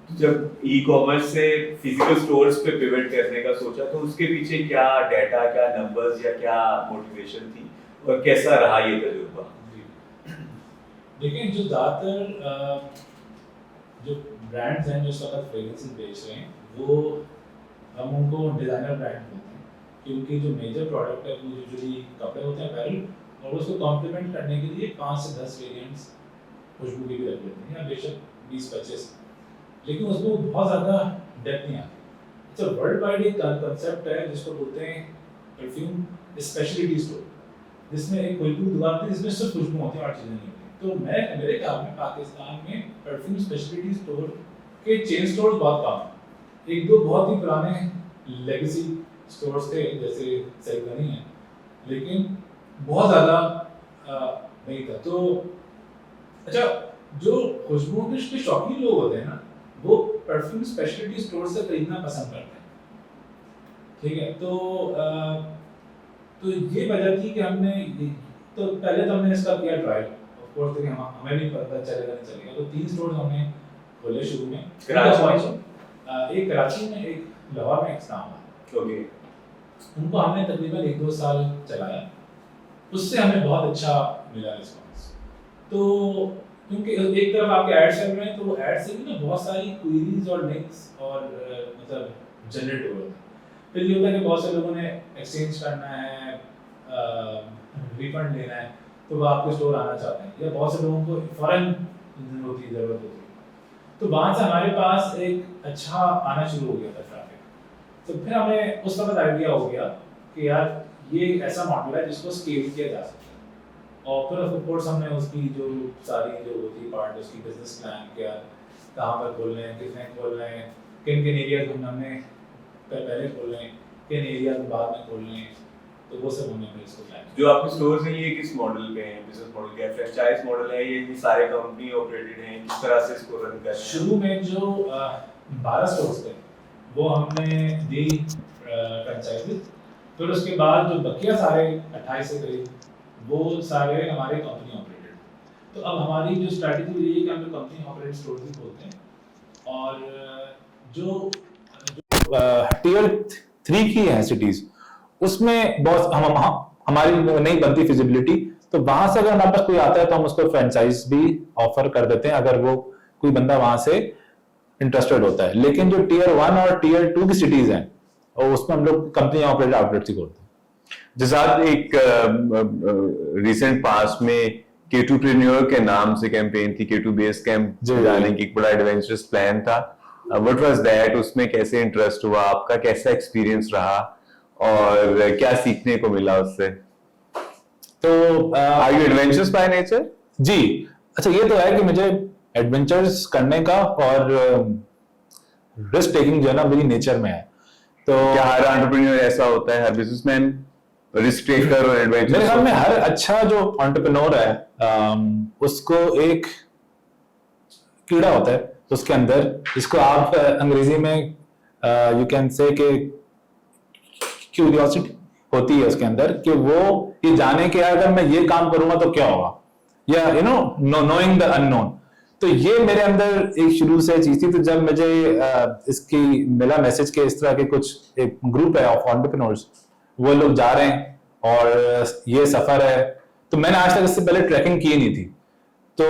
तो जब ई-कॉमर्स से फिजिकल स्टोर्स पे पिवट करने का सोचा, तो उसके पीछे क्या डाटा, क्या नंबर्स या क्या मोटिवेशन थी और कैसा रहा ये तजुर्बा? देखिए, जो ज़्यादातर जो ब्रांड्स हैं जो इस वक्त फ्रेग्रेंसेस बेच रहे हैं, वो हम उनको डिज़ाइनर ब्रांड बोलते हैं। कि उनकी जो मेजर प्रोडक्ट है वो यूजुअली कपड़े होते हैं अपैरल, और उसको कॉम्प्लीमेंट करने के लिए 5 से 10 वेरिएंट्स खुशबू की भी रख लेते हैं, या बेशक 20-25, लेकिन उसमें बहुत ज़्यादा डेप्थ नहीं आती। तो वर्ल्ड वाइड एक कंसेप्ट है जिसको बोलते हैं परफ्यूम स्पेशलिटी स्टोर, जिसमें एक खुशबू दुकान होती है जिसमें सिर्फ खुशबू होती है और चीज़ें नहीं होती। तो मेरे ख्याल में पाकिस्तान में परफ्यूम स्पेशलिटी स्टोर के चेन स्टोर्स बहुत कम हैं। एक दो बहुत ही पुराने लेगेसी स्टोर्स थे जैसे सैगनी है, लेकिन बहुत ज़्यादा नहीं था। तो अच्छा, जो खुशबू के शौकीन लोग होते हैं ना, वो परफ्यूम स्पेशलिटी स्टोर से खरीदना पसंद करते हैं, ठीक है। तो ये वजह थी कि हमने तो पहले तो हमने इसका किया ट्रायल, ऑफ कोर्स देखिए हमें भी पता चलेगा नहीं चलेगा। तो 3 स्टोर हमने खोले शुरू में, एक कराची में, एक लाहौर में, एक इस्लामाबाद। ओके, उनको हमने तकरीबन 1-2 साल चलाया, उससे हमें बहुत अच्छा मिला रिस्पॉन्स। तो क्योंकि एक तरफ आपके एड्स चल रहे हैं, तो वो एड से भी ना बहुत सारी क्वेरीज और लिंक्स और मतलब जनरेट हो रहे हैं। फिर ये होता है कि बहुत से लोगों ने एक्सचेंज करना है, रिफंड लेना है, तो वो आपके स्टोर आना चाहते हैं, या बहुत से लोगों को फ़ौरन ज़रूरत होती है। तो वहाँ से हमारे पास एक अच्छा आना शुरू हो गया था ट्रैफिक। तो फिर हमें उस वक्त आइडिया हो गया कि यार ये ऐसा मॉडल है जिसको स्केल किया जा सकता है। और फिर ऑफ कोर्स हमने उसकी जो सारी जो होती पार्ट, उसकी बिजनेस प्लान किया, कहाँ पर खोल रहे हैं, कितने खोल रहे हैं, किन किन एरियाज में हमने पहले खोल रहे हैं, किन एरियाज में बाद में खोल रहे हैं, तो वो सब हमने फिर इसको प्लान किया। जो आपके स्टोर्स हैं ये किस मॉडल पे हैं? बिजनेस मॉडल क्या है? फ्रेंचाइज मॉडल है, ये सारे कंपनी ऑपरेटेड हैं? किस तरह से इसको रन कर रहे हैं? शुरू में जो 12 स्टोर्स थे वो हमने दी फ्रेंचाइजी, फिर उसके बाद जो बकिया सारे 28 से करीब वो सारे हमारे कंपनी ऑपरेटेड। तो अब हमारी जो स्ट्रैटेजी रही है कि हम लोग कंपनी ऑपरेटेड स्टोर भी खोलते हैं, और जो टियर 3 की है सिटीज, उसमें बहुत हमारी नहीं बनती फिजिबिलिटी, तो वहां से अगर हमारे पास कोई आता है तो हम उसको फ्रेंचाइज भी ऑफर कर देते हैं अगर वो कोई बंदा वहां से इंटरेस्टेड होता है। लेकिन जो टियर 1 और टियर 2 की सिटीज हैं, और उसमें हम लोग कंपनी ऑपरेटेड आउटलेट्स ही खोलते हैं। जिसाद, एक रिसेंट पास में K2preneur के नाम से कैंपेन थी, K2 बेस कैंप जाने की, एक बड़ा एडवेंचरस प्लान था। What was that? उसमें कैसे इंटरेस्ट हुआ आपका, कैसा एक्सपीरियंस रहा और क्या सीखने को मिला उससे? तो are you adventurous by nature? जी, अच्छा, ये तो है कि मुझे एडवेंचर्स करने का और रिस्क टेकिंग जो है ना मेरी नेचर में है। तो क्या हर एंटरप्रेन्योर ऐसा होता है, हर बिजनेसमैन रिस्क टेकर और एडवेंचरस? मेरे ख्याल में हर अच्छा जो एंटरप्रेन्योर है उसको एक कीड़ा होता है उसके अंदर, जिसको आप अंग्रेजी में यू कैन से कि क्यूरियोसिटी होती है उसके अंदर, कि वो ये जाने के अगर मैं ये काम करूंगा तो क्या होगा, या नोइंग द अननोन। तो ये मेरे अंदर एक शुरू से चीज थी। तो जब मुझे इसकी मिला मैसेज के इस तरह के कुछ एक ग्रुप है ऑफ एंटरप्रेन्योर्स, वो लोग जा रहे हैं और ये सफर है, तो मैंने आज तक इससे पहले ट्रैकिंग की नहीं थी। तो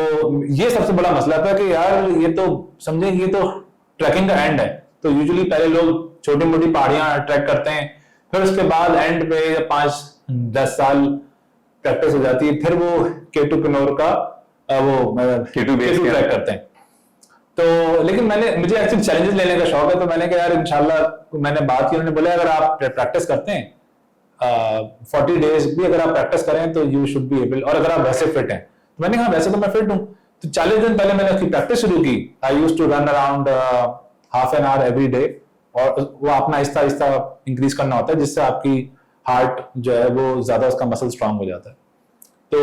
ये सबसे बड़ा मसला था कि यार ये तो समझे ये तो ट्रैकिंग का एंड है। तो यूजुअली पहले लोग छोटी मोटी पहाड़ियां ट्रैक करते हैं, फिर उसके बाद एंड पे 5-10 साल प्रैक्टिस हो जाती है, फिर वो K2preneur का वो K2 ट्रैक करते हैं। तो लेकिन मुझे एक्चुअली चैलेंजेस लेने का शौक है, तो मैंने कहा यार इंशाल्लाह, मैंने बात की, उन्होंने बोला अगर आप प्रैक्टिस करते हैं 40 डेज भी अगर आप प्रैक्टिस करें तो यू शुड बी एबल, और अगर आप वैसे फिट हैं। तो मैंने कहा वैसे तो मैं फिट हूं। तो 40 दिन पहले मैंने उसकी प्रैक्टिस शुरू की। I used to run around half an hour every day, और वो अपना आहिस्ता आहिस्ता इंक्रीज करना होता है जिससे आपकी हार्ट जो है वो ज्यादा उसका मसल स्ट्रांग हो जाता है। तो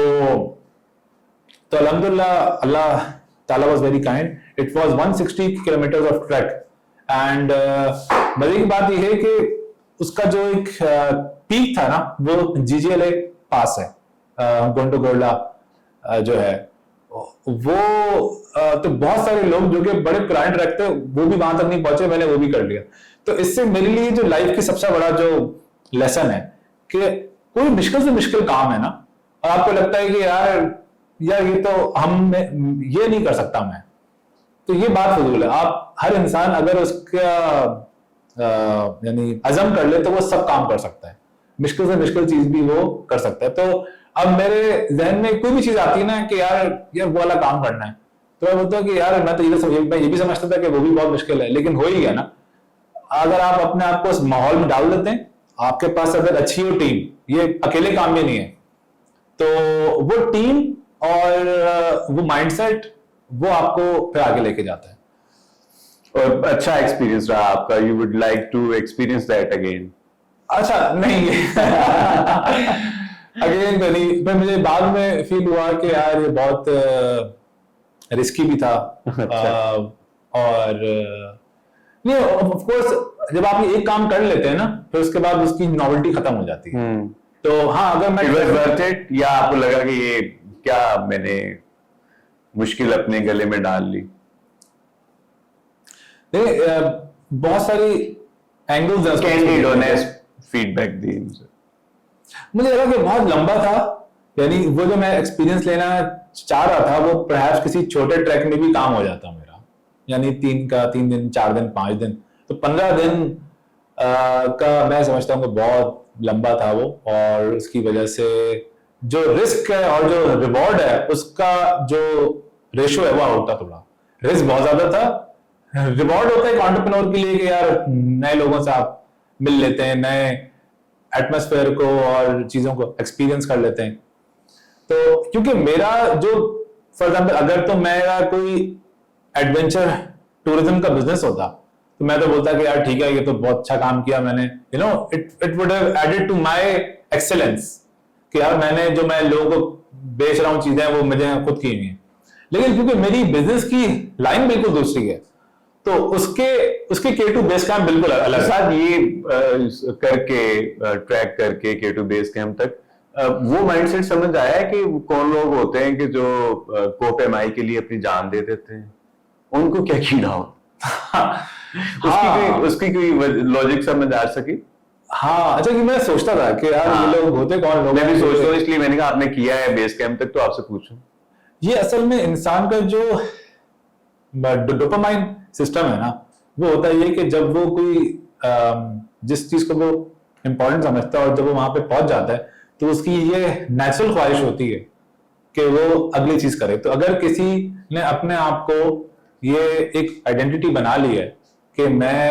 अल्हम्दुलिल्लाह अल्लाह ताला was very kind. It was 160 kilometres of track, and मजे की बात यह है कि उसका जो एक पीक था ना वो GGLA पास है, गोंडोगोला जो है वो, तो बहुत सारे लोग जो कि बड़े पुराने ट्रैक थे वो भी वहां तक नहीं पहुंचे, मैंने वो भी कर लिया। तो इससे मेरे लिए जो लाइफ की सबसे बड़ा जो लेसन है कि कोई मुश्किल से मुश्किल काम है ना, और आपको लगता है कि यार ये तो हम ये नहीं कर सकता मैं, तो ये बात फजूल है। आप हर इंसान अगर उसका यानी अज़म कर ले तो वो सब काम कर सकता है। मुश्किल से मुश्किल चीज भी वो कर सकता है। तो अब मेरे जहन में कोई भी चीज आती है ना कि यार वो वाला काम करना है, तो मैं बोलता हूँ कि यार मैं ये भी समझता था कि वो भी बहुत मुश्किल है, लेकिन हो ही गया ना। अगर आप अपने आप को उस माहौल में डाल देते हैं, आपके पास अगर अच्छी हो टीम, ये अकेले काम भी नहीं है, तो वो टीम और वो माइंडसेट वो आपको फिर आगे लेके जाता है। और अच्छा एक्सपीरियंस रहा आपका, you would like to experience that again? अच्छा नहीं अगेन तो नहीं, पर मुझे बाद में फील हुआ कि यार ये बहुत रिस्की भी था। और नहीं, ऑफ कोर्स जब आप एक काम कर लेते हैं ना, फिर उसके बाद उसकी नॉवेल्टी खत्म हो जाती है। तो हाँ, अगर मैं इट वाज वर्थ इट, या आपको लगा कि ये क्या मैंने मुश्किल अपने गले में डाल ली? बहुत सारी एंगल्स हैं, कैंडिड ऑनेस्ट फीडबैक दी मुझे। मुझे लगा कि बहुत लंबा था, यानी वो जो मैं एक्सपीरियंस लेना चाह रहा था वो परहैप्स किसी छोटे ट्रैक में भी काम हो जाता मेरा, यानी 3 दिन 4 दिन 5 दिन, तो 15 दिन का मैं समझता हूँ कि बहुत लंबा था वो। और उसकी वजह से जो रिस्क है और जो रिवॉर्ड है उसका जो रेशो है वो होता, थोड़ा रिस्क बहुत ज्यादा था, रिवॉर्ड होता है एक एंटरप्रेन्योर के लिए कि यार नए लोगों से आप मिल लेते हैं, नए एटमॉस्फेयर को और चीजों को एक्सपीरियंस कर लेते हैं। तो क्योंकि मेरा जो फॉर एग्जाम्पल अगर तो मेरा कोई एडवेंचर टूरिज्म का बिजनेस होता तो मैं तो बोलता कि यार ठीक है, ये तो बहुत अच्छा काम किया मैंने, you know it would have added to my excellence कि यार मैं लोगों को बेच रहा हूँ चीजें वो मुझे खुद की हुई है। लेकिन क्योंकि मेरी बिजनेस की लाइन बिल्कुल दूसरी है, तो उसके K2 बेस कैंप बिल्कुल अलग है। साथ ये करके ट्रैक करके K2 बेस कैंप तक वो माइंडसेट समझ आया है कि कौन लोग होते हैं कि जो कोप एमआई के लिए अपनी जान दे देते हैं, उनको क्या कीड़ा हो? उसकी कोई लॉजिक समझ आ सकी? हाँ, अच्छा कि मैं सोचता था कि यार ये लोग होते कौन लोग, मैं भी सोचता हूँ, इसलिए मैंने कहा आपने किया है बेस कैंप तक तो आपसे पूछूं। ये असल में इंसान का जो डोपामाइन सिस्टम है ना, वो होता है ये कि जब वो कोई जिस चीज को वो इंपॉर्टेंट समझता है और जब वो वहां पे पहुंच जाता है तो उसकी ये नेचुरल ख्वाहिश होती है कि वो अगली चीज करे। तो अगर किसी ने अपने आप को ये एक आइडेंटिटी बना ली है कि मैं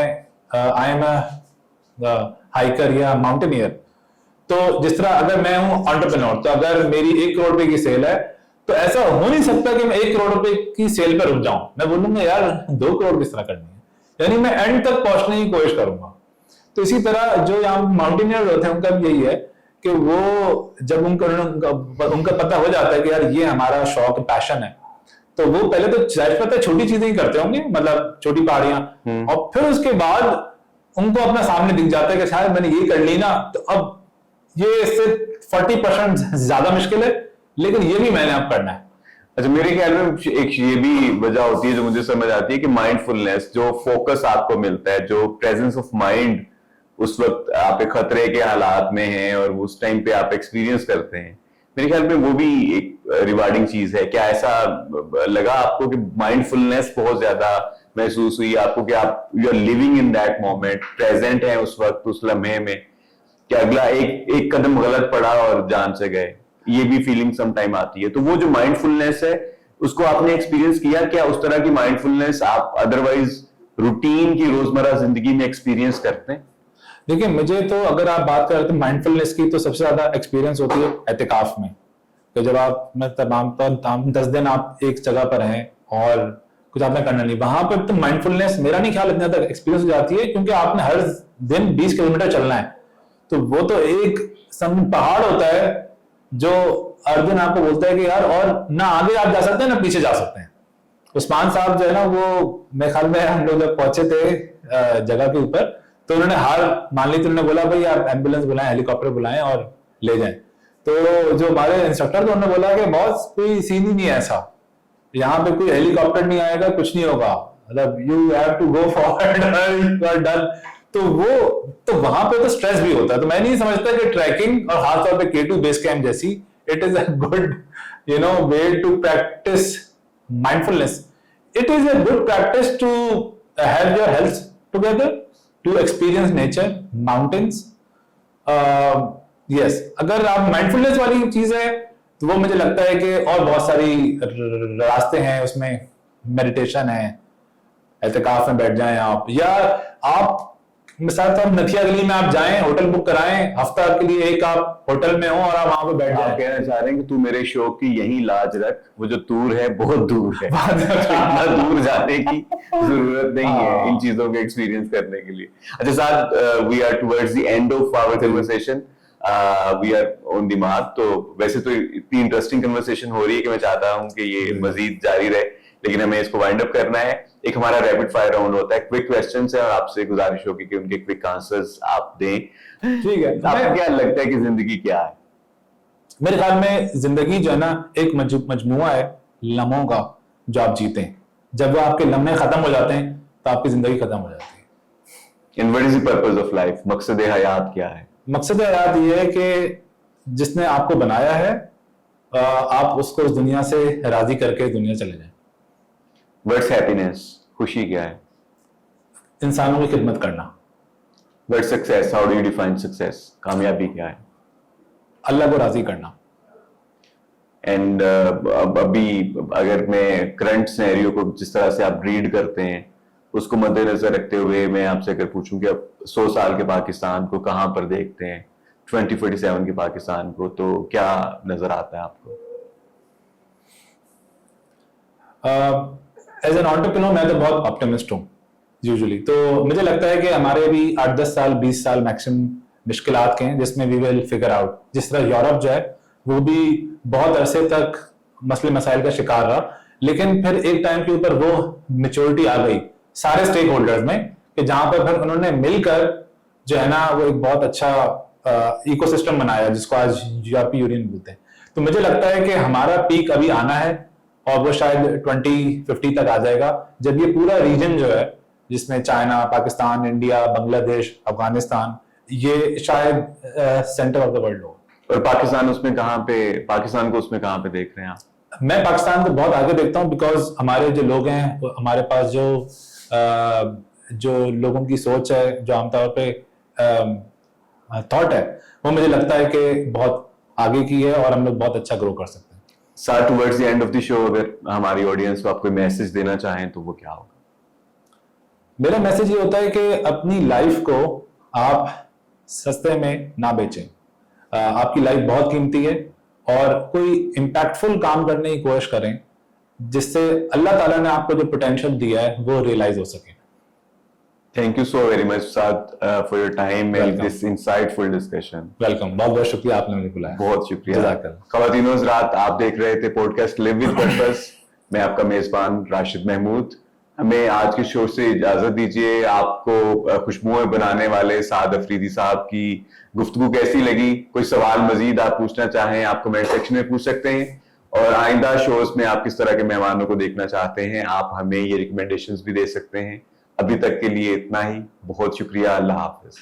आई एम अ हाइकर या माउंटेनियर, तो जिस तरह अगर मैं हूं एंटरप्रेन्योर, तो अगर मेरी 1 करोड़ रुपए की सेल है तो ऐसा हो नहीं सकता कि मैं 1 करोड़ रुपए की सेल पर रुक जाऊं, मैं बोलूंगा यार 2 करोड़ किस तरह करनी है, यानी मैं एंड तक पहुंचने की कोशिश करूंगा। तो इसी तरह जो यहाँ माउंटेनियर होते हैं उनका भी यही है कि वो जब उनका पता हो जाता है कि यार ये हमारा शौक पैशन है, तो वो पहले तो पता है छोटी चीजें ही करते होंगे, मतलब छोटी पहाड़ियां, और फिर उसके बाद उनको अपना सामने दिख जाता है कि शायद मैंने ये कर ली ना, तो अब ये इससे 40% ज्यादा मुश्किल है, लेकिन ये भी मैंने अब करना है। अच्छा, मेरे ख्याल में एक ये भी वजह होती है जो मुझे समझ आती है कि माइंडफुलनेस, जो फोकस आपको मिलता है, जो प्रेजेंस ऑफ माइंड उस वक्त आप एक खतरे के हालात में हैं और उस टाइम पे आप एक्सपीरियंस करते हैं, मेरे ख्याल में वो भी एक रिवार्डिंग चीज है। क्या ऐसा लगा आपको कि माइंडफुलनेस बहुत ज्यादा महसूस हुई आपको कि आप you are living in that moment, present है उस वक्त, उस लम्हे में, कि अगला एक कदम गलत पड़ा और जान से गए, ये भी फीलिंग सम टाइम आती है? तो वो जो माइंडफुलनेस है उसको आपने एक्सपीरियंस किया क्या? उस तरह की माइंडफुलनेस आप अदरवाइज रूटीन की रोजमर्रा जिंदगी में एक्सपीरियंस करते हैं? देखिए, मुझे तो अगर आप बात करें तो माइंडफुलनेस की तो सबसे ज्यादा एक्सपीरियंस होती है एतिकाफ में। तो जब आप तमाम 10 दिन आप एक जगह पर हैं और कुछ आपने करना नहीं, वहां पर तो माइंडफुलनेस मेरा नहीं ख्याल इतना ज्यादा एक्सपीरियंस हो जाती है, क्योंकि आपने हर दिन 20 किलोमीटर चलना है, तो वो तो एक पहाड़ होता है जो हर दिन आपको बोलता है कि यार और ना आगे आप जा सकते हैं ना पीछे जा सकते हैं। उस्मान साहब जो है ना, वो मेरे ख्याल में हम लोग जब पहुंचे थे जगह के ऊपर, तो उन्होंने हार मान ली, तो उन्होंने बोला भाई आप एम्बुलेंस बुलाएं, हेलीकॉप्टर बुलाएं और ले जाएं। तो जो हमारे इंस्ट्रक्टर थे उन्होंने बोला कि बॉस कोई सीन ही नहीं है ऐसा, यहाँ पे कोई हेलीकॉप्टर नहीं आएगा, कुछ नहीं होगा, मतलब you have to go forward, you are done. तो वहां पे तो स्ट्रेस भी होता है। तो मैं नहीं समझता कि ट्रैकिंग और खासतौर पे K2 बेस कैंप जैसी it is a good way to practise mindfulness. It is a good practice to have your health together, to experience nature, mountains, yes, अगर आप माइंडफुलनेस वाली चीज है तो वो मुझे लगता है कि और बहुत सारी रास्ते हैं उसमें। मेडिटेशन है, एहतिकाफ में बैठ जाएं आप, या आप मिसाल तौर नथिया गली में आप जाएं, होटल बुक कराएं, हफ्ता के लिए एक आप होटल में हो और आप वहां पे बैठ आप जाएं। कहना चाह रहे हैं कि तू मेरे शौक की यही लाज रख, वो जो दूर है बहुत दूर है, इतना दूर जाने की जरूरत नहीं है इन चीजों के एक्सपीरियंस करने के लिए। अच्छा साथ, we are towards the end of our conversation, we are on the mark. तो वैसे तो इतनी इंटरेस्टिंग कन्वर्सेशन हो रही है कि मैं चाहता हूं कि ये मजीद जारी रहे, लेकिन हमें इसको वाइंड अप करना है। एक हमारा रैपिड फायर राउंड होता है, क्विक क्वेश्चंस है और आपसे गुजारिश होगी कि उनके क्विक आंसर्स आप दें। ठीक है। आपको क्या लगता है कि जिंदगी क्या है? मेरे ख्याल में जिंदगी जो है ना एक मजमुआ है लम्हों का जो आप जीते हैं। जब वो आपके लम्हे खत्म हो जाते हैं तो आपकी जिंदगी खत्म हो जाती है। And what is the purpose of life? मकसद हयात क्या है? मकसद हयात ये है कि जिसने आपको बनाया है आप उसको उस दुनिया से राजी करके दुनिया चले जाएं। What's happiness? खुशी क्या है? इंसानों की खिदमत करना। What's success? How do you define success? कामयाबी क्या है? अल्लाह को राजी करना। एंड अभी अगर मैं करंट सिनेरियो को जिस तरह से आप रीड करते हैं उसको मद्देनजर रखते हुए मैं आपसे अगर पूछूं कि आप 100 साल के पाकिस्तान को कहां पर देखते हैं, 2047 के पाकिस्तान को, तो क्या नजर आता है आपको? एज एन एंटरप्रेन्योर मैं तो बहुत ऑप्टिमिस्ट हूँ यूजुअली। तो मुझे लगता है कि हमारे भी 8-10 साल 20 साल मैक्सिमम मुश्किलात के हैं जिसमें वी विल फिगर आउट। जिस तरह यूरोप जो है वो भी बहुत अरसे तक मसले मसाइल का शिकार रहा, लेकिन फिर एक टाइम के ऊपर वो मेच्योरिटी आ गई सारे स्टेक होल्डर्स में कि जहां पर फिर उन्होंने मिलकर जो है ना वो एक बहुत अच्छा इकोसिस्टम बनाया जिसको आज यूरोपीय यूनियन बोलते हैं। तो मुझे लगता है कि हमारा पीक अभी आना है और वो शायद 2050 तक आ जाएगा, जब ये पूरा रीजन जो है जिसमें चाइना, पाकिस्तान, इंडिया, बांग्लादेश, अफगानिस्तान, ये शायद सेंटर ऑफ द वर्ल्ड हो। और पाकिस्तान उसमें कहां पे, पाकिस्तान को उसमें कहां पे देख रहे हैं आप? मैं पाकिस्तान को बहुत आगे देखता हूँ बिकॉज हमारे जो लोग हैं, हमारे पास जो लोगों की सोच है, जो आमतौर पे थॉट है, वो मुझे लगता है कि बहुत आगे की है और हम लोग बहुत अच्छा ग्रो कर सकते हैं। Sir, towards the end of the show अगर हमारी ऑडियंस को आप कोई मैसेज देना चाहें तो वो क्या होगा? मेरा मैसेज ये होता है कि अपनी लाइफ को आप सस्ते में ना बेचें। आपकी लाइफ बहुत कीमती है और कोई इम्पैक्टफुल काम करने की कोशिश करें जिससे अल्लाह ताला ने आपको जो पोटेंशियल दिया है वो रियलाइज हो सके। Thank you so very much Saad for your time and Welcome. This insightful discussion. Welcome, बहुत बहुत शुक्रिया आपने मुझे बुलाया। बहुत शुक्रिया। जज़ाकल्लाह। ख़वातीनो हज़रात, आप देख रहे थे पॉडकास्ट लिव विद पर्पस। मैं आपका मेजबान राशिद महमूद। हमें आज के शो से इजाजत दीजिए। आपको खुशबुएं बनाने वाले साद अफरीदी साहब की गुफ्तगू कैसी लगी? कोई सवाल मजीद आप पूछना चाहें आप कमेंट सेक्शन में पूछ सकते हैं, और आइंदा शोज में आप किस तरह के मेहमानों को देखना चाहते हैं आप हमें ये रिकमेंडेशंस भी दे सकते हैं। अभी तक के लिए इतना ही, बहुत शुक्रिया। अल्लाह हाफिज।